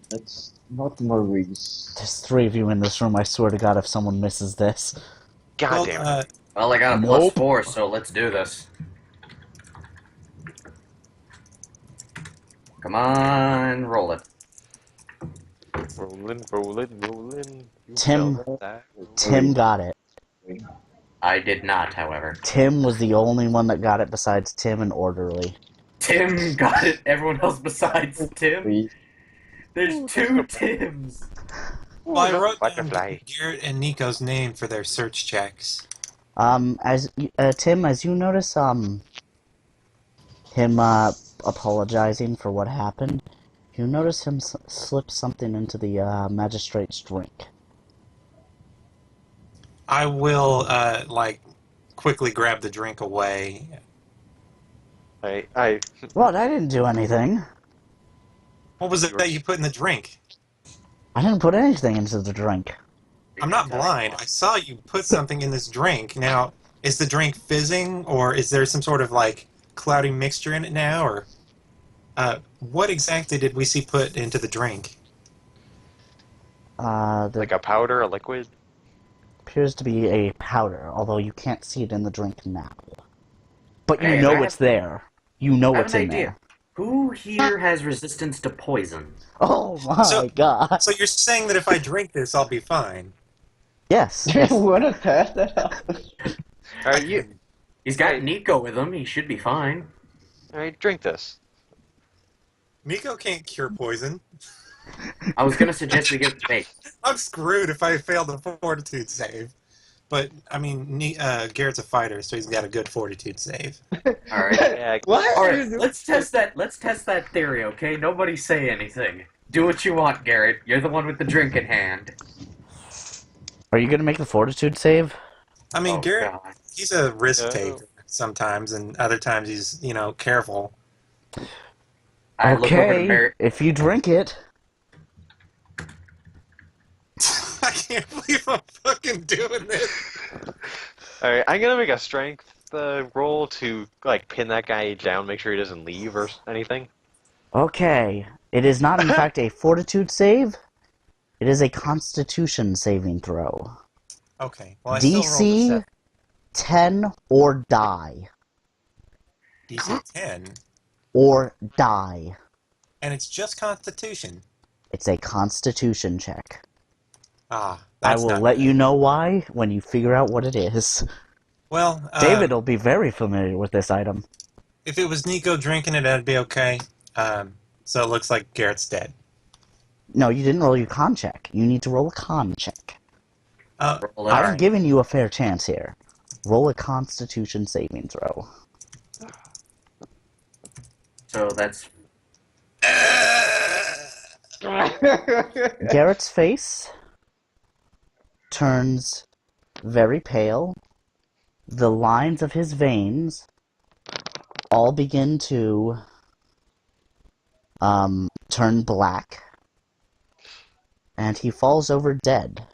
That's not Maurice.
There's 3 of you in this room, I swear to God, if someone misses this.
God damn it.
Well, I got a
Nope.
+4, so let's do this. Come on, roll it.
Rolling, rolling, rolling. You
Tim.
felt that.
Tim got it.
I did not, however.
Tim was the only one that got it besides Tim and Orderly.
Tim got it. Everyone else besides Tim?
We
There's 2 Tims.
Well, I wrote down
Butterfly.
Garrett and Nico's name for their search checks.
Tim, as you notice, him, apologizing for what happened, you notice him slip something into the, magistrate's drink.
I will, quickly grab the drink away.
What? I didn't do anything.
What was it that you put in the drink?
I didn't put anything into the drink.
I'm not blind. I saw you put something in this drink. Now, is the drink fizzing, or is there some sort of, cloudy mixture in it now, or... what exactly did we see put into the drink?
Like a powder, a liquid?
Appears to be a powder, although you can't see it in the drink now. But you
Hey,
know
I
it's there. You know
I have
it's
an
in
idea.
there.
Who here has resistance to poison?
Oh my god.
So you're saying that if I drink this, I'll be fine?
Yes.
do you wanna test that out?
Alright, you.
He's got Nico with him. He should be fine.
Alright, drink this.
Nico can't cure poison.
I was gonna suggest we get baked.
I'm screwed if I fail the fortitude save. But, I mean, Garrett's a fighter, so he's got a good fortitude save.
All right.
Yeah,
What?
All right. Let's test that. Let's test that theory, okay? Nobody say anything. Do what you want, Garrett. You're the one with the drink in hand.
Are you gonna make the fortitude save?
I mean,
Oh,
Garrett,
God.
he's a risk
No.
taker sometimes, and other times he's, careful.
I look over to
Okay,
Mary.
if you drink it.
I can't believe I'm fucking doing this.
Alright, I'm gonna make a strength roll to, pin that guy down, make sure he doesn't leave or anything.
Okay. It is not, in fact, a fortitude save. It is a constitution saving throw.
Okay, well, I still rolled a
DC
7.
10 or die.
DC 10,
Or die.
and it's just Constitution.
It's a constitution check.
Ah,
I
that's
will
not
let
good.
you know why when you figure out what it is.
Well,
David will be very familiar with this item.
if it was Nico drinking it, that'd be okay. So it looks like Garrett's dead.
No, you didn't roll your con check. You need to roll a con check.
Roll it.
I'm giving you a fair chance here. Roll a constitution saving throw.
So that's
Garrett's face turns very pale. The lines of his veins all begin to turn black. And he falls over dead.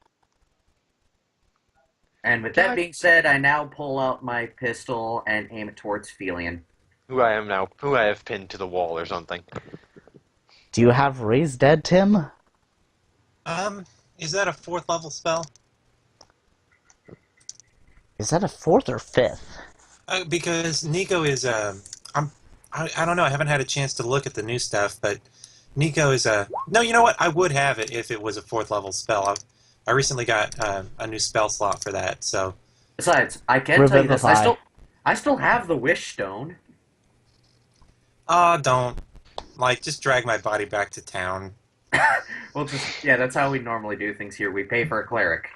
And with that being said, I now pull out my pistol and aim it towards Felian.
Who I have pinned to the wall or something.
Do you have Raise Dead, Tim?
Is that a 4th level spell?
Is that a 4th or 5th?
Because Nico is I don't know. I haven't had a chance to look at the new stuff, but Nico is no. You know what? I would have it if it was a 4th level spell. I recently got a new spell slot for that. So
Besides, I can tell you this:
Revivify.
I still have the Wish Stone.
don't just drag my body back to town.
Well, yeah, that's how we normally do things here. We pay for a cleric.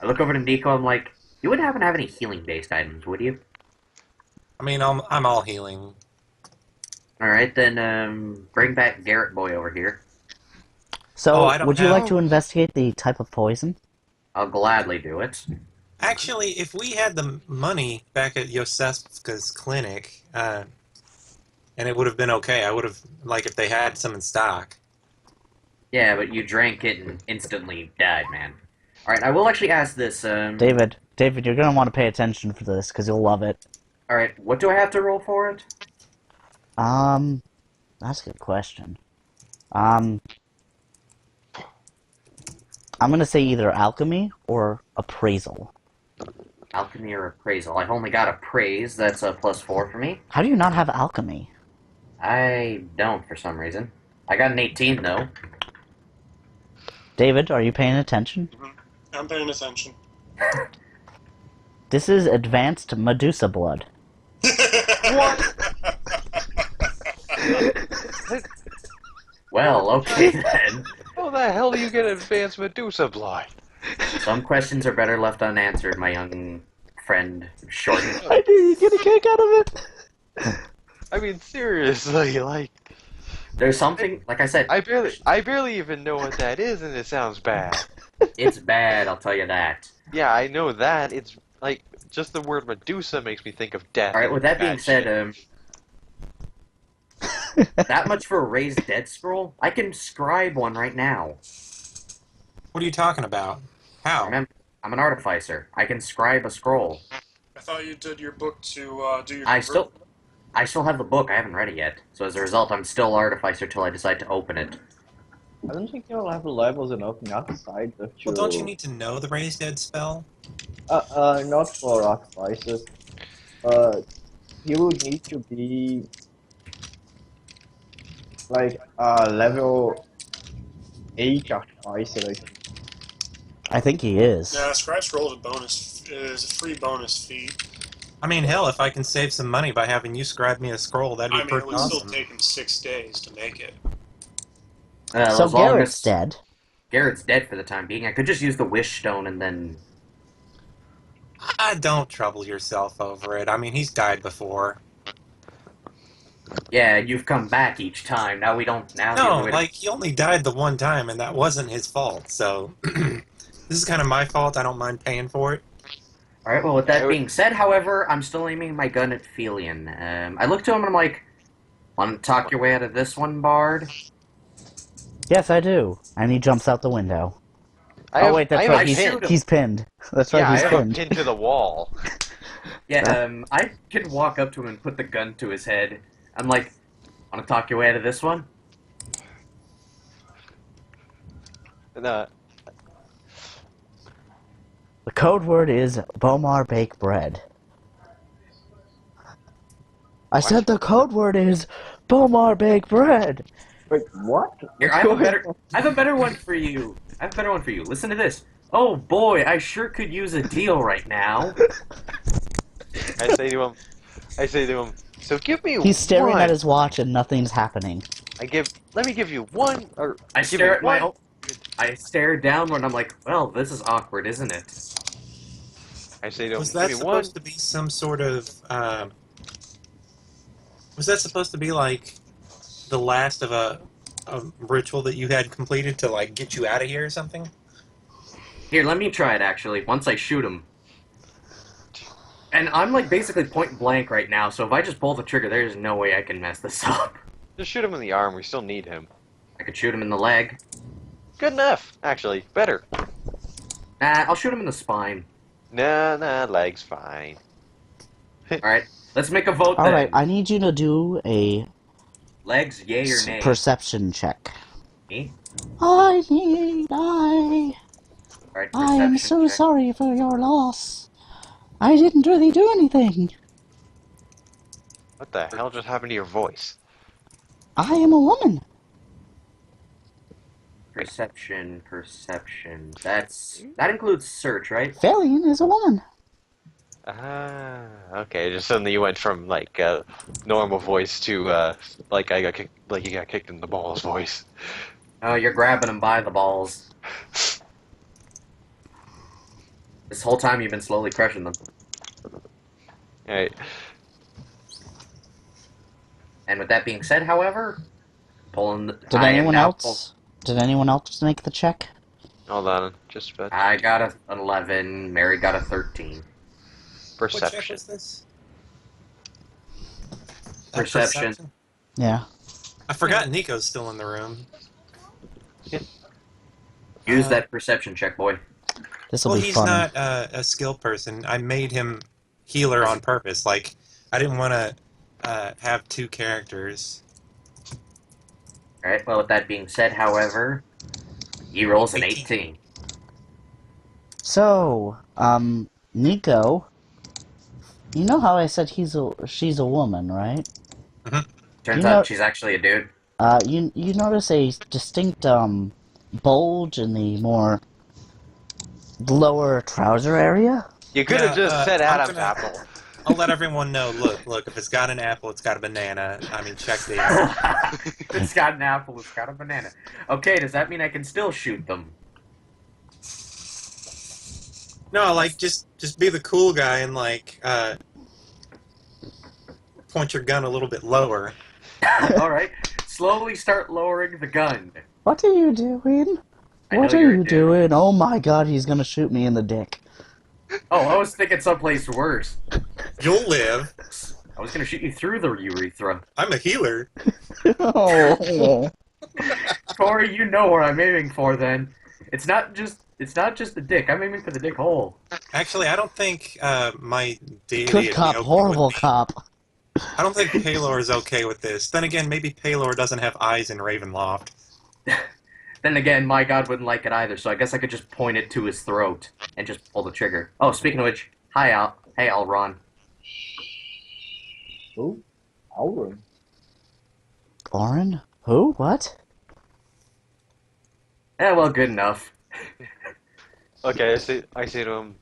I look over to Nico. I'm like, you wouldn't happen to have any healing-based items, would you?
I mean, I'm all healing.
All right, then bring back Garrett Boy over here.
So,
I don't
would you
know.
like to investigate the type of poison?
I'll gladly do it.
Actually, if we had the money back at Yosefka's clinic, and it would have been okay. I would have if they had some in stock.
Yeah, but you drank it and instantly died, man. All right, I will actually ask this.
David, you're going to want to pay attention for this, because you'll love it.
All right, what do I have to roll for it?
That's a good question. I'm going to say either alchemy or appraisal.
Alchemy or appraisal? I've only got appraise. That's a +4 for me.
How do you not have alchemy?
I don't for some reason. I got an 18 though.
David, are you paying attention?
I'm paying attention.
This is advanced Medusa blood.
Well, okay then.
How the hell do you get advanced Medusa blood?
Some questions are better left unanswered, my young friend, Shorty.
I knew you'd get a kick out of it!
I mean, seriously,
There's something, like I said,
I barely even know what that is, and it sounds bad.
it's bad, I'll tell you that.
Yeah, I know that. It's just the word Medusa makes me think of death.
Alright, with that being
Bad
said,
shit.
that much for a raised dead scroll? I can scribe one right now.
What are you talking about? How?
Remember, I'm an artificer. I can scribe a scroll.
I thought you did your book to do your.
I still have the book. I haven't read it yet. So as a result, I'm still artificer till I decide to open it.
I don't think you'll have levels enough outside to...
Well, don't you need to know the Raise Dead spell?
Not for artificers. You would need to be level 8 artificer, I think.
I think he is.
Yeah, Scribe Scroll is a free bonus feat.
I mean, hell, if I can save some money by having you scribe me a scroll, that'd be
I mean, it
pretty
would
awesome.
still take him 6 days to make it.
So
as long
Garrett's
as
dead.
Garrett's dead for the time being. I could just use the Wish Stone and then...
Don't trouble yourself over it. I mean, he's died before.
Yeah, you've come back each time. Now we don't... Now
No, he only died the one time, and that wasn't his fault, so... This is kind of my fault. I don't mind paying for it.
Alright, well, with that being said, however, I'm still aiming my gun at Felion. I look to him and I'm like, want to talk your way out of this one, Bard?
Yes, I do. And he jumps out the window. Wait, that's
I
right.
have a
He's pinned. That's right,
Yeah, I
he's
have a
pinned.
pin to the wall.
Yeah, I can walk up to him and put the gun to his head. I'm like, want to talk your way out of this one?
And,
The code word is Bomar Bake Bread. I said the code word is Bomar Bake Bread.
Wait, what?
Here, I have a better one for you. I have a better one for you. Listen to this. Oh boy, I sure could use a deal right now.
I say to him, so give me
He's staring
one.
at his watch and nothing's happening.
Let me give you one, or
I
give
stare
me
at my
one.
I stare downward and I'm like, well, this is awkward, isn't it?
I say to him,
Was that
give me one.
supposed to be some sort of... was that supposed to be, the last of a ritual that you had completed to, get you out of here or something?
Here, let me try it actually, once I shoot him. And I'm basically point blank right now, so if I just pull the trigger, there's no way I can mess this up.
Just shoot him in the arm. We still need him.
I could shoot him in the leg.
Good enough, actually. Better.
Nah, I'll shoot him in the spine.
Nah, leg's fine.
Alright, let's make a vote then.
Alright, I need you to do a
Legs, yay or nay?
Perception check.
Me?
I
Alright,
am
perception
so
check.
sorry for your loss. I didn't really do anything.
What the hell just happened to your voice?
I am a woman.
Perception. That includes search, right?
Felian is a woman.
Ah, okay. Just suddenly you went from like normal voice to like I got kicked, like you got kicked in the balls voice.
Oh, you're grabbing him by the balls. This whole time you've been slowly crushing them.
Alright.
And with that being said, however,
Did anyone else make the check?
Hold on, just about
I got an 11. Mary got a 13.
What check
perception.
was this?
Perception.
Yeah.
I forgot Nico's still in the room.
Use that perception check, boy.
This will
Well,
be
he's
fun.
not a skill person. I made him healer on purpose. Like, I didn't want to have two characters.
Alright, well, with that being said, however, he rolls an 18.
So, Nico, you know how I said she's a woman, right?
Turns
You
out
know-
she's actually a dude.
You notice a distinct, bulge in the more lower trouser area?
You could have just said
I'm
Adam's
gonna-
apple.
I'll let everyone know. Look. If it's got an apple, it's got a banana. I mean, check these.
It's got an apple, it's got a banana. Okay, does that mean I can still shoot them?
No, like just be the cool guy and like point your gun a little bit lower.
Alright, slowly start lowering the gun.
What are you doing?
I
What
know
are
you're a
you
dude.
doing? Oh my god, he's gonna shoot me in the dick.
Oh, I was thinking someplace worse.
You'll live.
I was gonna shoot you through the urethra.
I'm a healer.
Oh.
Corey, you know where I'm aiming for then. It's not just the dick. I'm aiming for the dick hole.
Actually, I don't think my deity
Good
would
cop,
be okay
horrible
with me.
cop.
I don't think Paylor is okay with this. Then again, maybe Paylor doesn't have eyes in Ravenloft.
Then again, my god wouldn't like it either, so I guess I could just point it to his throat and just pull the trigger. Oh, speaking of which, hi Al. Hey Alron.
Oh, Auron.
Oren? Who? What?
Eh, well, good enough.
Okay, I say to him,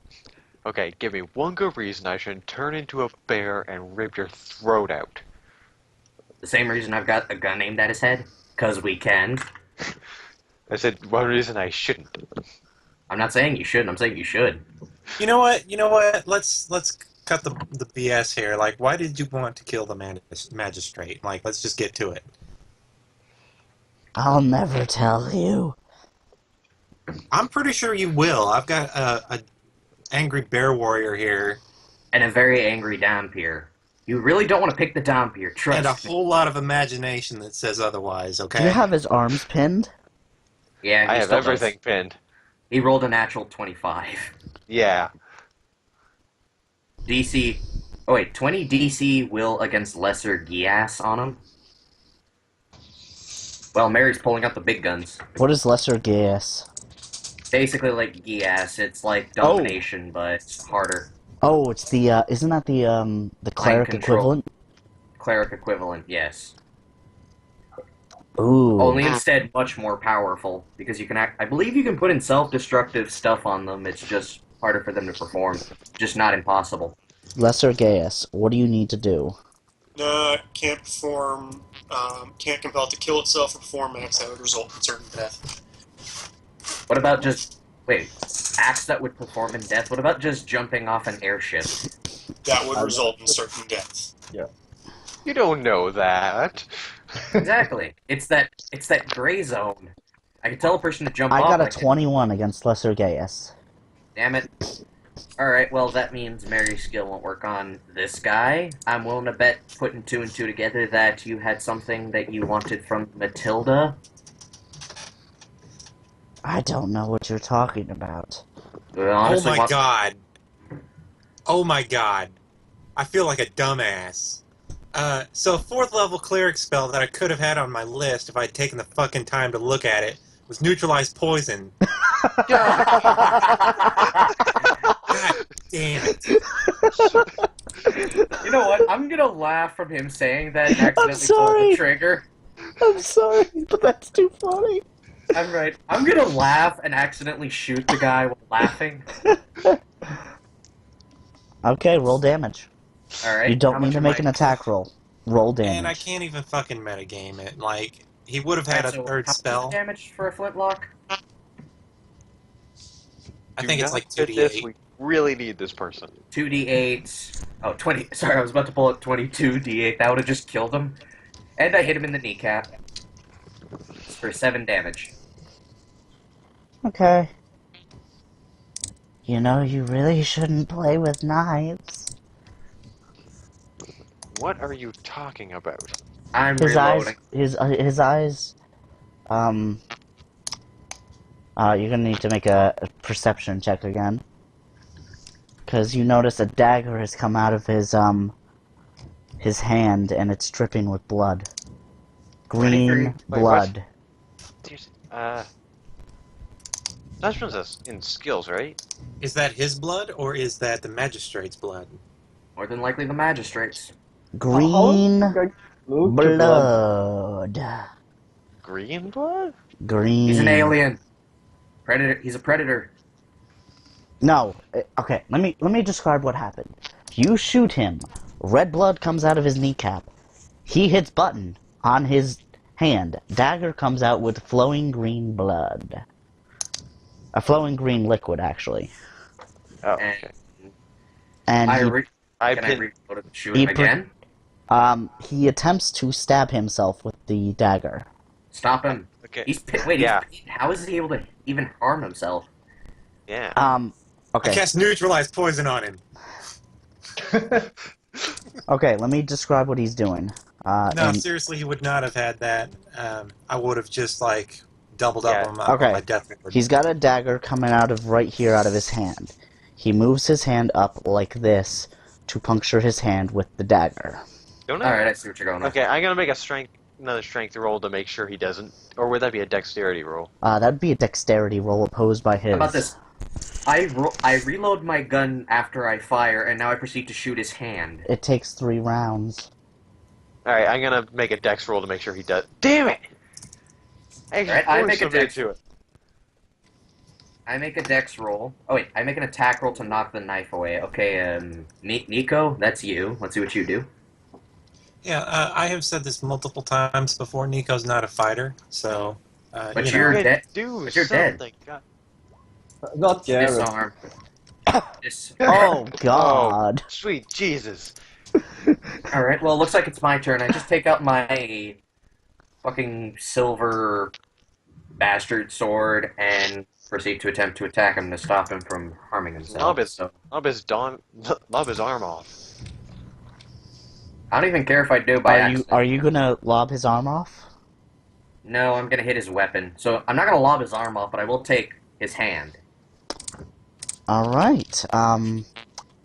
okay, give me one good reason I should turn into a bear and rip your throat out.
The same reason I've got a gun aimed at his head. 'Cause we can.
I said one reason I shouldn't.
I'm not saying you shouldn't, I'm saying you should.
You know what? Let's cut the BS here. Like, why did you want to kill the magistrate? Like, let's just get to it.
I'll never tell you.
I'm pretty sure you will. I've got a angry bear warrior here,
And a very angry Dampier. You really don't want to pick the Dampier, trust
and a
me.
whole lot of imagination that says otherwise. Okay.
Do you have his arms pinned?
Yeah,
I
he
have
still does.
everything pinned.
He rolled a natural 25.
Yeah.
DC. Oh wait, 20 DC will against lesser Gias on him. Well, Mary's pulling out the big guns.
What is lesser gas?
Basically like Gias, it's like domination, but harder.
Oh, it's the, isn't that the cleric
control.
equivalent?
Cleric equivalent, yes.
Ooh.
Only instead much more powerful, because you can I believe you can put in self-destructive stuff on them, it's just harder for them to perform. Just not impossible.
Lesser gas, what do you need to do?
Can't perform, can't compel it to kill itself or perform max that would result in certain death.
What about just... Wait, acts that would perform in death? What about just jumping off an airship?
That would result in certain death.
You don't know that.
Exactly. It's that gray zone. I could tell a person to jump
I
off.
got a
like,
21 against lesser gas.
Damn it. Alright, well, that means Mary's skill won't work on this guy. I'm willing to bet, putting 2 and 2 together, that you had something that you wanted from Matilda.
I don't know what you're talking about.
Honestly,
Oh my god. Oh my god. I feel like a dumbass. So a 4th level cleric spell that I could have had on my list if I'd taken the fucking time to look at it was neutralize poison. God damn it.
You know what? I'm gonna laugh from him saying that and accidentally pull
sorry.
the trigger.
I'm sorry, but that's too funny.
I'm right. I'm gonna laugh and accidentally shoot the guy while laughing.
Okay, roll damage.
Alright.
You don't
how
need
much
to
am
make
I-
an attack roll. Roll damage.
And I can't even fucking metagame it. Like, he would have had
Alright,
a
so
3rd
how much is
spell.
damage for a flintlock?
I
Do
think it's
not
like
get this.
2d8.
We really need this person.
2d8. Oh, 20. Sorry, I was about to pull out 22d8. That would have just killed him. And I hit him in the kneecap. It's for 7 damage.
Okay. You know, you really shouldn't play with knives.
What are you talking about?
I'm
His
reloading.
his eyes, you're gonna need to make a perception check again. Because you notice a dagger has come out of his hand and it's dripping with blood. Green
23.
Wait,
blood.
That's us in skills, right?
Is that his blood, or is that the magistrate's blood?
More than likely the magistrates.
Green
Look to blood.
blood.
Green blood?
Green.
He's an alien. Predator. He's a predator.
No. Okay, let me describe what happened. You shoot him. Red blood comes out of his kneecap. He hits button on his hand. Dagger comes out with flowing green blood. A flowing green liquid, actually.
Oh,
And
okay.
And
I
he,
re-
I
can I
pin-
reload and shoot
he
him again?
he attempts to stab himself with the dagger.
Stop him.
Okay.
He's wait.
Yeah.
He's how is he able to even harm himself?
Yeah.
I
Okay.
cast neutralize poison on him.
Okay, let me describe what he's doing.
No,
and-
seriously, he would not have had that. I would have just, like, doubled up
Yeah,
on
okay.
my death ward.
He's got a dagger coming out of right here out of his hand. He moves his hand up like this to puncture his hand with the dagger.
Don't
All
I?
right, I see what you're going with.
Okay, I'm gonna make another strength roll to make sure he doesn't. Or would that be a dexterity roll?
That'd be a dexterity roll opposed by his.
How about this? I reload my gun after I fire, and now I proceed to shoot his hand.
It takes 3 rounds.
Alright, I'm gonna make a dex roll to make sure he does. Damn it!
Alright, I make a
somebody
dex.
to it.
I make a dex roll. Oh wait, I make an attack roll to knock the knife away. Okay, Nico, that's you. Let's see what you do.
Yeah, I have said this multiple times before. Nico's not a fighter, so.
But
you know.
you're
Yeah,
dead.
Do
But you're dead.
something. God.
Not Garrett.
Disarm.
Oh God!
Sweet Jesus.
All right. Well, it looks like it's my turn. I just take out my fucking silver bastard sword and proceed to attempt to attack him to stop him from harming himself.
Lob his arm off.
I don't even care if I do by accident.
Are you gonna lob his arm off?
No, I'm gonna hit his weapon. So I'm not gonna lob his arm off, but I will take his hand.
All right.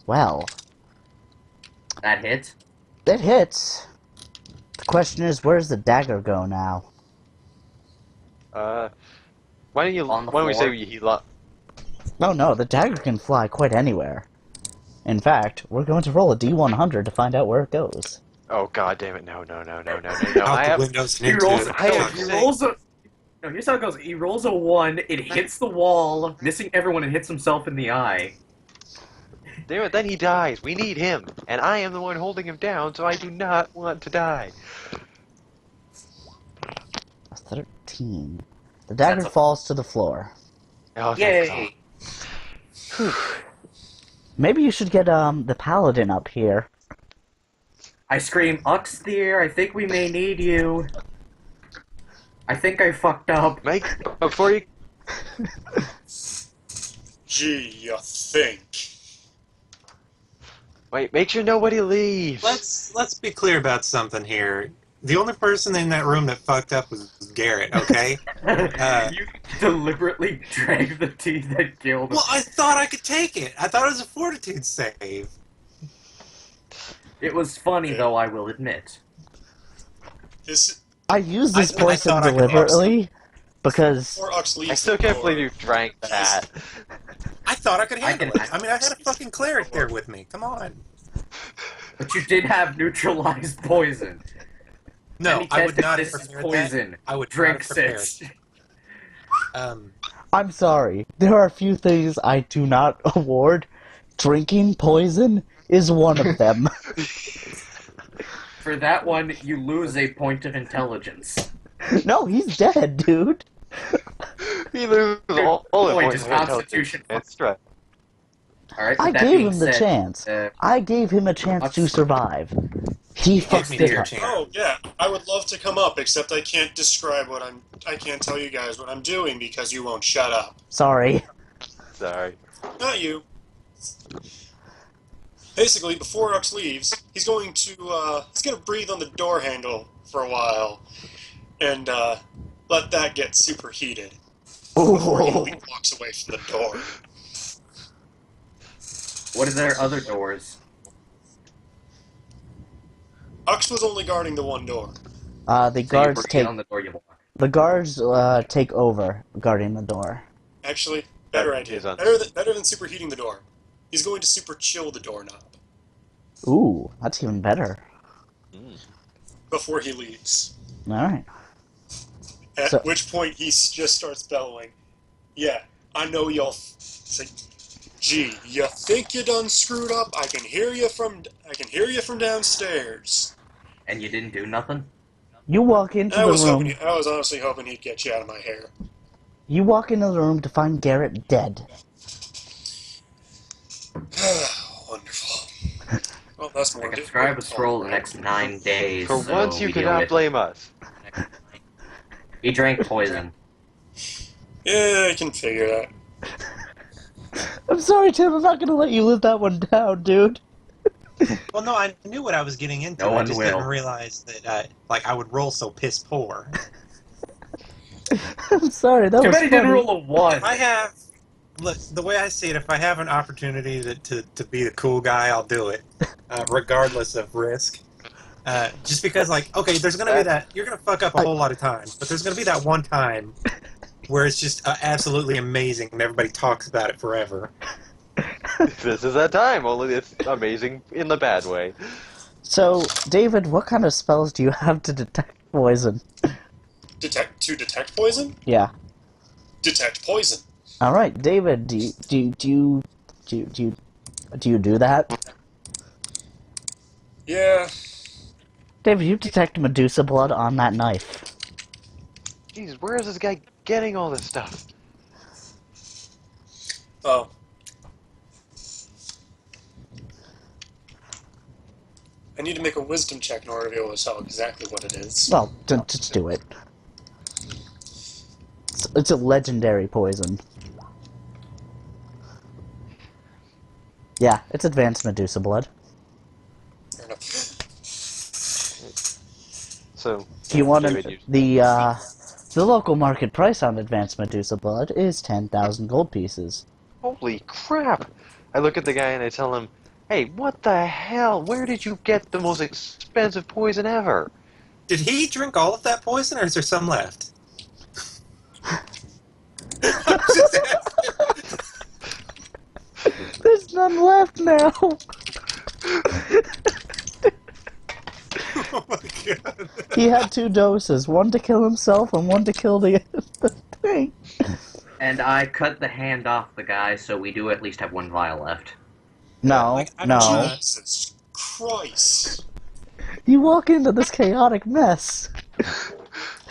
Well,
That hit.
it hits. The question is, where's the dagger go now?
Why don't
On the
we
floor.
say he lo-
Oh no, the dagger can fly quite anywhere. In fact, we're going to roll a D100 to find out where it goes.
Oh god damn it, no. I
Out the
have
windows and
He
into
rolls.
it.
He rolls a. No, here's how it goes. He rolls a 1. It hits the wall, missing everyone, and hits himself in the eye.
damn it, then he dies. We need him. And I am the one holding him down, so I do not want to die.
13. The dagger
That's a-
falls to the floor.
Oh, thank God.
Yay!
Maybe you should get the paladin up here.
I scream, Uxthier, I think we may need you. I think I fucked up.
Make before you
Gee, you think.
wait, make sure nobody leaves.
Let's be clear about something here. The only person in that room that fucked up was Garrett, okay?
You deliberately dragged the tea that killed him.
Well, I thought I could take it. I thought it was a fortitude save.
It was funny, though, I will admit.
This,
I used this
I
poison
thought I could
deliberately because
before Ux leaves
I still
the
can't
door,
believe you drank that.
I thought I could handle
can-
it. I mean, I had a fucking cleric there with me. Come on.
But you did have neutralized poison.
No,
And he
I would
tested
not have
this is
prepared
poison.
that. I would not
Drink
have prepared.
6.
I'm sorry. There are a few things I do not award. Drinking poison is one of them.
For that one, you lose a point of intelligence.
No, he's dead, dude.
He loses all the
point
points
is
of intelligence
Constitution.
and stress.
Alright,
I
with that
gave
being
him the
said,
chance. I gave him a chance to survive. He fucked
me
it
your
up.
chance.
oh yeah, I would love to come up, except I can't describe what I can't tell you guys what I'm doing because you won't shut up.
Sorry.
Sorry.
Not you. Basically, before Ux leaves, he's going to breathe on the door handle for a while, and let that get superheated before he
Ooh.
walks away from the door.
what are their other doors?
Ux was only guarding the one door.
The
So you
guards
breathe
take
on the door you walk.
the guards take over guarding the door.
Actually, better
That
idea.
is un-
Better than superheating the door. He's going to super chill the doorknob
Ooh, that's even better.
before he leaves.
All right.
At
So-
which point he just starts bellowing, "Yeah, I know y'all." Say, "Gee, you think you done screwed up? I can hear you from downstairs."
And you didn't do nothing?
You walk into
I
the
was
room.
I was honestly hoping he'd get you out of my hair.
You walk into the room to find Garrett dead.
Wonderful. Well, that's
I
more.
can describe a scroll the next 9 days.
For
so
once, you
we
could
deal
not
with-
blame us.
He drank poison.
Yeah, I can figure that.
I'm sorry, Tim. I'm not gonna let you live that one down, dude.
Well, no, I knew what I was getting into.
No
I
one
just
will.
didn't realize that, I would roll so piss poor.
I'm sorry. That
Too
was
bad he didn't
funny.
roll a 1.
If I have, look, the way I see it, if I have an opportunity to be the cool guy, I'll do it, regardless of risk. Just because, okay, there's gonna be that you're gonna fuck up a whole lot of times, but there's gonna be that one time where it's just absolutely amazing and everybody talks about it forever.
This is that time, only it's amazing in the bad way.
So, David, what kind of spells do you have to detect poison?
Detect poison?
Yeah.
Detect poison.
All right, David. Do you do that?
Yeah.
David, you detect Medusa blood on that knife.
Jeez, where is this guy getting all this stuff?
Oh. I need to make a wisdom check in order to be able to tell exactly what it is.
Well, just do it. It's a legendary poison. Yeah, it's advanced Medusa blood.
Fair enough.
So,
If you want
David,
the local market price on advanced Medusa blood is 10,000 gold pieces.
holy crap! I look at the guy and I tell him, "Hey, what the hell? Where did you get the most expensive poison ever?"
Did he drink all of that poison, or is there some left?
There's none left now.
Oh my god.
He had 2 doses, one to kill himself and one to kill the thing.
And I cut the hand off the guy, so we do at least have 1 vial left.
No,
I don't
no.
know.
Jesus Christ.
You walk into this chaotic mess.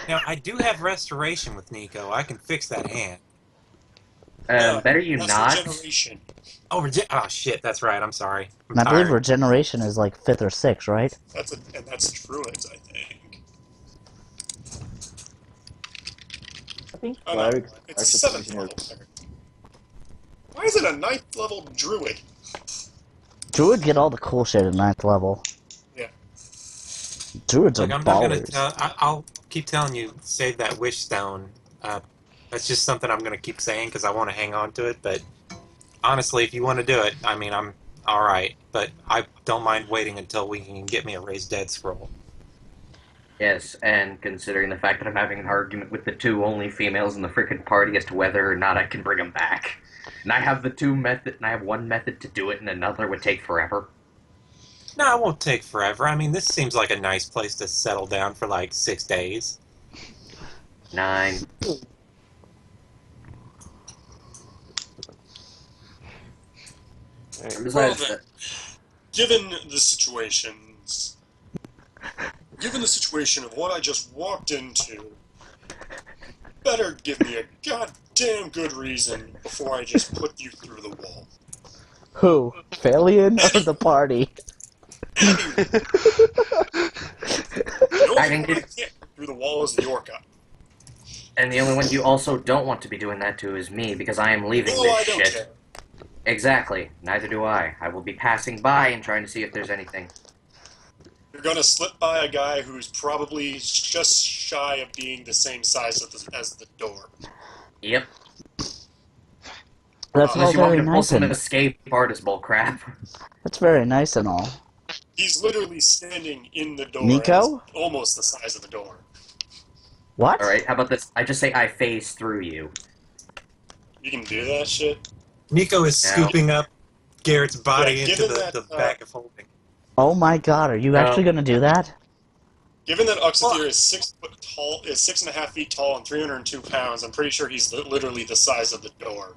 Now, I do have restoration with Nico. I can fix that hand.
Yeah,
Better you
that's
not.
regeneration.
Oh, oh shit, that's right. I'm sorry. I'm
And I believe
tired.
regeneration is like 5th or 6th, right?
That's druids, I think.
I think
Oh, no.
clerics
It's a
are
7th
supposed
level cleric. Why is it a 9th level druid?
Druid get all the cool shit at 9th level.
Yeah.
Druids
Look,
are
I'm not gonna
ballers.
tell. I'll keep telling you, save that wish stone. That's just something I'm gonna keep saying because I want to hang on to it. But honestly, if you want to do it, I mean, I'm All right, but I don't mind waiting until we can get me a raised dead scroll.
Yes, and considering the fact that I'm having an argument with the two only females in the freaking party as to whether or not I can bring them back, and I have one method to do it, and another would take forever.
No, it won't take forever. I mean, this seems like a nice place to settle down for like 6 days.
9. And
Well
besides,
then, given the situation of what I just walked into, better give me a goddamn good reason before I just put you through the wall.
Who? Phalian or the party?
The
I
only
can
one I
give-
can't put through the wall is the Orca.
and the only one you also don't want to be doing that to is me, because I am leaving
No,
this
I don't
shit.
care.
Exactly. Neither do I. I will be passing by and trying to see if there's anything.
You're gonna slip by a guy who's probably just shy of being the same size as the door.
Yep.
That's all
Unless you want me
very
to pull
nice
some
and
escape artist bull crap.
that's very nice and all.
He's literally standing in the door.
Nico?
And he's almost the size of the door.
What?
Alright, how about this? I just say I phase through you.
You can do that shit?
Nico is
Yeah.
scooping up Garrett's body
Yeah,
into
given
the
that,
bag of holding.
Oh my god, are you actually gonna do that?
Given that Uxathir is 6 foot tall, is 6.5 feet tall and 302 pounds, I'm pretty sure he's literally the size of the door.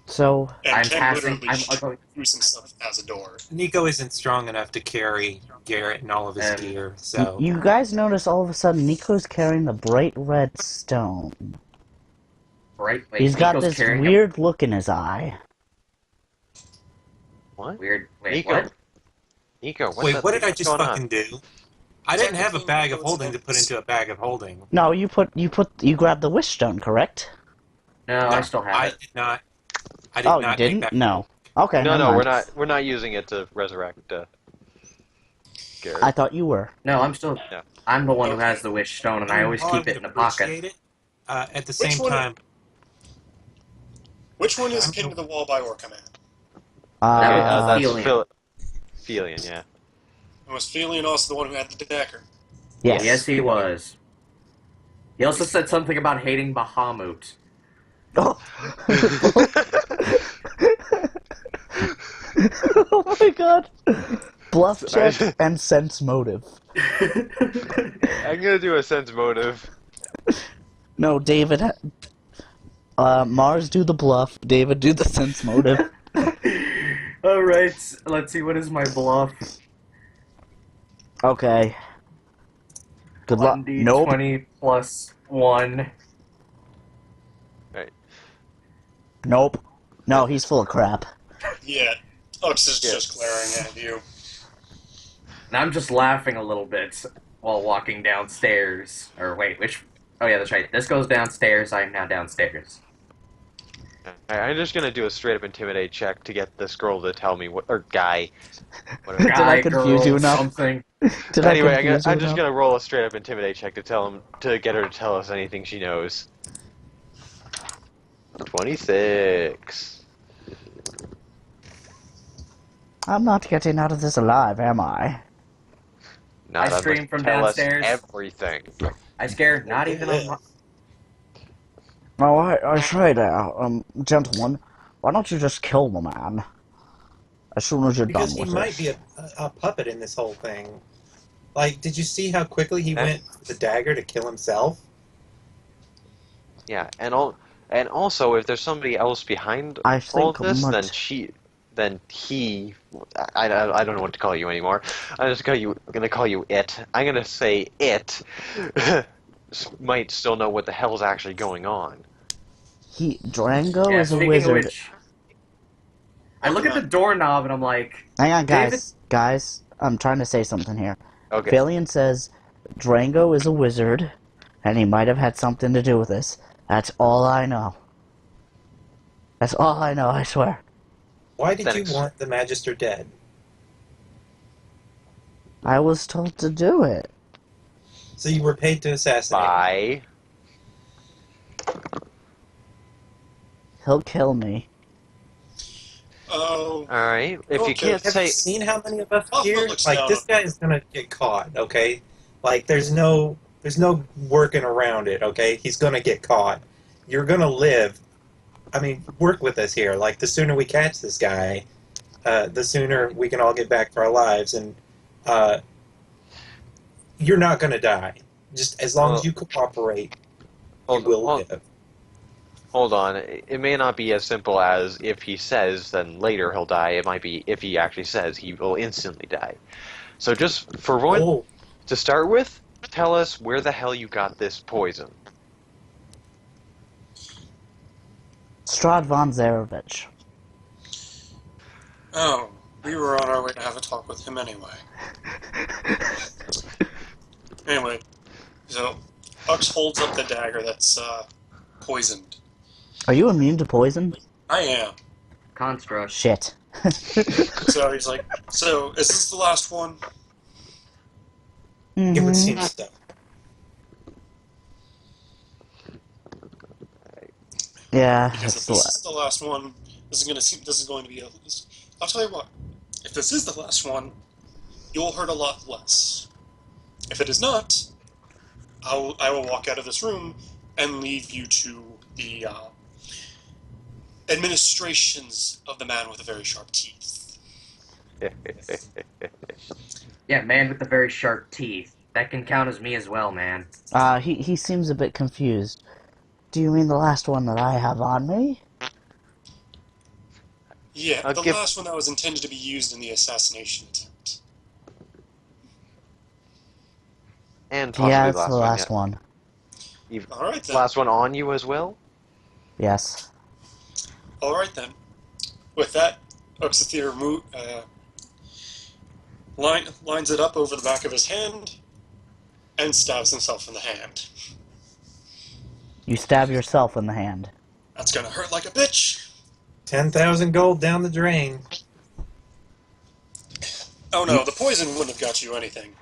So,
And
I'm
can
passing.
literally
I'm going.
through some stuff as a door.
Nico isn't strong enough to carry Garrett and all of his gear, so...
you guys notice all of a sudden Nico's carrying the bright red stone.
Right. Wait,
He's got
Nico's
this
carrying
weird look in his eye.
What?
Weird. Wait,
Nico.
what?
Nico,
Wait, what did I
what's
just
going
fucking
on?
do? I didn't have a
Technically,
bag of
Nico's
holding to put into a bag of holding.
No, you grabbed the wish stone, correct?
No, I still have
I
it.
did not. I did
Oh, you
not take
didn't?
that.
No. Okay,
No,
never
no,
mind.
we're not using it to resurrect Garrett.
I thought you were.
No, I'm still.
Yeah.
I'm the one who has the wish stone, and I always
While
keep
I
it in
would
the pocket.
appreciate it, at the
Which
same
one-
time,
Which one is
I'm
pinned to the wall by Orca Man?
That was
that's
Felian.
Felian, yeah.
And was Felian also the one who had the dagger?
Yes.
Yes, he was. He also said something about hating Bahamut.
Oh. Oh my god. Bluff check and sense motive.
I'm gonna do a sense motive.
No, David. Mars do the bluff. David do the sense motive.
Alright, let's see, what is my bluff?
Okay. Good luck.
1d20
Nope.
plus 1.
Nope. No, he's full of crap.
Yeah, Ux is
Yeah.
just glaring at you.
And I'm just laughing a little bit while walking downstairs. Or wait, which... Oh yeah, that's right. This goes downstairs, I am now downstairs.
I'm just gonna do a straight up intimidate check to get this girl to tell me what, or guy, whatever.
Did I confuse you enough?
Something.
Did
Anyway,
I confuse you
I'm just
enough?
gonna roll a straight up intimidate check to get her to tell us anything she knows. 26.
I'm not getting out of this alive, am I?
Not unless
scream
you
from
tell us
downstairs.
everything.
I scare not even on my...
Oh, I say there, gentlemen, why don't you just kill the man? As soon as you're
because
done
he
with
might
this.
be a puppet in this whole thing. Like, did you see how quickly he went with the dagger to kill himself?
Yeah, and also if there's somebody else behind
I
all
think
this,
much-
I don't know what to call you anymore. I'm gonna call you it. I'm gonna say it might still know what the hell's actually going on.
Drango
Yeah,
is a
speaking
wizard.
of which... I look at the doorknob and I'm like...
Hang on,
David-
guys, I'm trying to say something here.
Okay.
Phalian says Drango is a wizard, and he might have had something to do with this. That's all I know. That's all I know, I swear.
Why did
Thanks.
you want the Magister dead?
I was told to do it.
So you were paid to assassinate him.
Bye.
He'll kill me.
Oh,
Alright, if you
Okay.
can't
Have
say...
you seen how many of us
Alpha
here?
looks
Like,
down
this
on
guy is gonna get caught, okay? Like, there's no working around it, okay? He's gonna get caught. You're gonna live. I mean, work with us here. Like, the sooner we catch this guy, the sooner we can all get back to our lives, and you're not gonna die. Just as long as you cooperate, you will live.
Hold on. It may not be as simple as if he says, then later he'll die. It might be if he actually says, he will instantly die. So just for one,
Oh,
to start with, tell us where the hell you got this poison.
Strad von Zarevich.
Oh, we were on our way to have a talk with him anyway. Anyway, so Hux holds up the dagger that's poisoned.
Are you immune to poison?
I am.
Construct.
Shit.
So he's like, so is this the last one?
it would
Mhm.
seem so.
Yeah,
Because
that's
if this is the last one, this is going to be I'll tell you what. If this is the last one, you'll hurt a lot less. If it is not, I will walk out of this room and leave you to the administrations of the man with the very sharp teeth.
Yeah, man with the very sharp teeth. That can count as me as well, man.
he seems a bit confused. Do you mean the last one that I have on me?
Yeah,
I'll
the
give-
last one that was intended to be used in the assassination attempt.
And possibly
Yeah,
the
it's
last
the
one.
last
Yeah.
one.
All right then.
Last one on you as well?
Yes.
All right then. With that, Uxathir lines it up over the back of his hand and stabs himself in the hand.
You stab yourself in the hand.
That's gonna hurt like a bitch.
10,000 gold down the drain.
Oh no, the poison wouldn't have got you anything.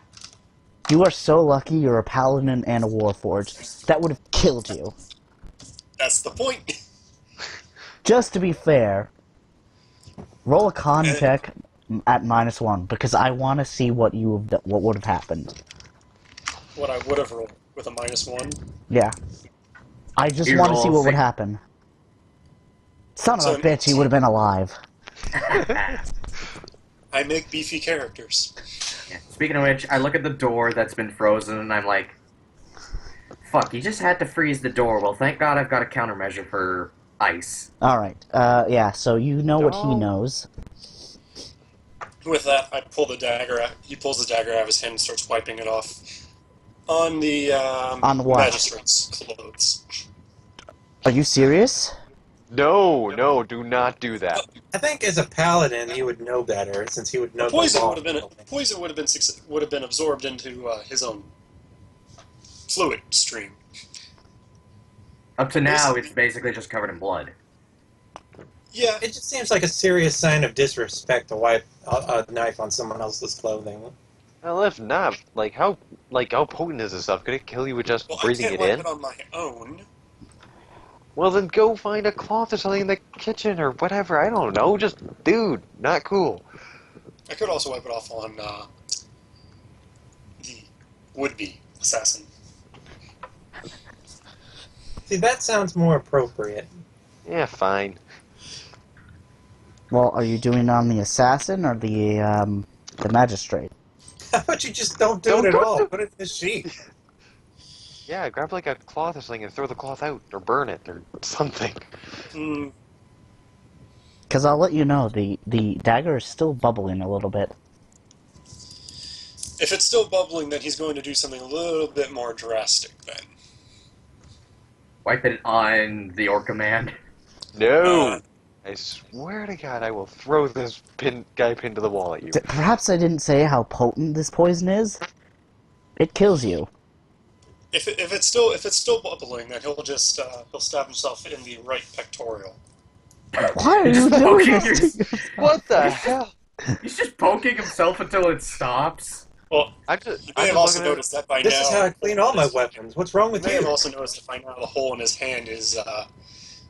You are so lucky you're a paladin and a warforged. That would have killed you.
That's the point.
Just to be fair, roll a con check at -1 because I want to see what would have happened.
What I would have rolled with a -1.
Yeah. I just
You
want to
roll
see what would
six.
happen. Son of
So-
a bitch, he would have been alive.
I make beefy characters.
Yeah. Speaking of which, I look at the door that's been frozen and I'm like, fuck, you just had to freeze the door. Well, thank God I've got a countermeasure for ice.
Alright, yeah, so you know what he
Oh.
knows.
With that, I pull the dagger out. He pulls the dagger out of his hand and starts wiping it off on the
On the what?
magistrate's clothes.
Are you serious?
No, do not do that.
I think as a paladin, he would know better, since he would know the
Poison
law.
would have been absorbed into his own fluid stream.
Up to now, it's basically just covered in blood.
Yeah,
It just seems like a serious sign of disrespect to wipe a knife on someone else's clothing.
Well, if not, how potent is this stuff? Could it kill you with just
well, I
breathing
can't
it
wipe
in?
it on my own.
Well, then go find a cloth or something in the kitchen or whatever. I don't know. Just, dude, not cool.
I could also wipe it off on the would-be assassin.
See, that sounds more appropriate.
Yeah, fine.
Well, are you doing it on the assassin or the magistrate?
How about you just don't do
Don't
it at
put
all?
the-
Put it in the sheet.
Yeah, grab a cloth or something and throw the cloth out or burn it or something.
Mm,
Because I'll let you know, the dagger is still bubbling a little bit.
if it's still bubbling, then he's going to do something a little bit more drastic then.
Wipe it on the Orca man.
No!
Uh,
I swear to God, I will throw this guy pinned to the wall at you.
Perhaps I didn't say how potent this poison is. It kills you.
If it's still bubbling, then he'll just he'll stab himself in the right pectoral.
Why are you
Just
doing
poking
this? to yourself?
What the hell?
He's just poking himself until it stops.
Well,
I'm
you
just
may have also
looking at-
noticed that by
This
now.
is how I clean all my weapons. What's wrong
You
with
may have
you?
also noticed that by now the hole in his hand is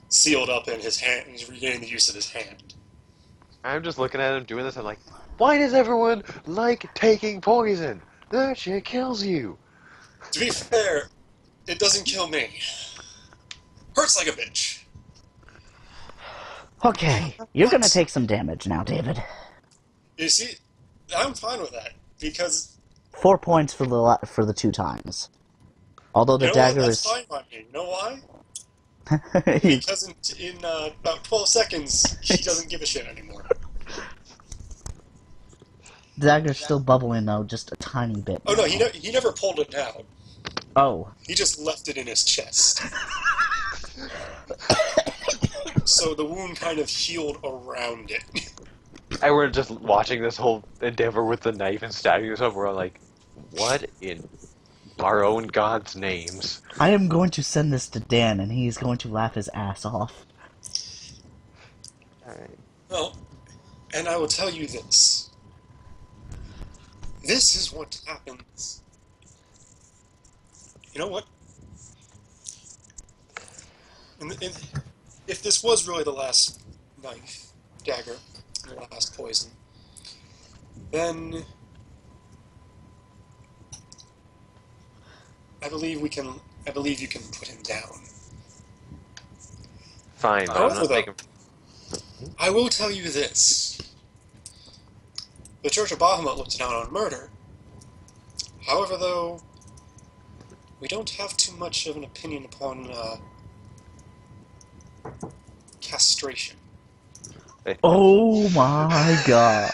sealed up in his hand. He's regaining the use of his hand.
I'm just looking at him doing this. I'm like, why does everyone like taking poison? That shit kills you.
To be fair, it doesn't kill me. Hurts like a bitch.
Okay, you're gonna
But,
take some damage now, David.
you see, I'm fine with that. Because,
4 points for the 2 times. Although the
you know what,
dagger
that's
is...
fine by me. You know why? Because in about 12 seconds, he doesn't give a shit anymore.
The dagger's still bubbling, though, just a tiny bit
Oh
now.
no, he never pulled it out.
Oh.
He just left it in his chest. So the wound kind of healed around it.
And we're just watching this whole endeavor with the knife and stabbing yourself. We're all like, what in our own gods' names?
I am going to send this to Dan, and he's going to laugh his ass off.
Alright.
Well, and I will tell you this. This is what happens. You know what? If this was really the last knife, dagger, the last poison, then I believe you can put him down.
Fine, but I'm
However,
not
though,
taking...
I will tell you this. The Church of Bahamut looks down on murder. However, though, we don't have too much of an opinion upon castration.
Oh my god.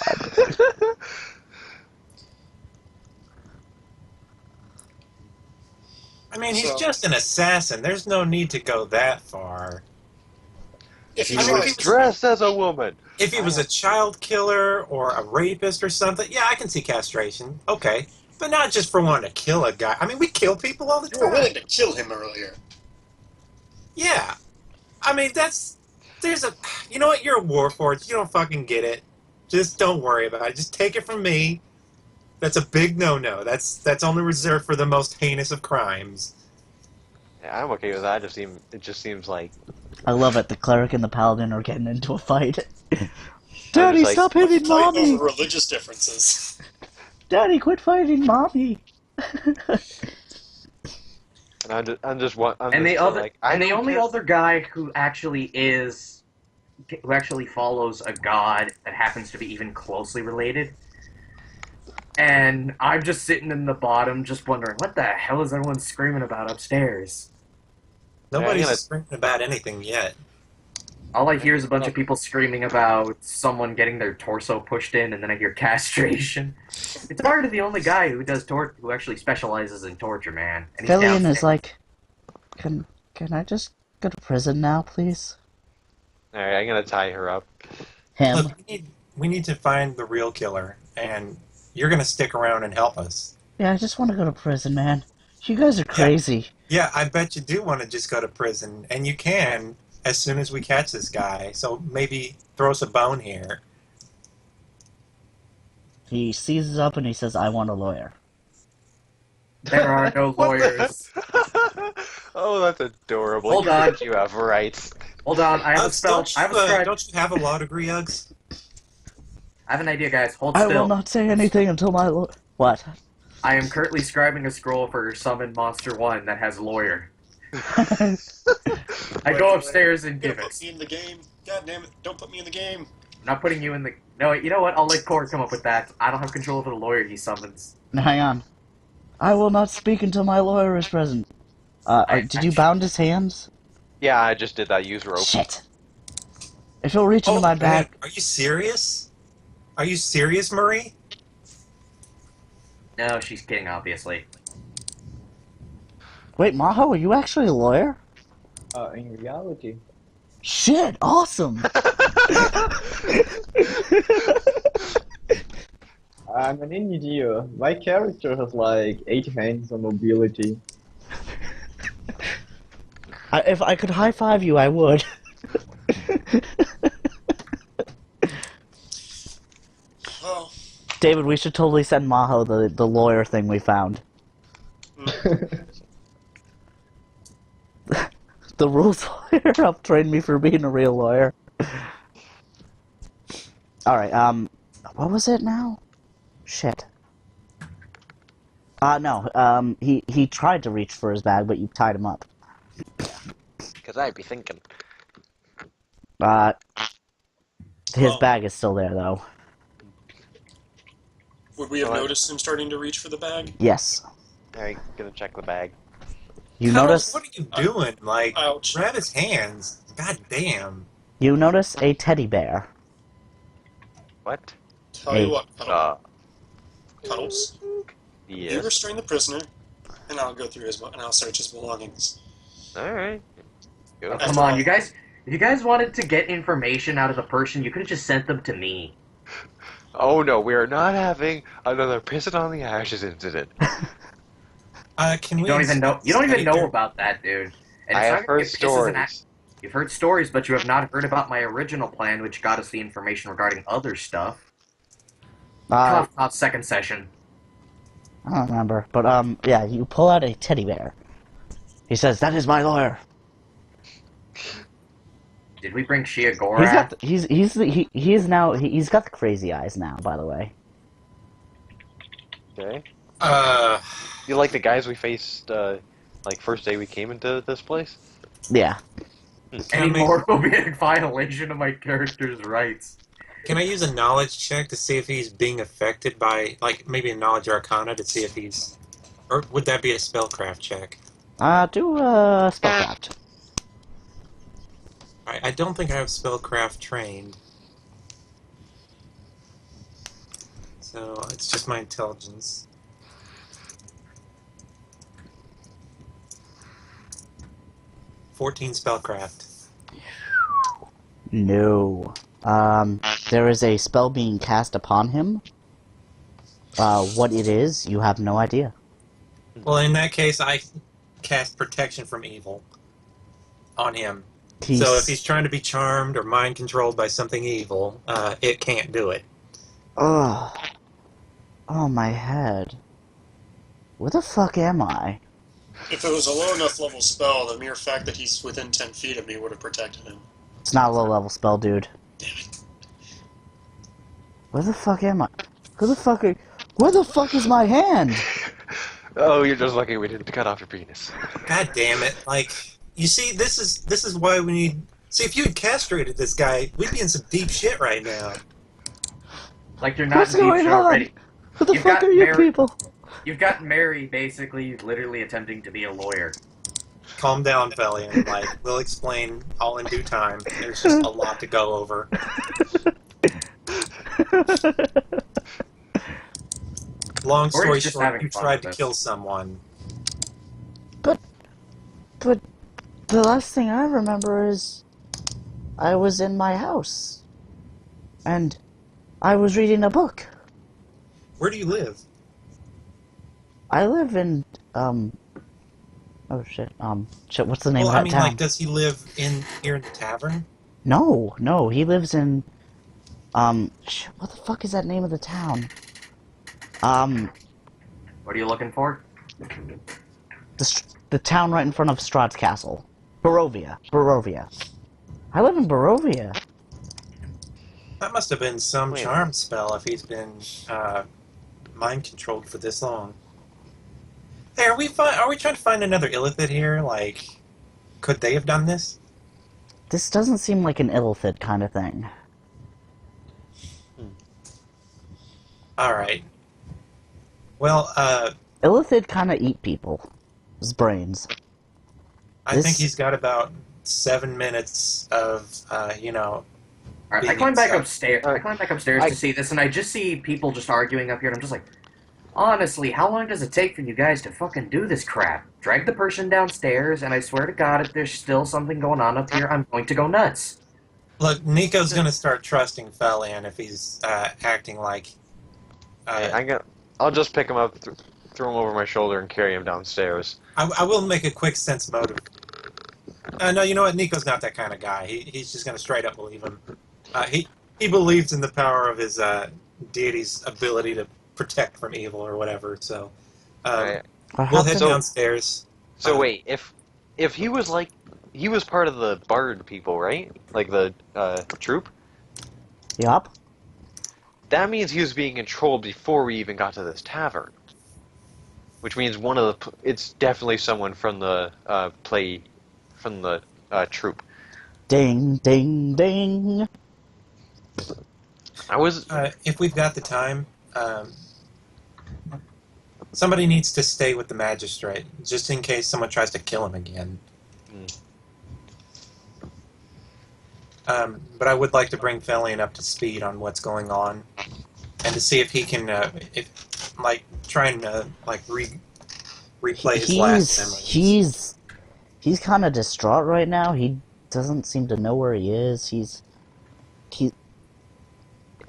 I mean, he's
So-
just an assassin. There's no need to go that far.
If he
He
I mean,
was dressed as a woman.
If he was a child killer or a rapist or something, yeah, I can see castration. Okay. But not just for wanting to kill a guy. I mean, we kill people all the
you were
time.
willing to kill him earlier.
Yeah. I mean, you know what? You're a warforged. You don't fucking get it. Just don't worry about it. Just take it from me. That's a big no-no. That's only reserved for the most heinous of crimes.
Yeah, I'm okay with that. It just seems like...
I love it. The cleric and the paladin are getting into a fight. Daddy,
like,
stop hitting
Fight
mommy!
over religious differences.
Daddy, quit fighting mommy!
And I'm just
And the other,
like, I
and the
don't
only
care.
other guy who actually follows a god that happens to be even closely related. And I'm just sitting in the bottom, just wondering, what the hell is everyone screaming about upstairs?
Nobody's
gonna-
screaming about anything yet.
All I hear is a bunch of people screaming about someone getting their torso pushed in, and then I hear castration. It's Bard the only guy who does who actually specializes in torture, man. And he's
Fillion is
downstairs.
like, can I just go to prison now, please?
Alright, I'm gonna tie her up.
Him.
Look, we need to find the real killer, and you're going to stick around and help us.
Yeah, I just want to go to prison, man. You guys are crazy.
Yeah, I bet you do want to just go to prison, and you can as soon as we catch this guy. So maybe throw us a bone here.
He seizes up and he says, I want a lawyer.
There are no lawyers.
Oh, that's adorable.
Hold on.
You have rights.
Hold on, I have a
Uggs,
spell. I have a scribe.
don't you have a law degree, Uggs?
I have an idea, guys. Hold
I
still.
will not say anything until my What?
I am currently scribing a scroll for Summon Monster 1 that has lawyer. I go upstairs and give
Don't
it.
put me in the game. God damn it! Don't put me in the game.
I'm not putting you in the... No, you know what? I'll let Core come up with that. I don't have control over the lawyer he summons.
Hang on. I will not speak until my lawyer is present. Did you bound his hands?
Yeah, I just did that. Use rope.
Shit. If you'll reach into my bag...
Man, are you serious? Are you serious, Marie?
No, she's kidding, obviously.
Wait, Maho, are you actually a lawyer?
In reality,
Shit, awesome!
I'm an idiot. My character has like 8 hands on mobility.
If I could high-five you, I would.
Well,
David, we should totally send Maho the lawyer thing we found. The rules lawyer helped train me for being a real lawyer. Alright, what was it now? Shit. No, he tried to reach for his bag, but you tied him up.
Because I'd be thinking.
His
Well,
bag is still there, though.
would we have
What?
noticed him starting to reach for the bag?
Yes.
Alright, gonna check the bag.
You
Cuddles,
notice...
what are you doing? Like,
Ouch.
grab his hands. God damn.
You notice a teddy bear.
What?
Tell you
Hey.
what, Cuddles. You
Yes.
restrain the prisoner, and I'll go through and I'll search his belongings.
Alright. Go.
Oh, come on, you guys. If you guys wanted to get information out of the person, you could have just sent them to me.
Oh no, we are not having another piss it on the ashes incident.
Can
You
we
don't even know. You don't even
study
know
there?
about that, dude. And
I
it's
have
not gonna
heard
get pisses and
stories.
You've heard stories, but you have not heard about my original plan, which got us the information regarding other stuff. Cough, cough, second session.
I don't remember, but yeah, you pull out a teddy bear. He says, "That is my lawyer."
Did we bring
He's
Shiagora?
got he's got the crazy eyes now. By the way,
Okay.
Uh,
You like the guys we faced, like first day we came into this place?
yeah.
Any
Can I
more will be a violation of my character's rights.
Can I use a knowledge check to see if he's being affected by, like, maybe a knowledge arcana to see if he's... Or would that be a spellcraft check?
Do spellcraft.
I don't think I have spellcraft trained. So, it's just my intelligence. $14 spellcraft.
No. There is a spell being cast upon him. What it is, you have no idea.
Well, in that case, I cast protection from evil on him.
He's,
So if he's trying to be charmed or mind controlled by something evil, it can't do it.
Ugh. Oh, my head. Where the fuck am I?
If it was a low enough level spell, the mere fact that he's within 10 feet of me would have protected him.
It's not a low-level spell, dude.
Damn it.
Where the fuck am I? Where the fuck is my hand?
Oh, you're just lucky we didn't cut off your penis.
God damn it! Like, you see, this is why we need. See, if you had castrated this guy, we'd be in some deep shit right now.
Like you're not
What's
in deep
going
shit
on?
already.
Who the
You've
fuck
got
are you
Mary-
people?
You've got Mary basically literally attempting to be a lawyer.
Calm down, Valiant. Like, we'll explain all in due time. There's just a lot to go over. Long story
Corey's just
short,
having
you
fun
tried
with
to
this.
kill someone.
But the last thing I remember is I was in my house and I was reading a book.
Where do you live?
I live in oh shit, what's the name
Well,
of that
I mean,
town?
like, does he live here in the tavern?
No, he lives in what the fuck is that name of the town?
What are you looking for?
The town right in front of Strahd's castle. Barovia. I live in Barovia.
That must have been some
Wait a
charm spell if he's been mind controlled for this long. Hey, are we trying to find another Illithid here? Like, could they have done this?
This doesn't seem like an Illithid kind of thing.
All right. Well,
Illithid kind of eat people's brains.
I
This-
think he's got about 7 minutes of,
Alright, I
Being
climb back
inside.
upstairs. I climb back upstairs
I-
to see this, and I just see people just arguing up here, and I'm just like, honestly, how long does it take for you guys to fucking do this crap? Drag the person downstairs, and I swear to God, if there's still something going on up here, I'm going to go nuts.
Look, Nico's going to start trusting Felian if he's acting like...
I'll just pick him up, throw him over my shoulder, and carry him downstairs.
I will make a quick sense motive. No, you know what? Nico's not that kind of guy. He's just going to straight up believe him. He believes in the power of his deity's ability to protect from evil or whatever. So
Right.
What
we'll head
happened?
So-
downstairs.
So wait, if he was like, he was part of the Bard people, right? Like the troop?
Yup.
that means he was being controlled before we even got to this tavern. Which means it's definitely someone from the troupe.
Ding, ding, ding.
I was
If we've got the time, somebody needs to stay with the magistrate, just in case someone tries to kill him again. But I would like to bring Felian up to speed on what's going on, and to see if he can, try and replay his last memories.
He's kind of distraught right now. He doesn't seem to know where he is. You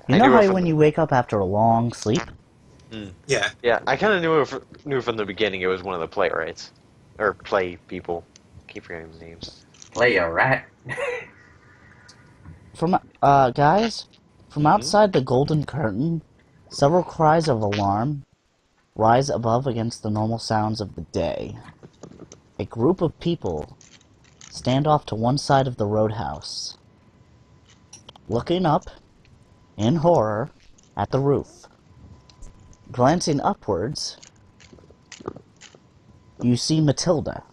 know how when you wake up after a long sleep?
Yeah.
Yeah, I kind of knew from the beginning it was one of the playwrights. Or play people. Keep forgetting the names.
Play a rat.
Guys, from outside the golden curtain, several cries of alarm rise above against the normal sounds of the day. A group of people stand off to one side of the roadhouse, looking up, in horror, at the roof. Glancing upwards, you see Matilda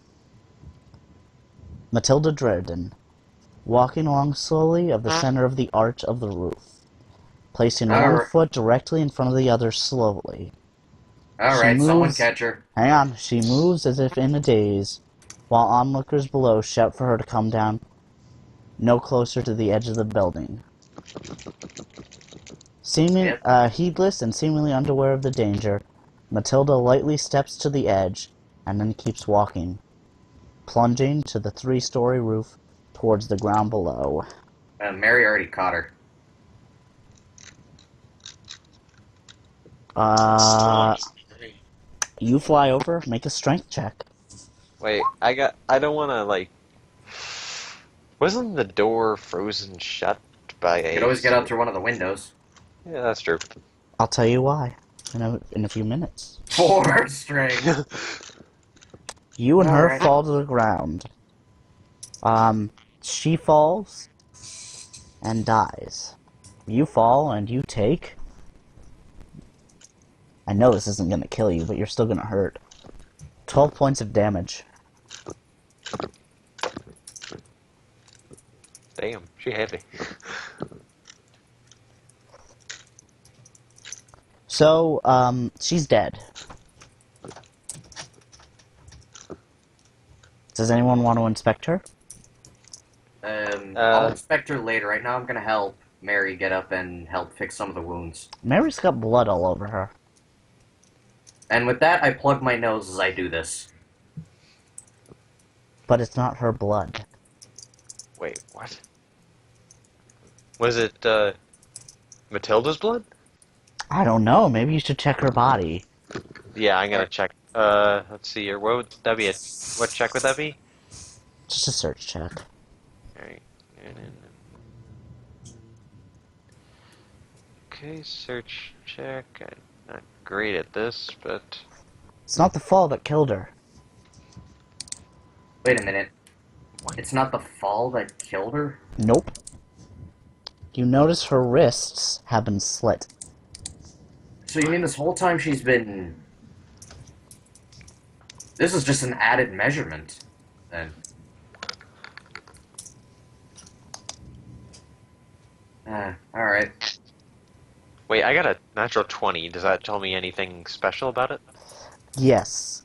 Dredden, walking along slowly of the center of the arch of the roof, placing one foot directly in front of the other slowly.
Alright, someone catch her.
Hang on. She moves as if in a daze, while onlookers below shout for her to come down no closer to the edge of the building. Heedless and seemingly unaware of the danger, Matilda lightly steps to the edge and then keeps walking, plunging to the 3-story roof towards the ground below.
Mary already caught her.
You fly over, make a strength check.
Wait, I don't want to, wasn't the door frozen shut by a...
You could always get out through one of the windows.
Yeah, that's true.
I'll tell you why in a few minutes.
4 strength.
You and her fall to the ground. She falls and dies. You fall and you take... I know this isn't going to kill you, but you're still going to hurt. 12 points of damage.
Damn, she heavy.
So, she's dead. Does anyone want to inspect her?
I'll inspect her later. Right now I'm gonna help Mary get up and help fix some of the wounds.
Mary's got blood all over her.
And with that, I plug my nose as I do this.
But it's not her blood.
Wait, what? Was it, Matilda's blood?
I don't know. Maybe you should check her body.
Yeah, I'm gonna check. Let's see here. What would that be? What check would that be?
Just a search check.
Alright. Okay, search check. I'm not great at this, but...
It's not the fall that killed her.
Wait a minute. It's not the fall that killed her?
Nope. You notice her wrists have been slit.
So you mean this whole time she's been... This is just an added measurement, then. Alright.
Wait, I got a natural 20. Does that tell me anything special about it?
Yes.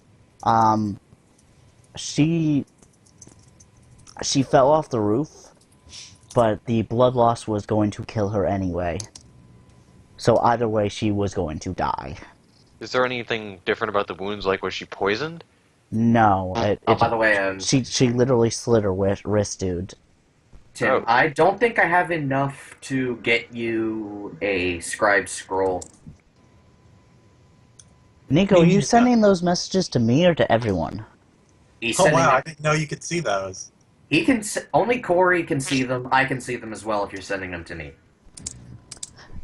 She fell off the roof, but the blood loss was going to kill her anyway. So either way, she was going to die.
Is there anything different about the wounds? Like, was she poisoned?
No.
By the way,
she literally slit her wrist, dude.
Tim, I don't think I have enough to get you a scribe scroll.
Nico, are you sending those messages to me or to everyone?
Oh wow, I didn't know you could see those.
He can. Only Corey can see them. I can see them as well if you're sending them to me.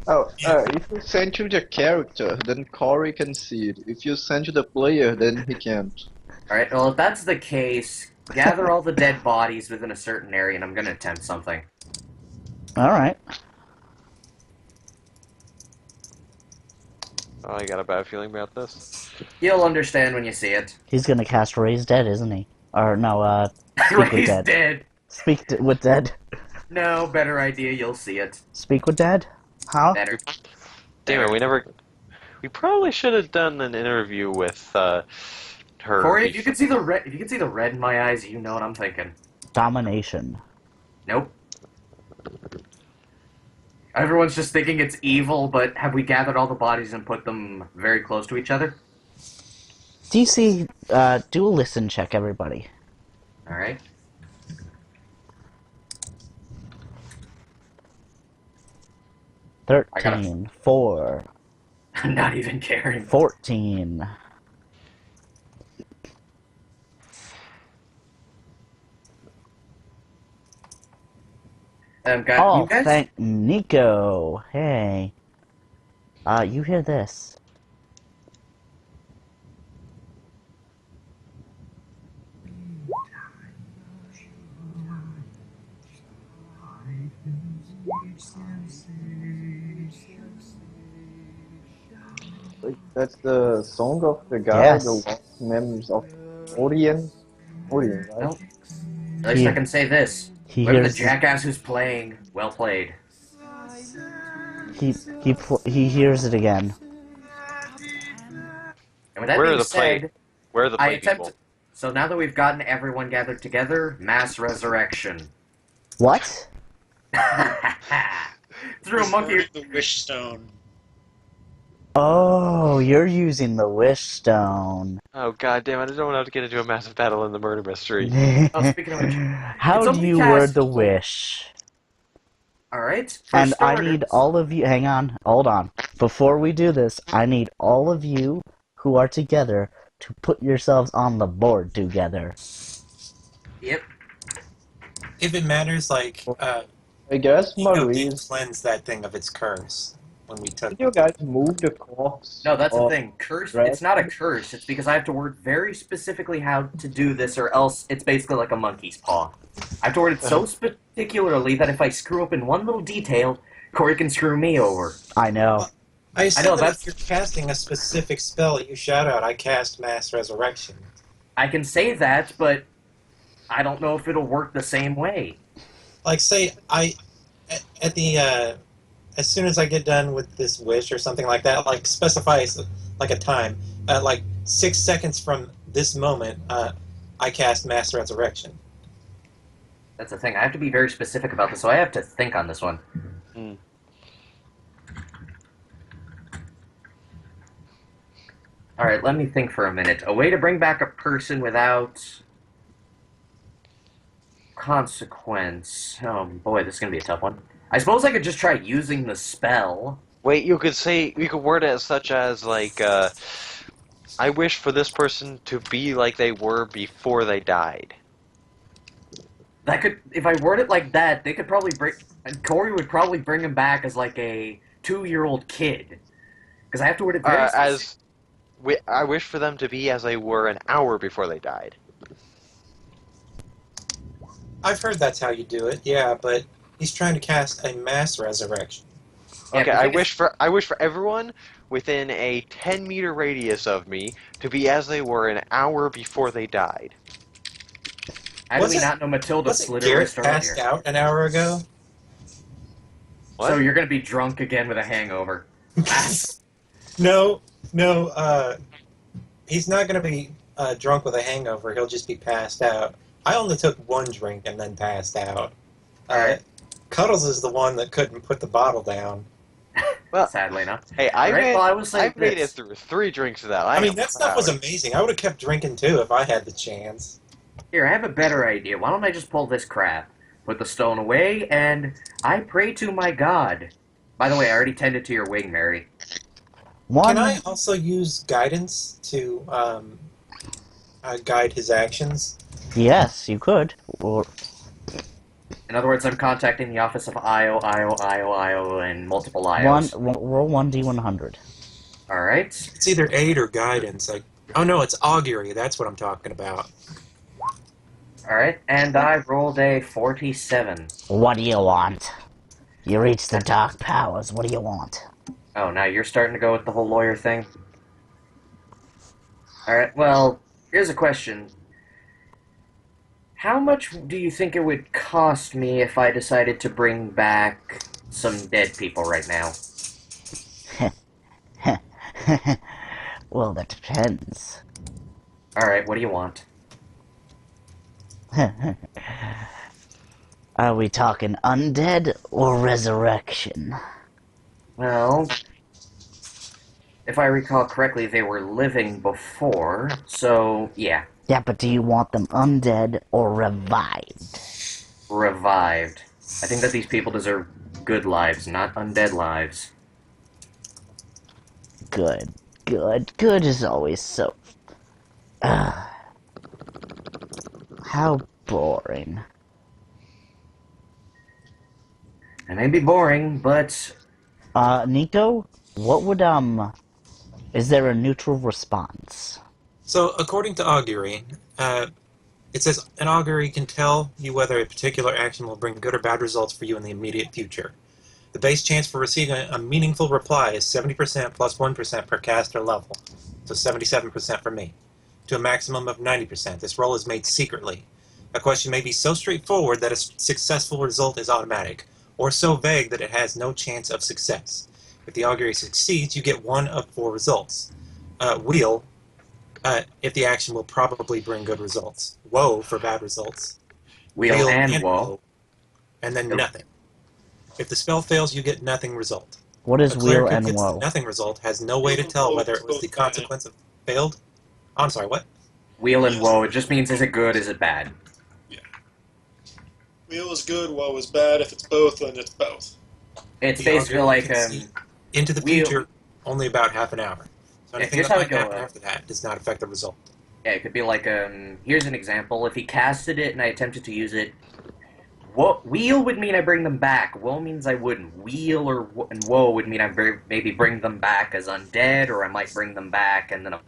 Oh, if you send to the character, then Corey can see it. If you send to the player, then he can't.
Alright, well, if that's the case, gather all the dead bodies within a certain area, and I'm gonna attempt something.
Alright.
Oh, I got a bad feeling about this.
You'll understand when you see it.
He's gonna cast Raise Dead, isn't he? Or no, Speak with
Ray's
Dead.
dead.
With Dead.
No, better idea, you'll see it.
Speak with Dead? How?
Better.
Damn it, we never... We probably should have done an interview with, her...
Corey, if you can see the red in my eyes, you know what I'm thinking.
Domination.
Nope. Everyone's just thinking it's evil, but have we gathered all the bodies and put them very close to each other?
DC, do a listen check, everybody.
Alright. I gotta-
13, 4,
I'm not even caring.
14.
You
Oh,
guys?
thank Nico. Hey. You hear this?
Wait, that's the song of the guy,
Yes.
the lost memories of Orion. Orion, right?
Nope. At least I can say this.
He
Whoever the
hears
jackass who's playing, well played.
he hears it again.
And with that
Where are
being
the play-
said,
Where are the
I
play
attempt.
people?
So now that we've gotten everyone gathered together, mass resurrection.
What?
Threw a
He's
monkey.
burning the wish stone.
Oh, you're using the wish stone.
Oh, god damn it, I don't want to have to get into a massive battle in the murder mystery.
Oh, speaking of which,
How
it's
do
only
you
cast-
word the wish?
Alright.
And I need all of you. Hang on, hold on. Before we do this, I need all of you who are together to put yourselves on the board together.
Yep.
If it matters, like,
I guess
Nico did
Maurice,
cleanse that thing of its curse when we took.
did you guys move the corpse?
No, that's the
of-
thing. Curse.
Right.
It's not a curse. It's because I have to word very specifically how to do this, or else it's basically like a monkey's paw. I have to word it so particularly that if I screw up in one little detail, Corey can screw me over.
I know.
I assume
know,
that
that's-
if you're casting a specific spell, you shout out, I cast Mass Resurrection.
I can say that, but I don't know if it'll work the same way.
Like, say, at the, as soon as I get done with this wish or something like that, like, specify, like, a time. Like, 6 seconds from this moment, I cast Mass Resurrection.
That's the thing. I have to be very specific about this, so I have to think on this one.
Hmm.
Alright, let me think for a minute. A way to bring back a person without consequence. Oh boy, this is gonna be a tough one. I suppose I could just try using the spell.
Wait, you could word it as such as, like, I wish for this person to be like they were before they died.
That could, if I word it like that, they could probably bring. Corey would probably bring him back as like a 2-year-old kid, because I have to word it very specific.
I wish for them to be as they were an hour before they died.
I've heard that's how you do it, yeah, but he's trying to cast a Mass Resurrection.
Yeah,
Okay,
but
I wish for everyone within a 10-meter radius of me to be as they were an hour before they died.
How do
Was
we
it-
not know Matilda
Wasn't
slit
Garrett
her wrist
passed
earlier?
out an hour ago?
What?
So you're gonna be drunk again with a hangover.
No, he's not going to be drunk with a hangover. He'll just be passed out. I only took one drink and then passed out.
Alright.
Cuddles is the one that couldn't put the bottle down.
Well,
Sadly enough.
hey, I
Alright, well, I will say
I've made it
this.
through 3 drinks of that.
I mean,
am
that stuff was
proud.
amazing. I would have kept drinking too if I had the chance.
Here, I have a better idea. Why don't I just pull this crap, put the stone away, and I pray to my god. By the way, I already tended to your wing, Mary.
One.
Can I also use guidance to guide his actions?
Yes, you could. Or
In other words, I'm contacting the office of IO, and multiple
one.
IOs.
Roll 1d100.
Alright.
It's either aid or guidance. Like, oh no, it's augury. That's what I'm talking about.
Alright, and I rolled a 47.
What do you want? You reach the dark powers. What do you want?
Oh, now you're starting to go with the whole lawyer thing? Alright, well, here's a question. How much do you think it would cost me if I decided to bring back some dead people right now?
Well, that depends.
Alright, what do you want?
Are we talking undead or resurrection?
Well, if I recall correctly, they were living before, so yeah,
Yeah, but do you want them undead or revived?
revived. I think that these people deserve good lives, not undead lives.
Good. Good. Good is always so... how boring.
It may be boring, but
Nico? What would, is there a neutral response?
So, according to augury, it says an augury can tell you whether a particular action will bring good or bad results for you in the immediate future. The base chance for receiving a meaningful reply is 70% plus 1% per caster level, so 77% for me, to a maximum of 90%. This roll is made secretly. A question may be so straightforward that a successful result is automatic, or so vague that it has no chance of success. If the augury succeeds, you get one of 4 results. Wheel, if the action will probably bring good results. Woe for bad results.
wheel and woe.
And then nothing. If the spell fails, you get nothing result.
What is
A
wheel
cleric who
and
gets the
woe?
nothing result has no way to
Wheel and
tell
woe
whether
is
it was the
both bad.
consequence of failed. Oh, I'm sorry, what?
Wheel and
Yes.
woe, it just means is it good, is it bad?
Wheel is good, woe is bad. If it's both, then it's both.
It's
The
basically
augury
like,
can see into the
wheel-
future only about half an hour. So anything
here's
that
how
might
it go,
happen after that does not affect the result.
yeah, it could be like, here's an example. If he casted it and I attempted to use it, wheel would mean I bring them back. Woe means I wouldn't. Wheel and woe would mean I maybe bring them back as undead, or I might bring them back and then a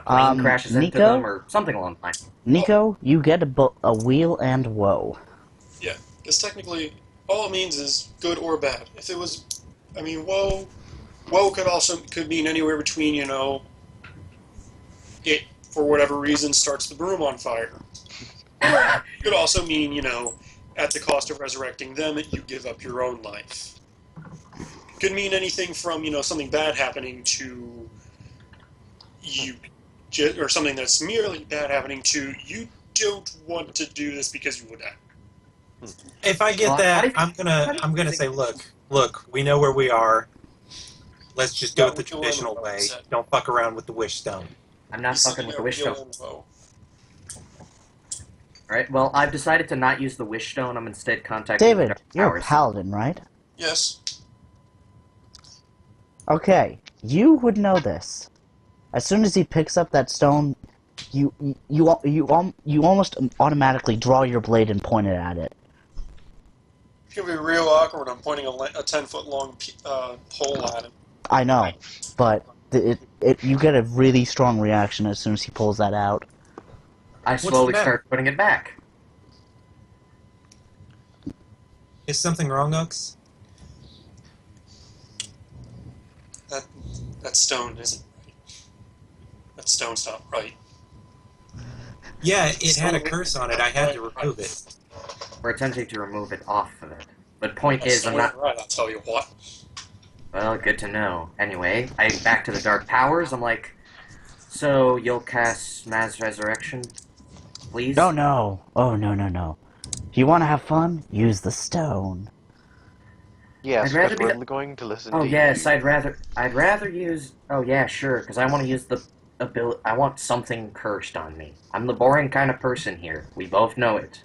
plane crashes into them, or something along the line.
Nico, you get a wheel and woe.
Yeah, because technically, all it means is good or bad. If it was, I mean, woe could mean anywhere between, it for whatever reason starts the broom on fire. It could also mean, at the cost of resurrecting them, you give up your own life. It could mean anything from, something bad happening to you, or something that's merely bad happening to you don't want to do this because you would die.
If I get
Well,
that,
how do you
I'm gonna
think-
say, look, we know where we are. Let's just do
Yeah,
it the
wheel and
traditional
woe,
way.
said.
Don't fuck around with the wish stone.
I'm not
He's
fucking
sitting
with
there
the wish
wheel
stone.
and woe.
Alright, well, I've decided to not use the wish stone. I'm instead contacting the
David,
Dark
you're a
Powers.
paladin, right?
Yes.
Okay, you would know this. As soon as he picks up that stone, you almost automatically draw your blade and point it at it.
It's gonna be real awkward. I'm pointing a 10-foot long pole at him.
I know, but you get a really strong reaction as soon as he pulls that out.
I
the
slowly
matter?
start putting it back.
Is something wrong, Ux?
That stone isn't right. That stone's not right.
Yeah, it had a curse on it. I had to remove it.
We're attempting to remove it off of it. But point
That
is, I'm
stone
not...
ain't right, I'll tell you what.
Well, good to know. Anyway, I back to the Dark Powers. I'm like, so you'll cast Mass Resurrection, please?
Oh no! Oh no! If you want to have fun, use the stone.
Yes,
I'd rather
because
be
we're going to listen
Oh
to
yes,
you.
I'd rather use. Oh yeah, sure, because I want to use the ability. I want something cursed on me. I'm the boring kind of person here. We both know it.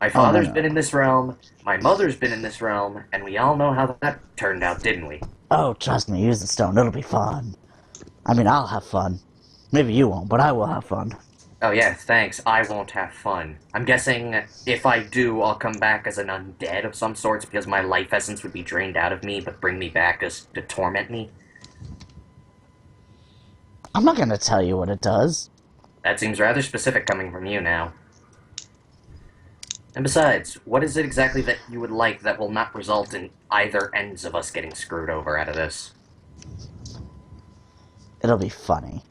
My father's
no.
been in this realm. My mother's been in this realm, and we all know how that turned out, didn't we?
Oh, trust me, use the stone. It'll be fun. I mean, I'll have fun. Maybe you won't, but I will have fun.
Oh yeah, thanks. I won't have fun. I'm guessing if I do, I'll come back as an undead of some sorts because my life essence would be drained out of me, but bring me back as to torment me.
I'm not gonna tell you what it does.
That seems rather specific coming from you now. And besides, what is it exactly that you would like that will not result in either ends of us getting screwed over out of this?
It'll be funny.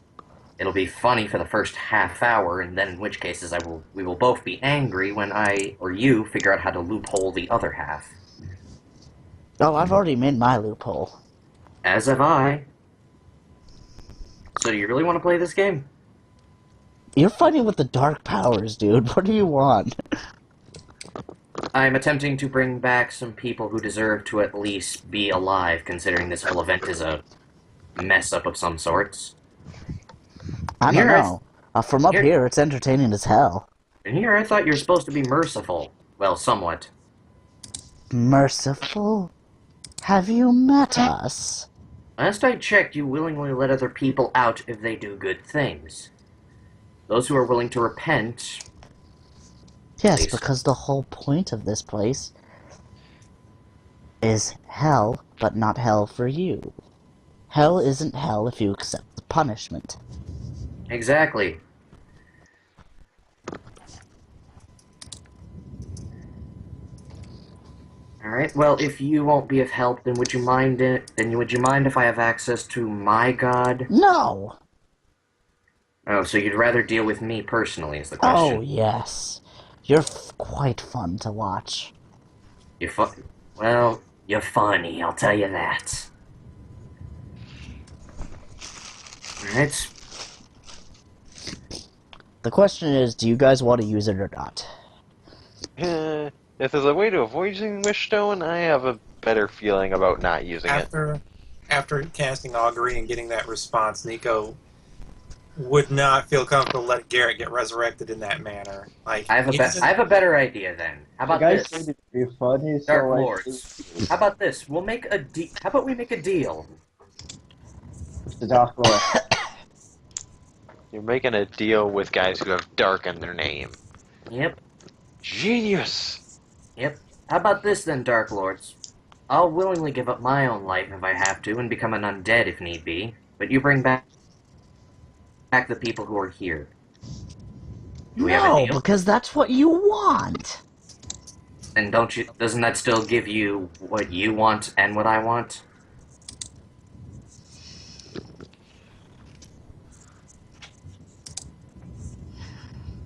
It'll be funny for the first half hour, and then in which cases we will both be angry when I or you figure out how to loophole the other half.
Oh, I've already made my loophole.
As have I. So do you really want to play this game?
You're fighting with the dark powers, dude. What do you want?
I'm attempting to bring back some people who deserve to at least be alive, considering this whole event is a mess-up of some sorts.
I don't know. From up
here-
here, it's entertaining as hell.
And here I thought you were supposed to be merciful. Well, somewhat.
Merciful? Have you met us?
Last I checked, you willingly let other people out if they do good things. Those who are willing to repent...
Yes,
Please.
because the whole point of this place is hell, but not hell for you. Hell isn't hell if you accept the punishment.
Exactly. Alright, well, if you won't be of help, then would you mind if I have access to my god?
No!
Oh, so you'd rather deal with me personally is the
Oh,
question.
yes. You're quite fun to watch.
Well, you're funny, I'll tell you that. Alright.
The question is, do you guys want to use it or not?
If there's a way to avoid using Wishstone, I have a better feeling about not using it.
After casting Augury and getting that response, Nico would not feel comfortable letting Garrett get resurrected in that manner. Like
I have a better idea then. How about
The guys
this?
said it'd be funny, so
Dark
I
Lords. How about this? How about we make a deal?
it's the Dark Lord.
You're making a deal with guys who have dark in their name.
Yep.
Genius!
Yep. How about this then, Dark Lords? I'll willingly give up my own life if I have to and become an undead if need be, but you bring back the people who are here. Do we have a
No,
deal?
because that's what you want.
And doesn't that still give you what you want and what I want?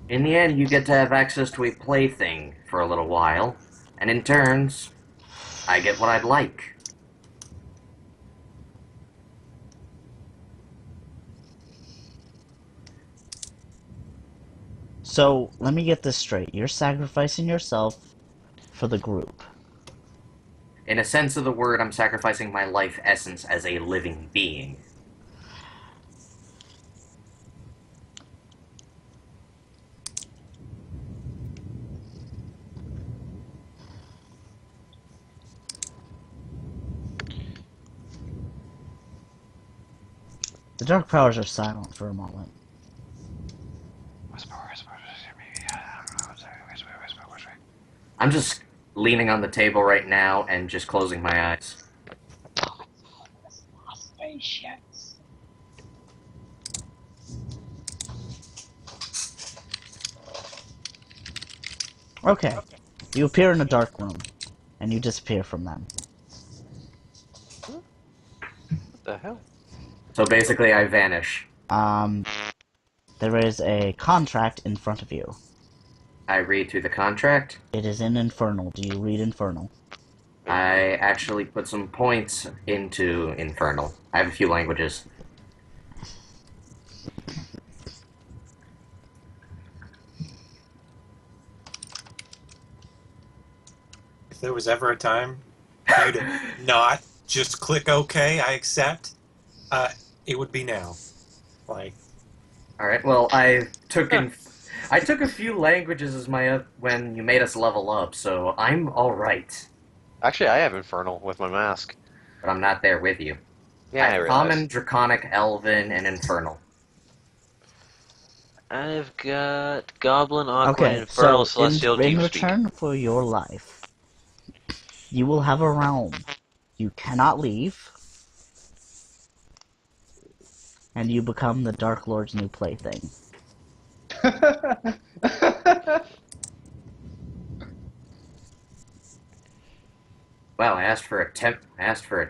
In the end, you get to have access to a plaything for a little while, and in turns, I get what I'd like.
So, let me get this straight. You're sacrificing yourself for the group.
In a sense of the word, I'm sacrificing my life essence as a living being.
The dark powers are silent for a moment.
I'm just leaning on the table right now and just closing my eyes.
Okay. You appear in a dark room, and you disappear from them.
What the hell?
So basically, I vanish.
There is a contract in front of you.
I read through the contract.
It is in Infernal. Do you read Infernal?
I actually put some points into Infernal. I have a few languages.
if there was ever a time for you to not just click OK, I accept, it would be now. Like,
Alright, well, I took a few languages as my when you made us level up, so I'm alright.
Actually, I have Infernal with my mask.
But I'm not there with you.
Yeah, I
have
realize.
Common, Draconic, Elven, and Infernal.
I've got Goblin, Aqua,
Okay,
Infernal,
so
Celestial,
in
Deep
return for your life, you will have a realm. You cannot leave, and you become the Dark Lord's new plaything.
Well, I asked for a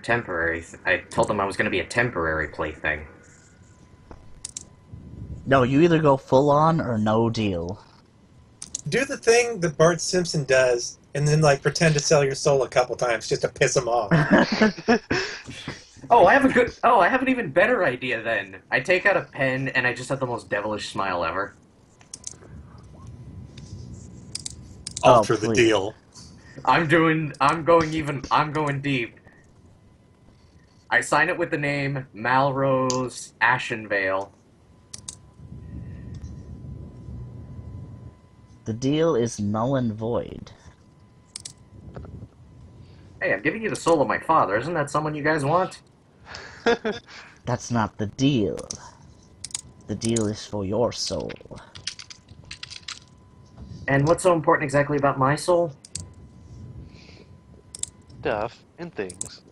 temporary. I told them I was going to be a temporary plaything.
No, you either go full on or no deal.
Do the thing that Bart Simpson does, and then like pretend to sell your soul a couple times just to piss him off.
Oh, I have an even better idea then. I take out a pen and I just have the most devilish smile ever.
Alter the
please.
deal.
I'm going deep. I sign it with the name Malrose Ashenvale.
The deal is null and void.
Hey, I'm giving you the soul of my father. Isn't that someone you guys want?
That's not the deal. The deal is for your soul.
And what's so important exactly about my soul?
Stuff and things.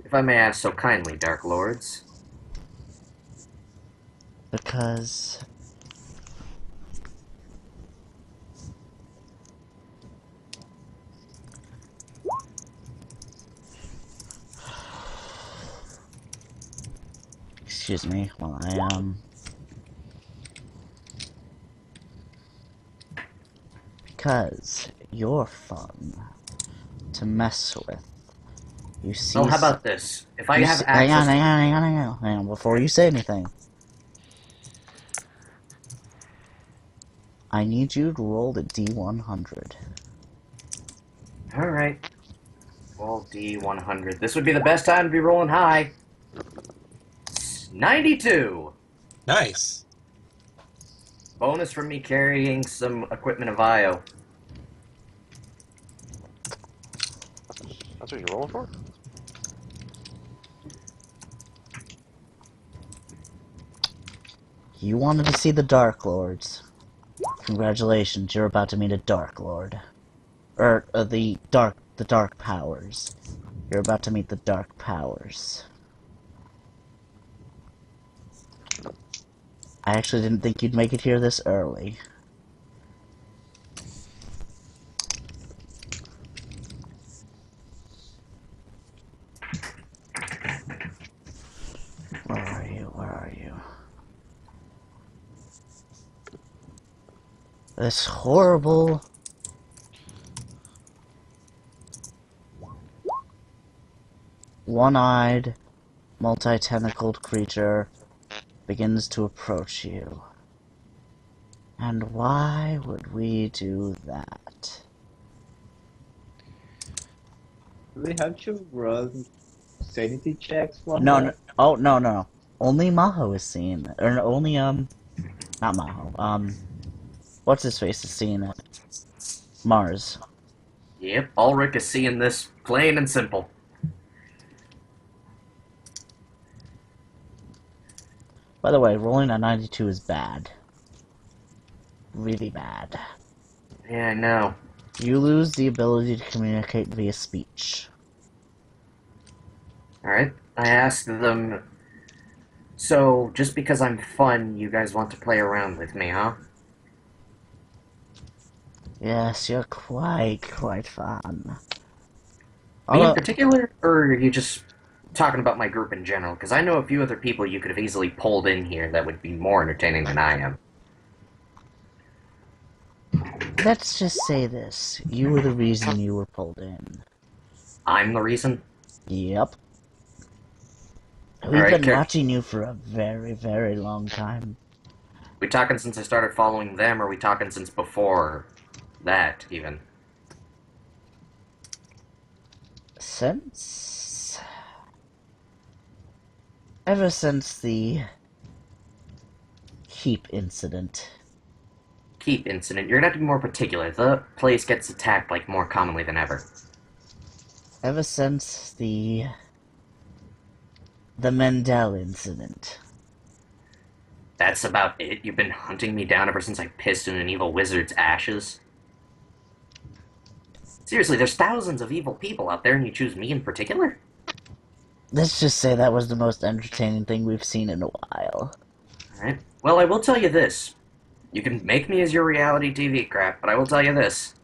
If I may ask so kindly, Dark Lords.
Because... Excuse me while I, Because you're fun to mess with. You see...
Well, how about this? If I
you
have
see,
access...
hang on, before you say anything. I need you to roll the D100.
Alright. Roll D100. This would be the best time to be rolling high. 92!
Nice.
Bonus from me carrying some equipment of IO.
That's what you're rolling for?
You wanted to see the Dark Lords. Congratulations, you're about to meet a Dark Lord. The Dark Powers. You're about to meet the Dark Powers. I actually didn't think you'd make it here this early. Where are you? Where are you? This horrible... one-eyed, multi-tentacled creature begins to approach you. And why would we do that?
Do we have to run sanity checks for
No,
that?
no, oh, no. Only Maho is seeing it. Or only, not Maho, what's his face is seeing it? Mars.
Yep, Ulrich is seeing this plain and simple.
By the way, rolling a 92 is bad. Really bad.
Yeah, I know.
You lose the ability to communicate via speech.
Alright, I asked them, so just because I'm fun, you guys want to play around with me, huh?
Yes, you're quite fun.
Me in particular, or are you just talking about my group in general? Because I know a few other people you could have easily pulled in here that would be more entertaining than I am.
Let's just say this. You were the reason you were pulled in.
I'm the reason?
Yep. We've
Alright,
been watching you for a very, very long time.
We talking since I started following them, or we talking since before that, even?
Ever since the Keep incident.
Keep incident. You're gonna have to be more particular. The place gets attacked, like, more commonly than ever.
Ever since the Mendel incident.
That's about it? You've been hunting me down ever since I pissed in an evil wizard's ashes? Seriously, there's thousands of evil people out there and you choose me in particular?
Let's just say that was the most entertaining thing we've seen in a while.
Alright. Well, I will tell you this. You can make me as your reality TV crap, but I will tell you this.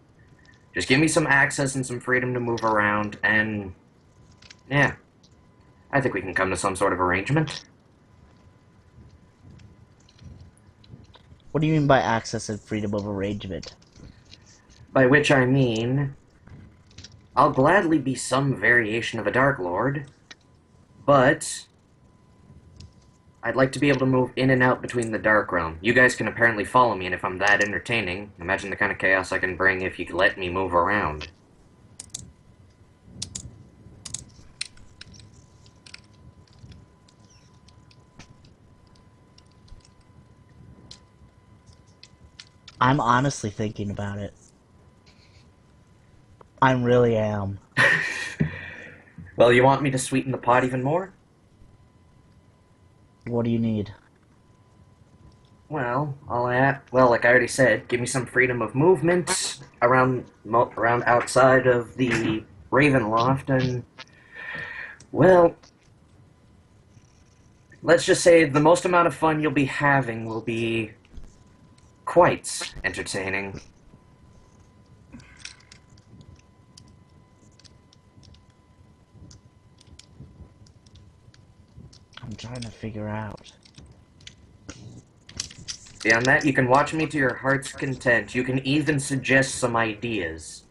Just give me some access and some freedom to move around, and yeah, I think we can come to some sort of arrangement.
What do you mean by access and freedom of arrangement?
By which I mean, I'll gladly be some variation of a Dark Lord, but I'd like to be able to move in and out between the Dark Realm. You guys can apparently follow me, and if I'm that entertaining, imagine the kind of chaos I can bring if you let me move around.
I'm honestly thinking about it. I really am.
Well, you want me to sweeten the pot even more?
What do you need?
Well, like I already said, give me some freedom of movement around outside of the Ravenloft, and well, let's just say the most amount of fun you'll be having will be quite entertaining.
I'm trying to figure out.
Beyond that, you can watch me to your heart's content. You can even suggest some ideas.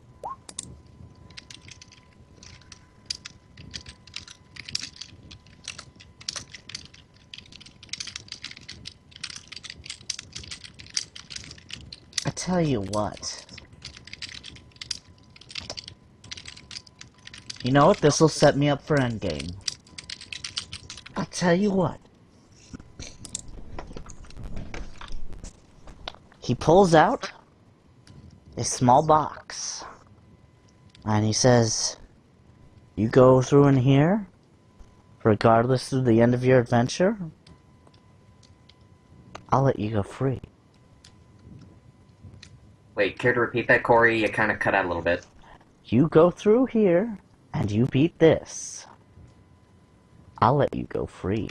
I tell you what. You know what? This will set me up for endgame. I tell you what. He pulls out a small box. And he says, you go through in here, regardless of the end of your adventure, I'll let you go free.
Wait, care to repeat that, Corey? You kind of cut out a little bit.
You go through here, and you beat this. I'll let you go free.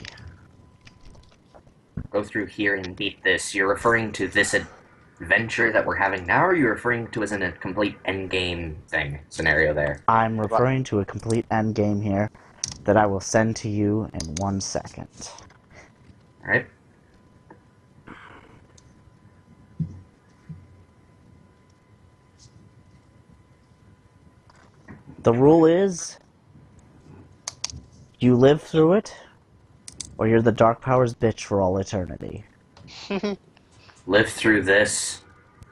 Go through here and beat this. You're referring to this adventure that we're having now, or are you referring to as in a complete endgame scenario there?
I'm referring to a complete endgame here that I will send to you in 1 second.
Alright.
The rule is, you live through it, or you're the Dark Powers bitch for all eternity.
Live through this.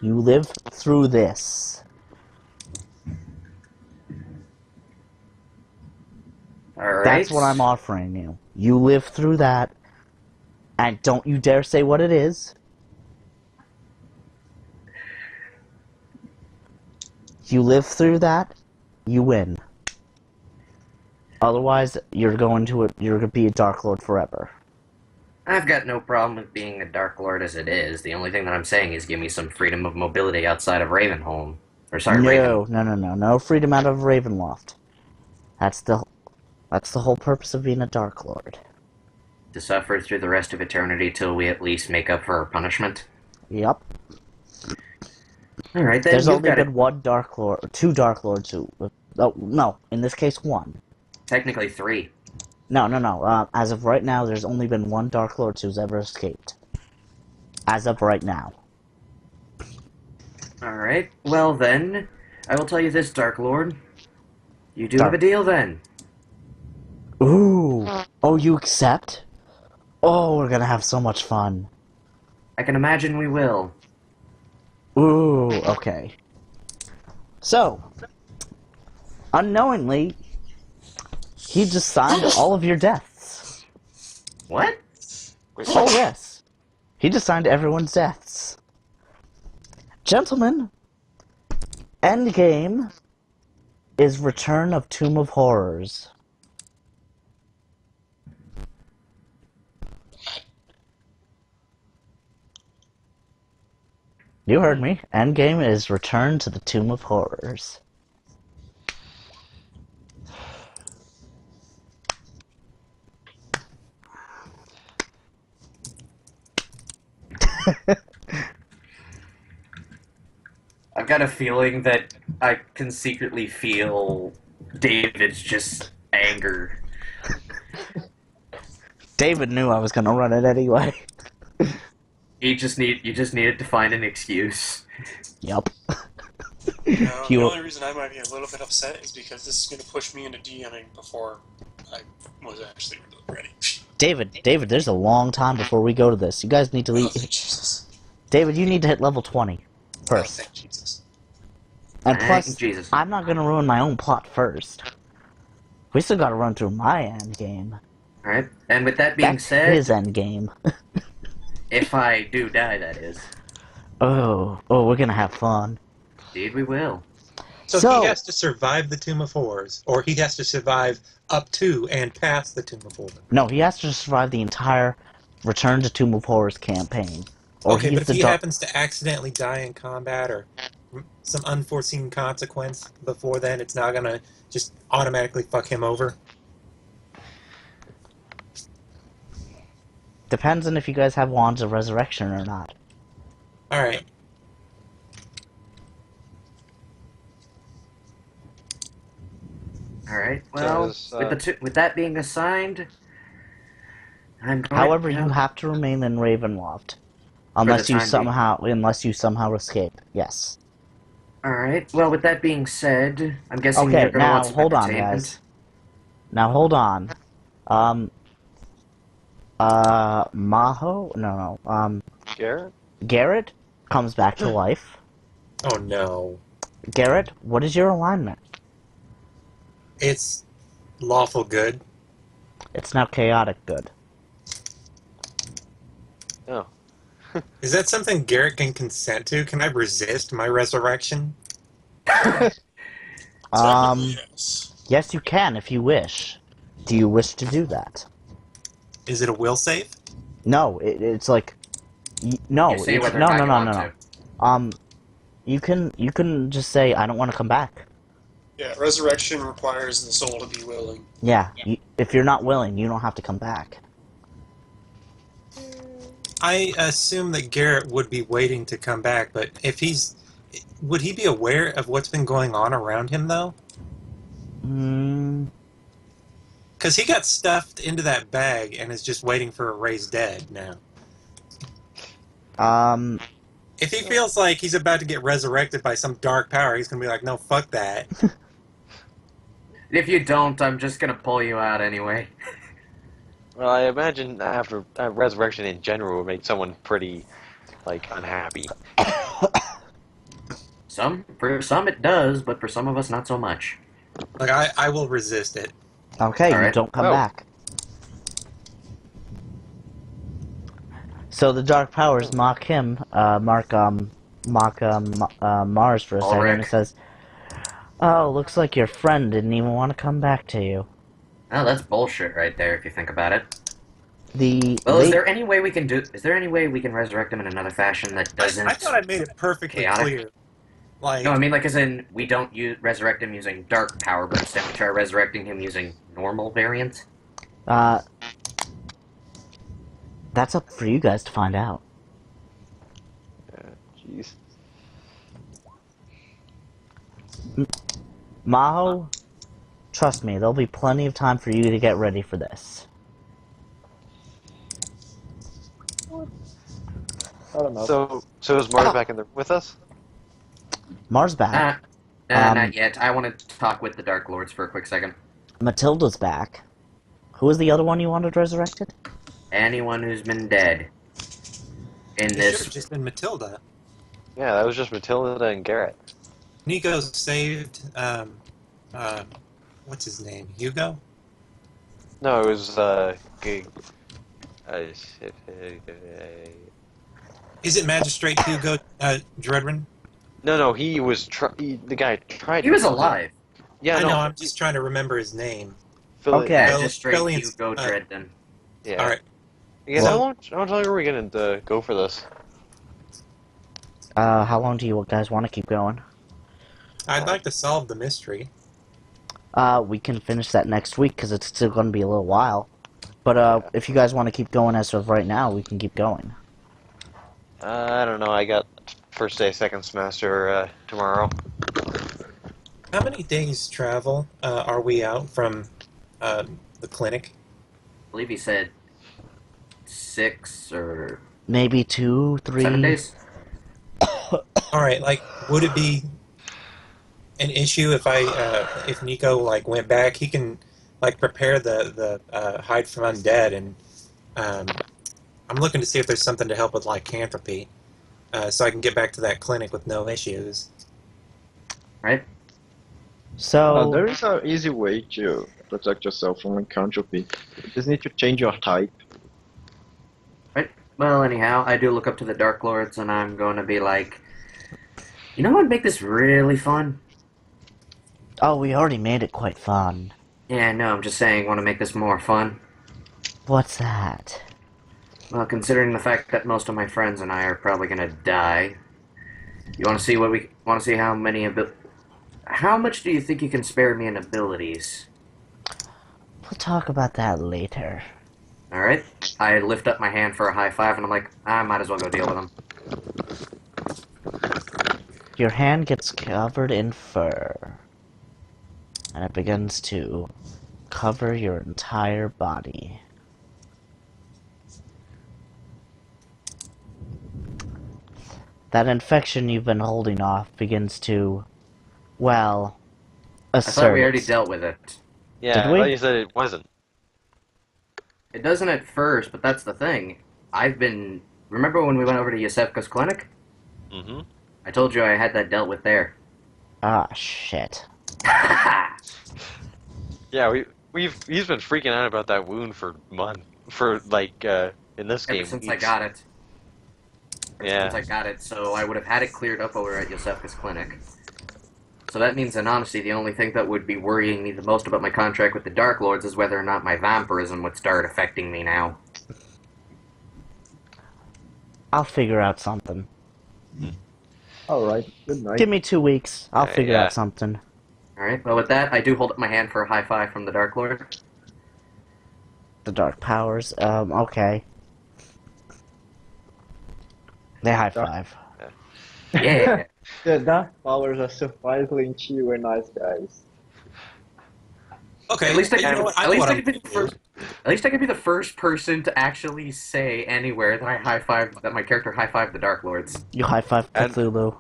You live through this.
Alright.
That's what I'm offering you. You live through that, and don't you dare say what it is. You live through that, you win. Otherwise, you're going to be a Dark Lord forever.
I've got no problem with being a Dark Lord as it is. The only thing that I'm saying is give me some freedom of mobility outside of Ravenholm. Or sorry, Raven.
No freedom out of Ravenloft. That's the whole purpose of being a Dark Lord.
To suffer through the rest of eternity till we at least make up for our punishment.
Yep.
Alright then,
There's
you've
only
got
been one Dark Lord, two Dark Lords who... Oh, no, in this case, one.
technically 3.
No. As of right now, there's only been one Dark Lord who's ever escaped. As of right now.
Alright, well then, I will tell you this, Dark Lord. You do have a deal then.
Ooh. Oh, you accept? Oh, we're gonna have so much fun.
I can imagine we will.
Ooh, okay. So, unknowingly, he just signed all of your deaths.
What?
Oh, yes. He just signed everyone's deaths. Gentlemen, endgame is Return of Tomb of Horrors. You heard me. Endgame is Return to the Tomb of Horrors.
I've got a feeling that I can secretly feel David's just anger.
David knew I was gonna run it anyway.
You just needed to find an excuse.
Yep.
No,
You-
the only reason I might be a little bit upset is because this is going to push me into DMing before I was actually ready.
David, there's a long time before we go to this. You guys need to
Oh,
leave.
thank Jesus.
David, you need to hit level 20
Oh,
first.
thank Jesus.
And
Thank
plus,
Jesus.
I'm not gonna ruin my own plot first. We still gotta run through my end game.
Alright, and with that being
That's
said,
his end game.
if I do die, that is.
Oh, we're gonna have fun.
Indeed we will.
So he has to survive the Tomb of Horrors, or he has to survive up to and past the Tomb of Horrors.
No, he has to survive the entire Return to Tomb of Horrors campaign. Or
Okay,
he's
but if
the
he
dark.
happens to accidentally die in combat or some unforeseen consequence before then, it's not gonna just automatically fuck him over.
Depends on if you guys have Wands of Resurrection or not.
Alright.
Alright, well, with that being assigned, I'm going
However, you have to remain in Ravenloft. Unless you somehow escape. Yes.
Alright, well, with that being said, I'm guessing
Okay,
you're going to
now
want some
hold on,
entertainment.
guys. Now hold on. Maho? No.
Garrett?
Garrett comes back to life.
Oh no.
Garrett, what is your alignment?
It's lawful good.
It's now chaotic good.
Oh.
Is that something Garrett can consent to? Can I resist my resurrection?
Technically, yes.
Yes, you can if you wish. Do you wish to do that?
Is it a will save?
No, it's like no,
You say
it's,
whether or
no,
not
no,
you
no,
want
no,
to.
no. You can just say I don't want to come back.
Yeah, resurrection requires the soul to be willing.
Yeah, if you're not willing, you don't have to come back.
I assume that Garrett would be waiting to come back, but if would he be aware of what's been going on around him, though?
Hmm.
Because he got stuffed into that bag and is just waiting for a raised dead now. If he feels like he's about to get resurrected by some dark power, he's going to be like, no, fuck that.
If you don't, I'm just going to pull you out anyway.
Well, I imagine after resurrection in general would make someone pretty, like, unhappy.
For some it does, but for some of us not so much.
Like, I will resist it.
Okay,
All
you
right.
don't come
Oh.
back. So the dark powers mock him, Mars for a second, and
Ulrich.
says, "Oh, looks like your friend didn't even want to come back to you."
Oh, that's bullshit right there if you think about it.
Well,
Is there any way we can resurrect him in another fashion that doesn't?
I thought I made it perfectly
chaotic?
clear. Like,
No, I mean like as in we don't resurrect him using dark power, but instead we try resurrecting him using normal variant.
That's up for you guys to find out.
Jeez.
Maho, trust me, there'll be plenty of time for you to get ready for this.
I don't know.
So is Mars back in the with us?
Mars back.
Not yet. I want to talk with the Dark Lords for a quick second.
Matilda's back. Who was the other one you wanted resurrected?
Anyone who's been dead in
it should
this.
have just been Matilda.
Yeah, that was just Matilda and Garrett.
Nico saved, what's his name? Hugo?
No, it was
Is it Magistrate Hugo Dredrin?
No, he was the guy tried.
He was alive.
Yeah,
I
no,
know, I'm just trying to remember his name.
Okay.
Magistrate
Phillian's-
Hugo Dredden.
Yeah.
Alright.
Yeah,
Well-
how long are we gonna go for this?
How long do you guys want to keep going?
I'd like to solve the mystery.
We can finish that next week, because it's still going to be a little while. But, if you guys want to keep going as of right now, we can keep going.
I don't know. I got first day, second semester tomorrow.
How many days travel are we out from the clinic?
I believe he said 6 or
Maybe 2,
7
3.
days.
All right, like, would it be an issue if Nico like went back? He can like prepare the hide from undead, and I'm looking to see if there's something to help with lycanthropy, so I can get back to that clinic with no issues.
Right?
So
There is an easy way to protect yourself from lycanthropy. You just need to change your type.
Right? Well, anyhow, I do look up to the Dark Lords, and I'm going to be like, you know what would make this really fun?
oh, we already made it quite fun.
Yeah, no, I'm just saying, want to make this more fun.
What's that?
Well, considering the fact that most of my friends and I are probably going to die, you want to see how much do you think you can spare me in abilities?
We'll talk about that later.
Alright? I lift up my hand for a high five, and I'm like, I might as well go deal with him.
Your hand gets covered in fur, and it begins to cover your entire body. That infection you've been holding off begins to, well,
I thought
assert
we already
it.
dealt with it.
Yeah,
Did
I
we?
thought you said it wasn't.
It doesn't at first, but that's the thing. Remember when we went over to Yosefka's clinic?
Mm-hmm.
I told you I had that dealt with there.
Ah, shit.
Yeah, he's been freaking out about that wound for months. For like in this game.
Ever since I got it.
Yeah.
Since I got it, so I would have had it cleared up over at Yosefka's clinic. So that means, in honesty, the only thing that would be worrying me the most about my contract with the Dark Lords is whether or not my vampirism would start affecting me now.
I'll figure out something.
Alright, good night.
Give me 2 weeks. I'll figure
yeah.
out something.
Alright, well with that, I do hold up my hand for a high five from the Dark Lord.
The dark powers. Okay. They high five.
Yeah!
The dark powers are surprisingly chill and nice guys.
Okay,
At least I
you know
can,
what? I
at
know
least
what
I
I'm
can be
gonna
the
do.
first. At least I can be the first person to actually say anywhere that I high five that my character high fived the Dark Lords.
You high five
And-
Cthulhu.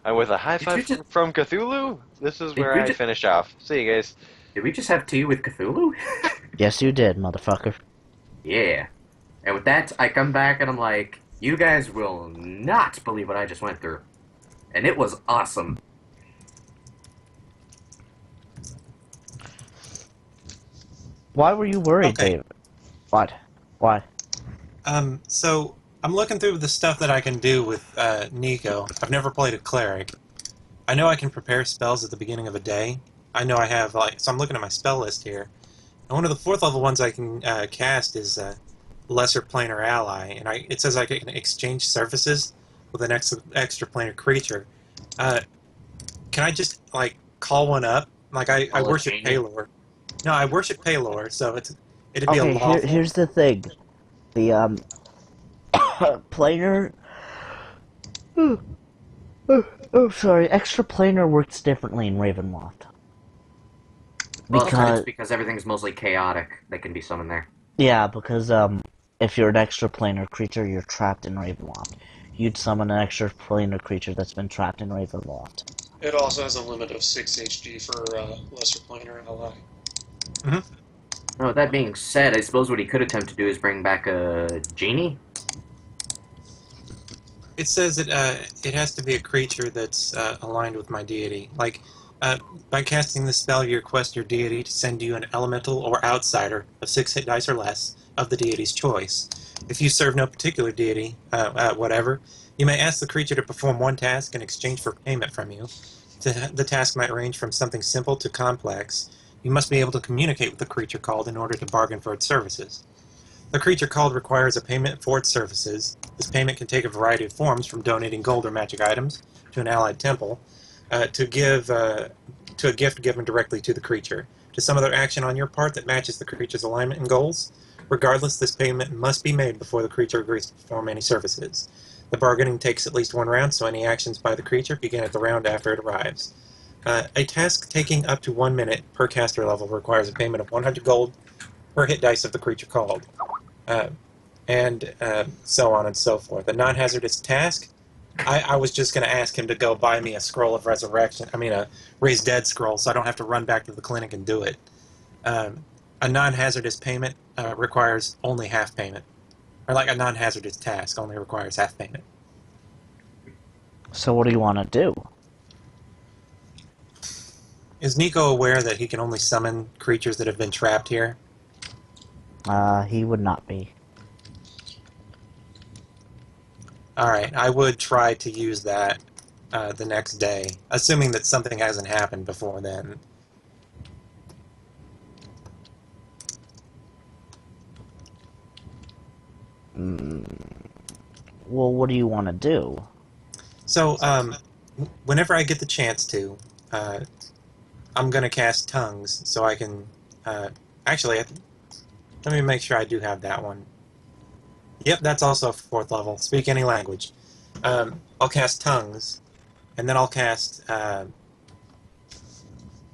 And with a high
Did
five
you just-
from Cthulhu, this is
Did
where
we
I
ju-
finish off. See you guys.
Did we just have tea with Cthulhu?
Yes, you did, motherfucker.
Yeah. And with that, I come back and I'm like, you guys will not believe what I just went through. And it was awesome.
Why were you worried,
Okay.
David? What? Why?
So I'm looking through the stuff that I can do with Nico. I've never played a cleric. I know I can prepare spells at the beginning of a day. I know I have so I'm looking at my spell list here, and one of the 4th level ones I can cast is Lesser Planar Ally, and it says I can exchange services with an extra planar creature. Can I just call one up? I
Call a
worship
genie?
Palor. No, I worship Palor, so it'd be a
Okay,
lawful.
here's the thing. The, planar... sorry, extra planar works differently in Ravenloft.
Well,
Because,
it's because everything's mostly chaotic that can be summoned there.
yeah, because, if you're an extra planar creature, you're trapped in Ravenloft. You'd summon an extra planar creature that's been trapped in Ravenloft.
It also has a limit of 6 HD for lesser planar ally.
No, with that being said, I suppose what he could attempt to do is bring back a genie?
It says it has to be a creature that's aligned with my deity. By casting the spell, you request your deity to send you an elemental or outsider of 6 hit dice or less of the deity's choice. If you serve no particular deity, whatever, you may ask the creature to perform one task in exchange for payment from you. The task might range from something simple to complex. You must be able to communicate with the creature called in order to bargain for its services. The creature called requires a payment for its services. This payment can take a variety of forms, from donating gold or magic items to an allied temple, to a gift given directly to the creature, to some other action on your part that matches the creature's alignment and goals. Regardless, this payment must be made before the creature agrees to perform any services. The bargaining takes at least 1 round, so any actions by the creature begin at the round after it arrives. A task taking up to 1 minute per caster level requires a payment of 100 gold per hit dice of the creature called, and so on and so forth. A non-hazardous task. I was just going to ask him to go buy me a scroll of resurrection. I mean, a raised dead scroll, so I don't have to run back to the clinic and do it. A non-hazardous payment requires only half payment, or like a non-hazardous task only requires half payment.
So what do you want to do?
Is Nico aware that he can only summon creatures that have been trapped here?
He would not be.
Alright, I would try to use that the next day, assuming that something hasn't happened before then.
Well, what do you want to do?
So, whenever I get the chance to, I'm going to cast Tongues, so I can... actually, let me make sure I do have that one. Yep, that's also 4th level. Speak any language. I'll cast Tongues, and then I'll cast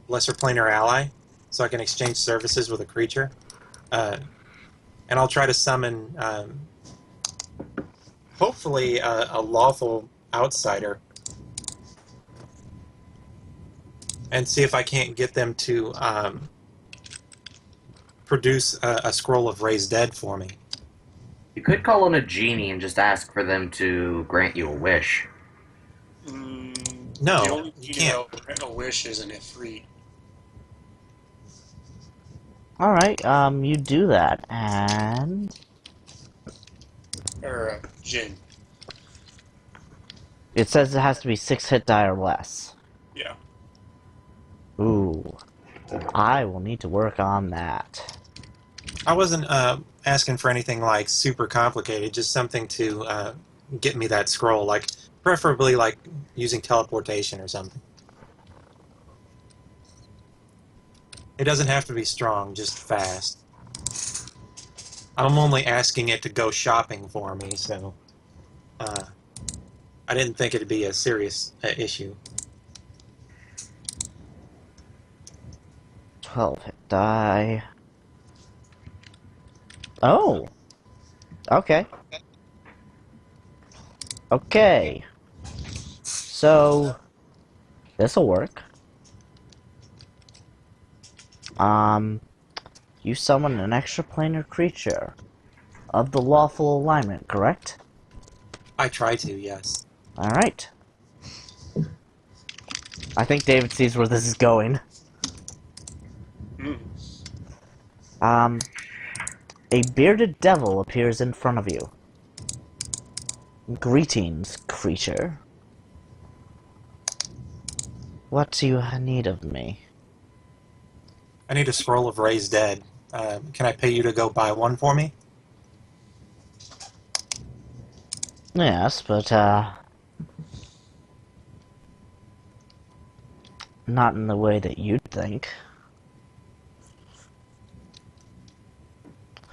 Lesser Planar Ally, so I can exchange services with a creature. And I'll try to summon, hopefully, a lawful outsider, and see if I can't get them to produce a scroll of raised dead for me.
You could call in a genie and just ask for them to grant you a wish.
No,
the only
you
genie
can't.
that'll grant a wish is an Ifrit.
Alright, you do that, and...
Or a Jinn.
It says it has to be 6 hit die or less.
Yeah.
Ooh. I will need to work on that.
I wasn't asking for anything like super complicated, just something to get me that scroll, like preferably like using teleportation or something. It doesn't have to be strong, just fast. I'm only asking it to go shopping for me, so I didn't think it'd be a serious issue.
12 hit die. Oh! Okay. Okay. So, this'll work. You summon an extraplanar creature of the lawful alignment, correct?
I try to, yes.
Alright. I think David sees where this is going. A bearded devil appears in front of you. Greetings, creature. What do you need of me?
I need a scroll of raised dead. Can I pay you to go buy one for me?
Yes, but, not in the way that you'd think.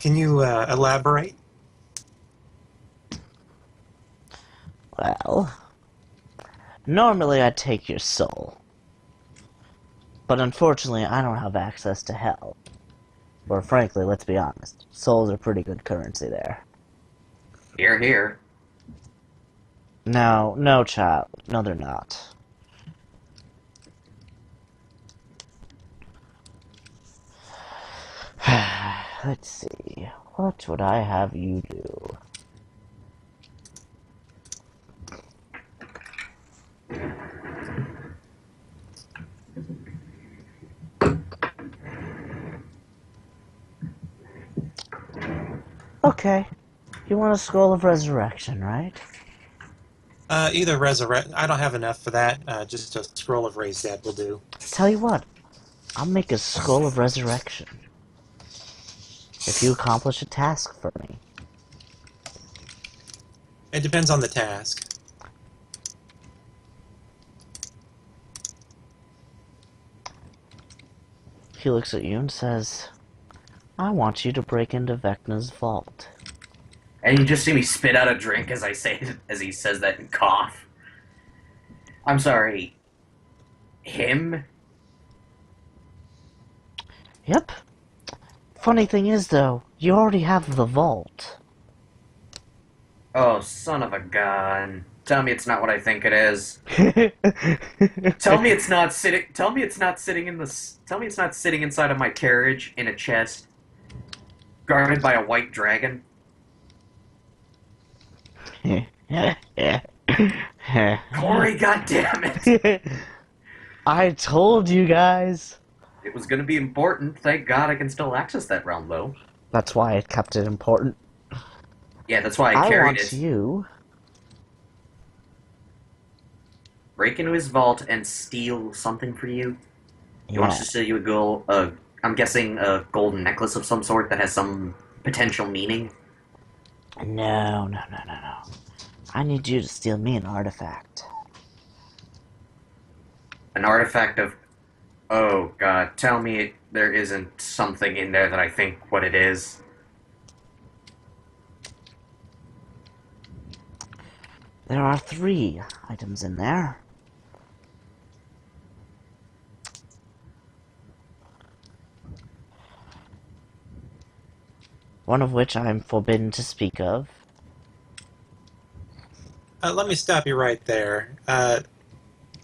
Can you elaborate?
Well, normally I'd take your soul. But unfortunately, I don't have access to hell. Or frankly, let's be honest, souls are pretty good currency there.
Here, here.
No, no, child. No, they're not. Let's see. What would I have you do? Okay. You want a scroll of resurrection, right?
Either resurrect. I don't have enough for that. Just a scroll of raised dead will do.
Tell you what, I'll make a scroll of resurrection if you accomplish a task for me.
It depends on the task.
He looks at you and says, I want you to break into Vecna's vault.
And you just see me spit out a drink as he says that and cough. I'm sorry. Him?
Yep. Funny thing is, though, you already have the vault.
Oh, son of a gun. Tell me it's not what I think it is. Tell me it's not sitting. Tell me it's not sitting in the. Tell me it's not sitting inside of my carriage in a chest, guarded by a white dragon. Corey, goddammit!
I told you guys.
It was gonna be important. Thank God I can still access that realm, though.
That's why I kept it important.
Yeah, that's why I
I
carried
want
it.
you.
Break into his vault and steal something for you. He
Yeah.
wants to steal you a gold. I'm guessing a golden necklace of some sort that has some potential meaning.
No. I need you to steal me an artifact.
An artifact of. Oh God! Tell me there isn't something in there that I think what it is.
There are 3 items in there. One of which I am forbidden to speak of.
Let me stop you right there.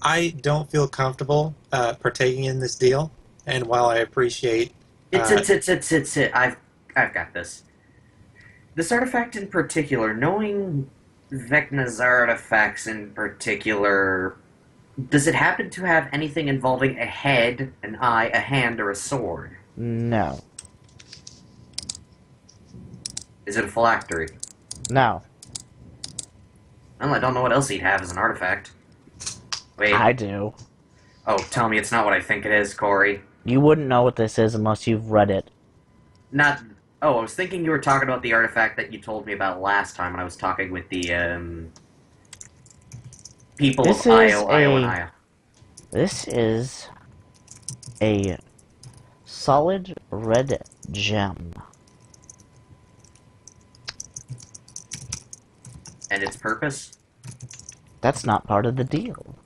I don't feel comfortable partaking in this deal, and while I appreciate...
I've got this. This artifact in particular, knowing Vecna's artifacts in particular, does it happen to have anything involving a head, an eye, a hand, or a sword?
No.
Is it a phylactery?
No.
Well, I don't know what else he'd have as an artifact. Wait.
I do.
Oh, tell me it's not what I think it is, Corey.
You wouldn't know what this is unless you've read it.
Not... Oh, I was thinking you were talking about the artifact that you told me about last time when I was talking with the, people
This
of
is
Io and Io.
This is a solid red gem.
And its purpose?
That's not part of the deal.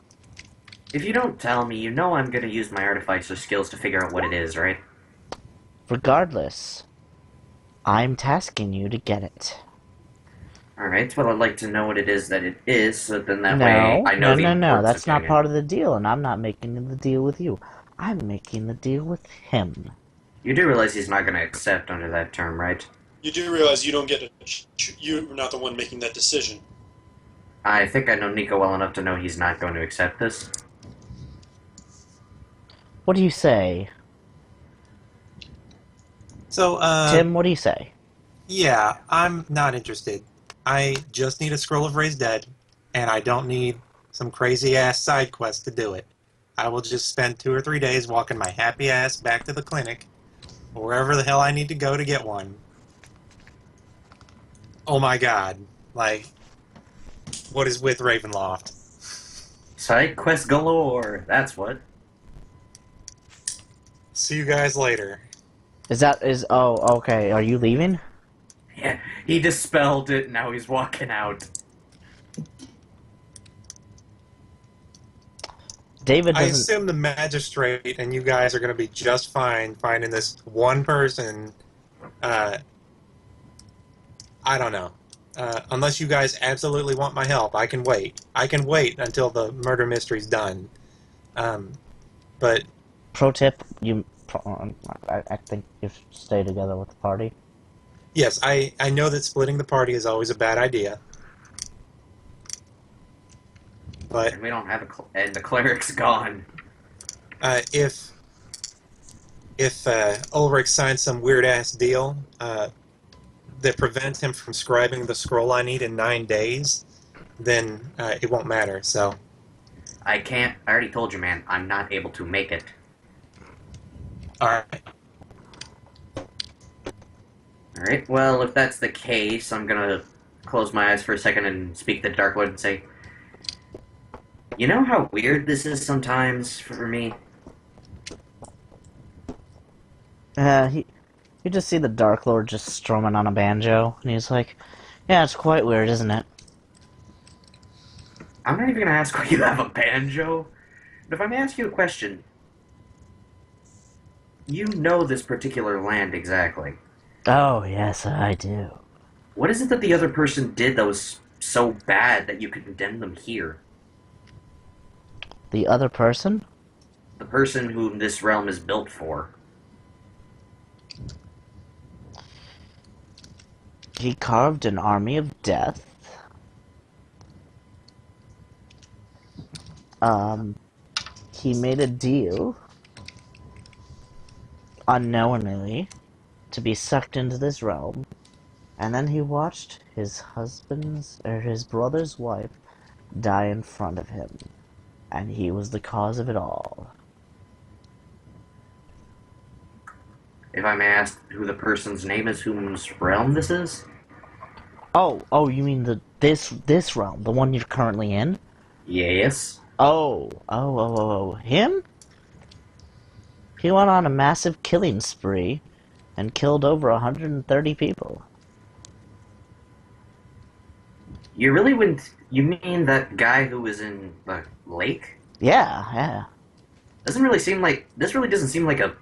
If you don't tell me, you know I'm gonna use my artificer skills to figure out what it is, right?
Regardless, I'm tasking you to get it.
Alright, well I'd like to know what it is that it is, so then that way I know
No, that's not part of the deal, and I'm not making the deal with you. I'm making the deal with him.
You do realize he's not gonna accept under that term, right?
You do realize you don't get you're not the one making that decision.
I think I know Nico well enough to know he's not going to accept this.
What do you say?
So,
Tim, what do you say?
yeah, I'm not interested. I just need a Scroll of Raised Dead, and I don't need some crazy-ass side quest to do it. I will just spend 2 or 3 days walking my happy ass back to the clinic, or wherever the hell I need to go to get one. Oh my god. Like, what is with Ravenloft?
Side quest galore, that's what.
See you guys later.
Oh, okay, are you leaving?
Yeah, he dispelled it, now he's walking out.
David
I
doesn't...
assume the magistrate and you guys are going to be just fine finding this one person. I don't know. Unless you guys absolutely want my help, I can wait. I can wait until the murder mystery's done. But
Pro tip, I think you should stay together with the party.
yes, I know that splitting the party is always a bad idea. But
And we don't have and the cleric's gone.
if Ulrich signs some weird-ass deal that prevents him from scribing the scroll I need in 9 days, then it won't matter, so...
I already told you, man, I'm not able to make it.
Alright.
Alright, well, if that's the case, I'm gonna close my eyes for a second and speak to the Dark Lord and say, you know how weird this is sometimes for me?
You just see the Dark Lord just strumming on a banjo, and he's like, yeah, it's quite weird, isn't it?
I'm not even gonna ask why you have a banjo. But if I may ask you a question, you know this particular land exactly.
Oh, yes, I do.
What is it that the other person did that was so bad that you could condemn them here?
The other person?
The person whom this realm is built for.
He carved an army of death. He made a deal, unknowingly, to be sucked into this realm, and then he watched his his brother's wife die in front of him, and he was the cause of it all.
If I may ask who the person's name is, whose realm this is?
Oh, you mean this realm, the one you're currently in?
Yes.
Oh, him? He went on a massive killing spree and killed over 130 people.
You really wouldn't. You mean that guy who was in the lake?
Yeah.
Doesn't really seem like. This really doesn't seem like a.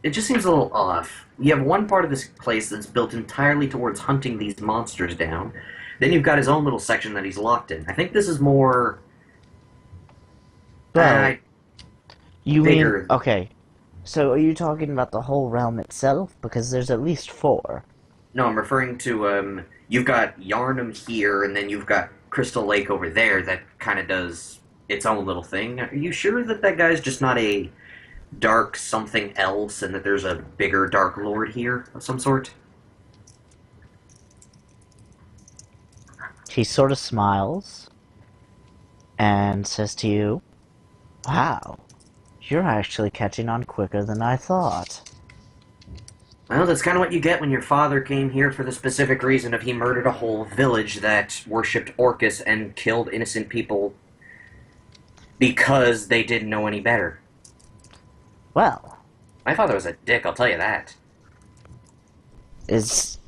It just seems a little off. You have one part of this place that's built entirely towards hunting these monsters down. Then you've got his own little section that he's locked in. I think this is more.
Well, you
bigger.
mean, okay, so are you talking about the whole realm itself? Because there's at least 4.
No, I'm referring to, you've got Yarnum here, and then you've got Crystal Lake over there that kind of does its own little thing. Are you sure that that guy's just not a dark something else, and that there's a bigger Dark Lord here of some sort?
He sort of smiles and says to you, "Wow, you're actually catching on quicker than I thought."
Well, that's kind of what you get when your father came here for the specific reason of he murdered a whole village that worshipped Orcus and killed innocent people because they didn't know any better.
Well,
My father was a dick, I'll tell you that.
is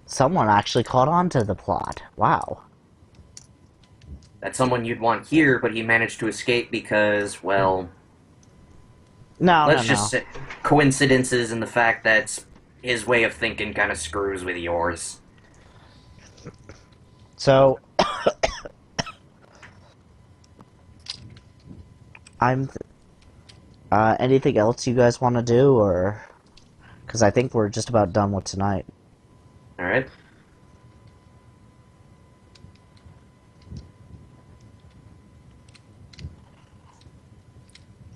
someone actually caught on to the plot. Wow.
That's someone you'd want here, but he managed to escape because, well, let's just say coincidences and the fact that his way of thinking kind of screws with yours.
So, anything else you guys want to do, or... Because I think we're just about done with tonight.
Alright?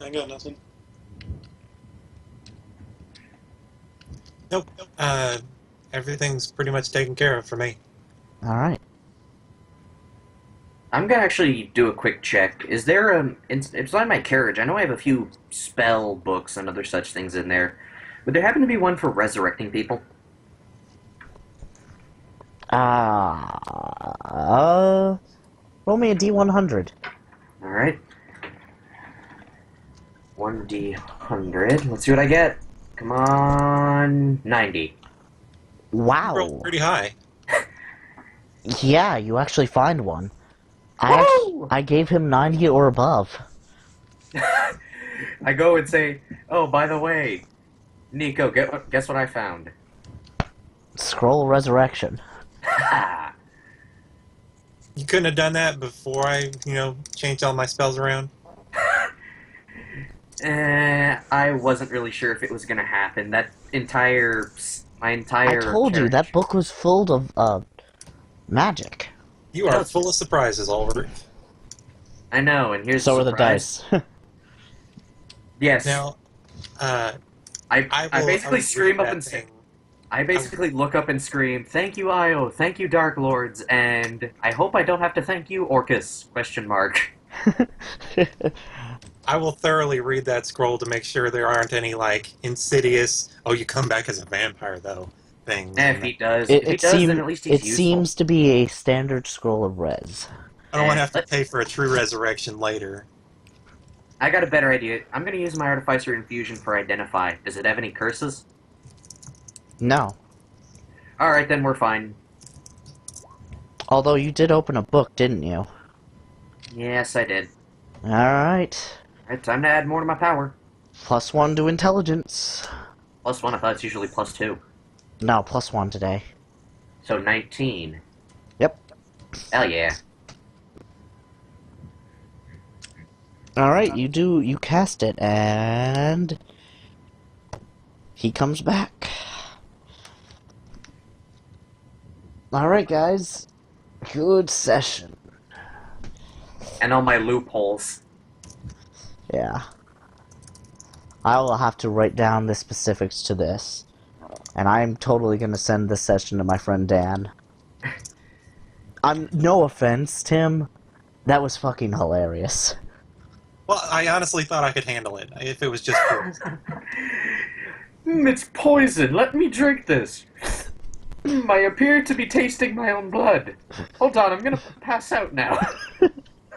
I got nothing.
Nope. Everything's pretty much taken care of for me.
Alright.
I'm gonna actually do a quick check. Is there inside my carriage, I know I have a few spell books and other such things in there. Would there happen to be one for resurrecting people?
Roll me a D100.
Alright. 1d100. Let's see what I get. Come on. 90.
You
Wow.
rolled pretty high.
Yeah, you actually find one.
Woo!
I gave him 90 or above.
I go and say, oh, by the way, Nico, guess what I found?
Scroll Resurrection.
You couldn't have done that before I, changed all my spells around?
I wasn't really sure if it was going to happen. My entire
I told you,
carriage.
that book was full of magic.
You are full of surprises, Oliver.
I know, and here's
So
the
are the
surprise.
dice.
Yes.
Now,
I
will
basically scream up
read
and
that
say,
thing.
I basically look up and scream, "Thank you, Io. Thank you, Dark Lords, and I hope I don't have to thank you, Orcus?" ?
I will thoroughly read that scroll to make sure there aren't any, insidious, oh, you come back as a vampire, though, things.
If he does,
It
then at least he's
it
useful.
seems to be a standard scroll of res.
I don't want to have to pay for a true resurrection later.
I got a better idea. I'm going to use my Artificer Infusion for Identify. Does it have any curses?
No.
Alright, then we're fine.
Although you did open a book, didn't you?
Yes, I did.
Alright.
Alright, time to add more to my power.
+1 to intelligence.
+1, I thought it's usually +2.
No, +1 today.
So 19.
Yep.
Hell yeah.
Alright, you cast it, and he comes back. Alright, guys. Good session.
And all my loopholes.
Yeah. I will have to write down the specifics to this. And I'm totally gonna send this session to my friend Dan. No offense, Tim. That was fucking hilarious.
Well, I honestly thought I could handle it if it was just poison.
It's poison. Let me drink this. I appear to be tasting my own blood. Hold on, I'm gonna pass out now.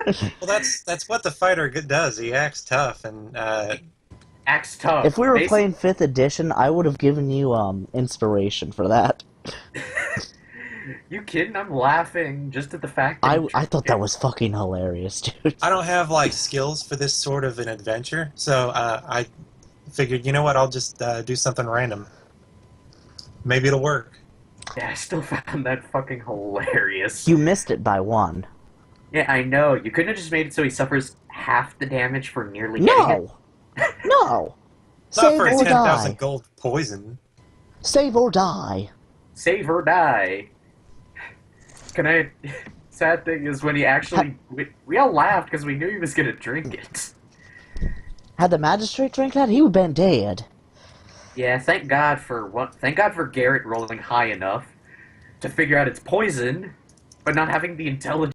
Well, that's what the fighter does. He acts tough and
Acts tough.
If we were playing 5th edition, I would have given you inspiration for that.
You kidding? I'm laughing just at the fact that
I thought that was fucking hilarious, dude.
I don't have like skills for this sort of an adventure, so I figured, you know what, I'll just do something random. Maybe it'll work.
Yeah, I still found that fucking hilarious.
You missed it by 1.
Yeah, I know. You couldn't have just made it so he suffers half the damage for nearly getting it.
No! No!
Not
Save
for a
or
10,000
die.
gold poison.
Save or die.
Save or die. Sad thing is when he actually... We all laughed because we knew he was going to drink it.
Had the magistrate drank that, he would have been dead.
Yeah, thank God for Garrett rolling high enough to figure out it's poison, but not having the intelligence